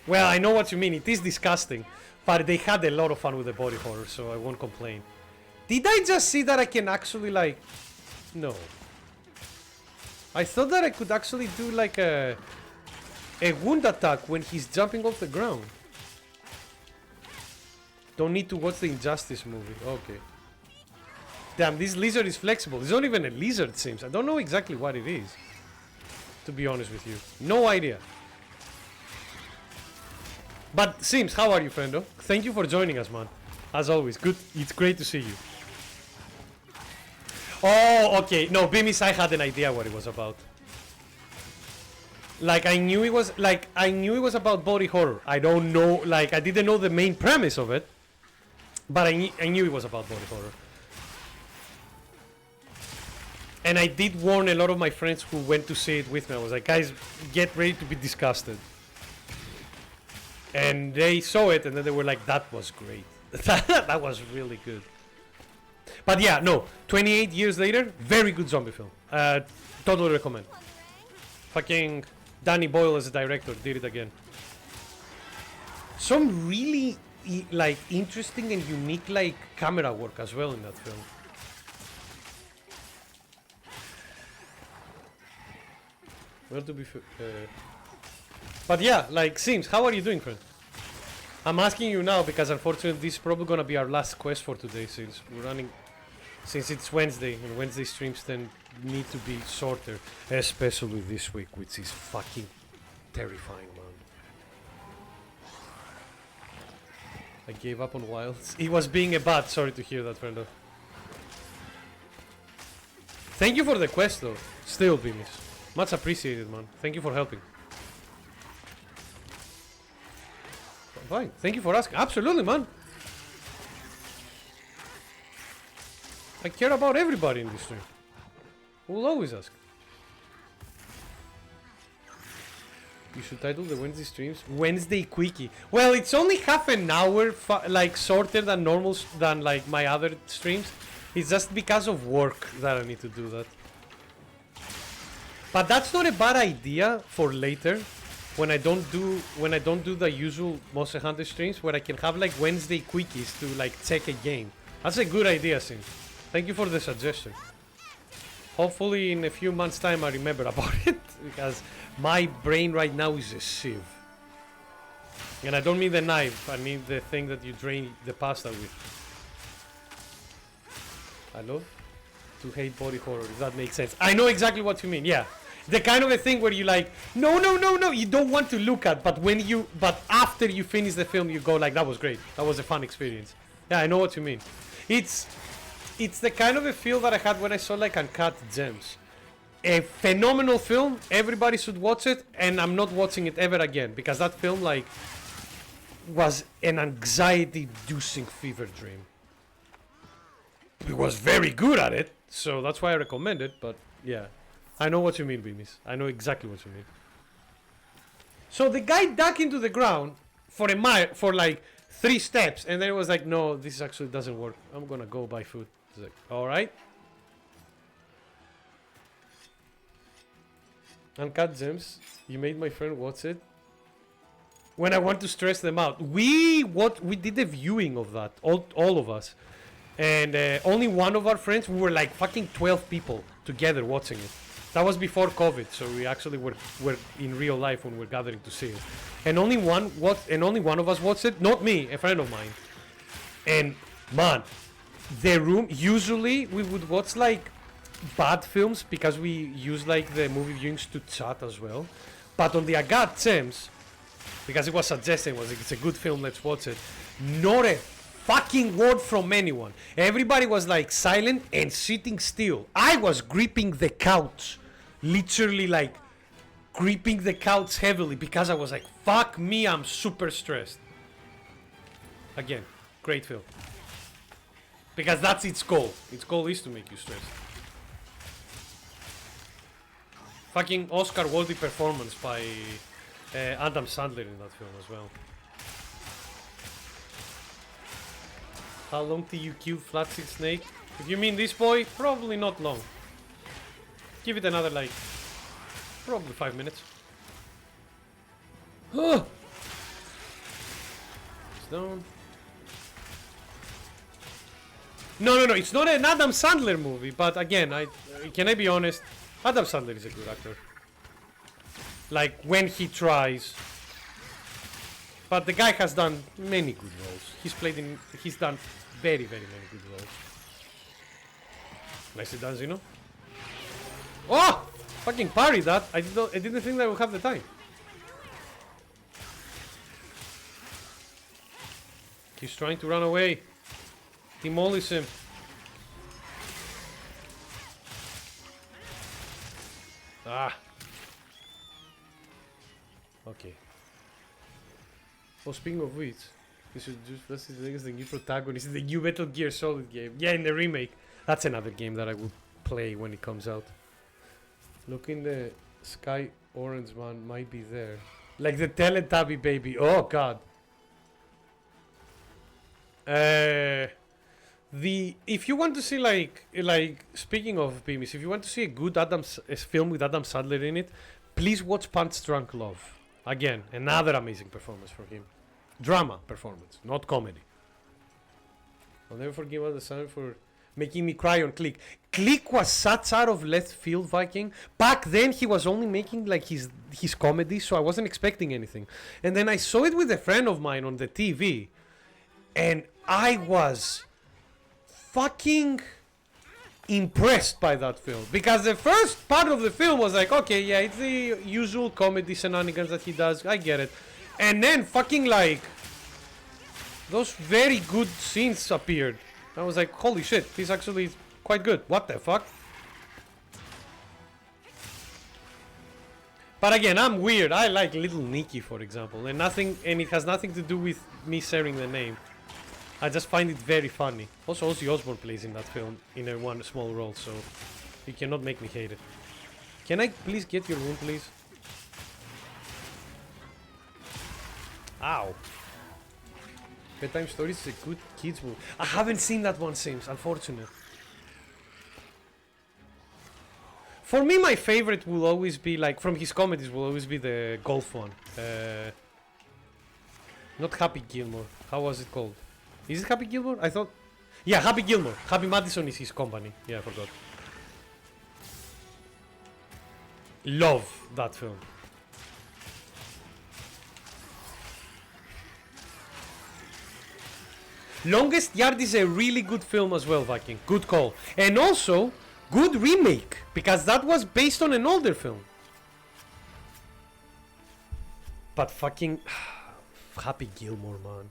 Well, I know what you mean, it is disgusting, but they had a lot of fun with the body horror, so I won't complain. Did I just see that I can actually like... No. I thought that I could actually do like a wound attack when he's jumping off the ground. Don't need to watch the Injustice movie. Okay. Damn, this lizard is flexible. It's not even a lizard, it seems. I don't know exactly what it is, to be honest with you. No idea. But Sims, how are you, friendo? Thank you for joining us, man. As always, good. It's great to see you. Oh, okay. No, Bemis, I had an idea what it was about. Like, I knew it was about body horror. I don't know, like, I didn't know the main premise of it. But I knew it was about body horror. And I did warn a lot of my friends who went to see it with me. I was like, guys, get ready to be disgusted. And they saw it and then they were like, that was great. That was really good. But yeah, no, 28 years later, very good zombie film. Totally recommend. Fucking Danny Boyle as a director did it again. Some really like interesting and unique like camera work as well in that film. Well, to be but yeah, like Sims, how are you doing, friend? I'm asking you now because unfortunately this is probably gonna be our last quest for today since we're running, since it's Wednesday and Wednesday streams then need to be shorter, especially this week, which is fucking terrifying, man. I gave up on Wilds. He was being a bat. Sorry to hear that, friendo. Thank you for the quest, though. Still, Beamis. Much appreciated, man. Thank you for helping. Fine. Thank you for asking. Absolutely, man. I care about everybody in this stream. We'll always ask. You should title the Wednesday streams Wednesday Quickie. Well, it's only half an hour like shorter than normal than like my other streams. It's just because of work that I need to do that. But that's not a bad idea for later when I don't do the usual Monster Hunter streams where I can have like Wednesday quickies to like check a game. That's a good idea, Sim. Thank you for the suggestion. Hopefully in a few months time I remember about it because my brain right now is a sieve. And I don't mean the knife, I mean the thing that you drain the pasta with. I love to hate body horror, if that makes sense. I know exactly what you mean, yeah. The kind of a thing where you like, no, you don't want to look at, but after you finish the film you go like, that was great, that was a fun experience. Yeah, I know what you mean. It's the kind of a feel that I had when I saw like Uncut Gems. A phenomenal film, everybody should watch it, and I'm not watching it ever again because that film like was an anxiety-inducing fever dream. It was very good at it, so that's why I recommend it, but yeah. I know what you mean, Beamis. I know exactly what you mean. So the guy dug into the ground for a mile, for like 3 steps, and then it was like, no, this actually doesn't work. I'm gonna go buy food. It's like, alright. Uncut Gems. You made my friend watch it. when I want to stress them out. We did a viewing of that, all of us, and only one of our friends. We were like fucking 12 people together watching it. That was before COVID, so we actually were in real life when we're gathering to see it. And only one of us watched it. Not me, a friend of mine. And man, the room. Usually we would watch like bad films because we use like the movie viewings to chat as well. But on the Agat Thames, because it was suggesting, it's a good film, let's watch it. Not a fucking word from anyone. Everybody was like silent and sitting still. I was gripping the couch, literally like gripping the couch heavily because I was like, fuck me, I'm super stressed. Again, great film. Because that's its goal. Its goal is to make you stressed. Fucking Oscar-worthy performance by Adam Sandler in that film as well. How long till you kill Flatsy Snake? If you mean this boy, probably not long. Give it another like, probably 5 minutes. It's down. No, it's not an Adam Sandler movie, but again, can I be honest? Adam Sandler is a good actor. Like, when he tries. But the guy has done many good roles. He's done very, very many good roles. Nicely done, Zeno. Oh! Fucking parry that. I didn't think that I would have the time. He's trying to run away. Demolish him. Ah. Okay. Oh, speaking of which, this is just the new protagonist in the new Metal Gear Solid game. Yeah, in the remake. That's another game that I will play when it comes out. Look in the sky, Orange Man might be there. Like the Teletubby baby. Oh god. If you want to see like speaking of Beamis, if you want to see a good film with Adam Sandler in it, please watch Punch Drunk Love. Again, another amazing performance from him. Drama performance, not comedy. I'll never forgive Adam Sandler for making me cry on Click. Click was such out of left field, Viking. Back then he was only making like his comedy, so I wasn't expecting anything. And then I saw it with a friend of mine on the TV, and I was fucking impressed by that film, because the first part of the film was like, okay, yeah, it's the usual comedy shenanigans that he does, I get it, and then fucking like those very good scenes appeared. I was like, holy shit, this actually is quite good. What the fuck? But again, I'm weird. I like Little Nicky, for example, and it has nothing to do with me sharing the name. I just find it very funny. Also, Ozzy Osbourne plays in that film in a one small role, so you cannot make me hate it. Can I please get your wound, please? Ow. Bedtime Stories is a good kids movie. I haven't seen that one since, unfortunate. For me, my favorite will always be, like, from his comedies, will always be the golf one. Not Happy Gilmore. How was it called? Is it Happy Gilmore? I thought... Yeah, Happy Gilmore. Happy Madison is his company. Yeah, I forgot. Love that film. Longest Yard is a really good film as well, Viking. Good call. And also, good remake, because that was based on an older film. But fucking... Happy Gilmore, man.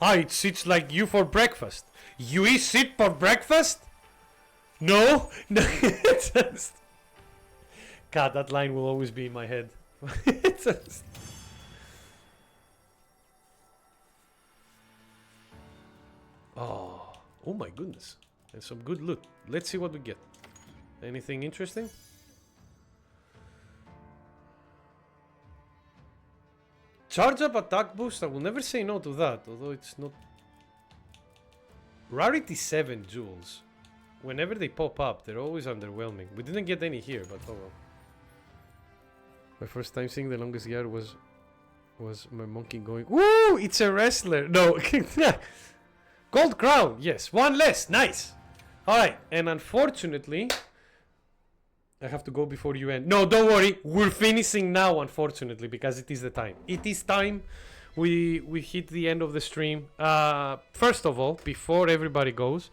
Ah, it sits like you for breakfast. You eat sit for breakfast? No? No. Just... God, that line will always be in my head. Just... Oh my goodness. There's some good loot. Let's see what we get. Anything interesting? Charge up attack boost. I will never say no to that, although it's not... Rarity 7 jewels. Whenever they pop up, they're always underwhelming. We didn't get any here, but oh well. My first time seeing The Longest Yard was Was my monkey going? Woo! It's a wrestler. No. Gold crown. Yes. One less. Nice. All right. And unfortunately, I have to go before you end. No, don't worry. We're finishing now, unfortunately, because it is the time. It is time. We hit the end of the stream. First of all, before everybody goes,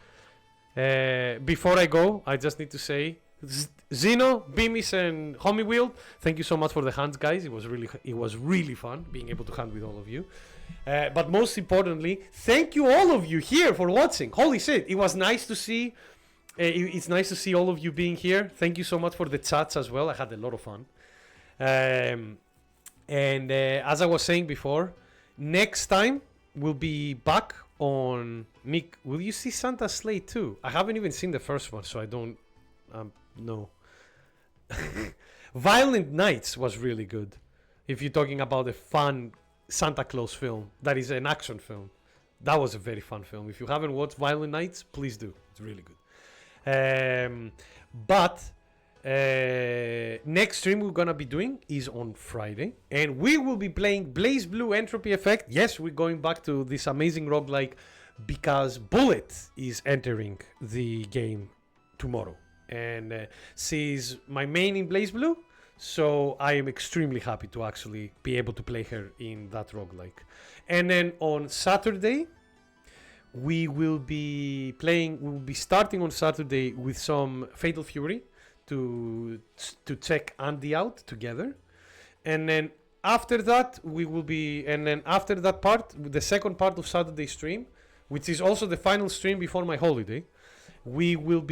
before I go, I just need to say, Zeno, Beamis, and Homie Wheel, thank you so much for the hands, guys. It was really fun being able to hand with all of you. But most importantly, thank you all of you here for watching. Holy shit, it was nice to see. It's nice to see all of you being here. Thank you so much for the chats as well. I had a lot of fun. And as I was saying before, next time we'll be back on Nick. Will you see Santa's Sleigh too? I haven't even seen the first one, so I don't know. Violent Nights was really good. If you're talking about a fun Santa Claus film, that is an action film. That was a very fun film. If you haven't watched Violent Nights, please do. It's really good. But next stream we're gonna be doing is on Friday, and we will be playing Blaze Blue Entropy Effect. Yes, we're going back to this amazing roguelike because Bullet is entering the game tomorrow, and she's my main in Blaze Blue, so I am extremely happy to actually be able to play her in that roguelike. And then on Saturday we will be starting on Saturday with some Fatal Fury to check Andy out together, and then after that after that part, the second part of Saturday stream, which is also the final stream before my holiday, I will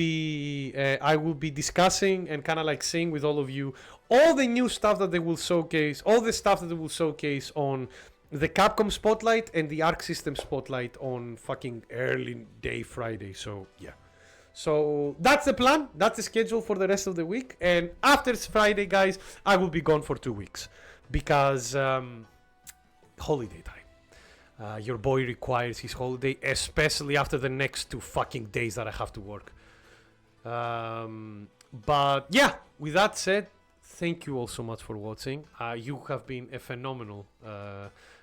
be discussing and kind of like seeing with all of you all the new stuff that they will showcase, all the stuff that they will showcase on the Capcom Spotlight and the Arc System Spotlight on fucking early day Friday. So yeah. So that's the plan. That's the schedule for the rest of the week. And after Friday, guys, I will be gone for 2 weeks because holiday time. Your boy requires his holiday, especially after the next 2 fucking days that I have to work. But yeah, with that said, thank you all so much for watching. You have been a phenomenal.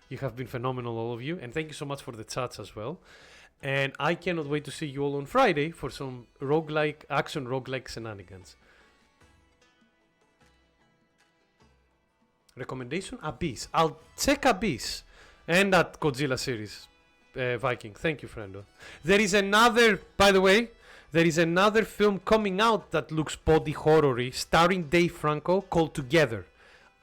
You have been phenomenal, all of you, and thank you so much for the chats as well. And I cannot wait to see you all on Friday for some action roguelike shenanigans. Recommendation? Abyss. I'll check Abyss and that Godzilla series, Viking. Thank you, friendo. There is another, by the way, there is another film coming out that looks body horror-y, starring Dave Franco, called Together.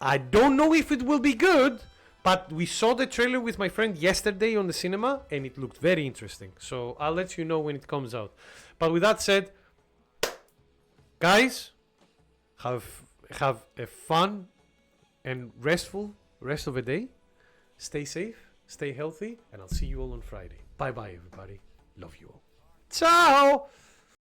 I don't know if it will be good, but we saw the trailer with my friend yesterday on the cinema, and it looked very interesting. So I'll let you know when it comes out. But with that said, guys, have a fun and restful rest of the day. Stay safe, stay healthy, and I'll see you all on Friday. Bye-bye, everybody. Love you all. Ciao!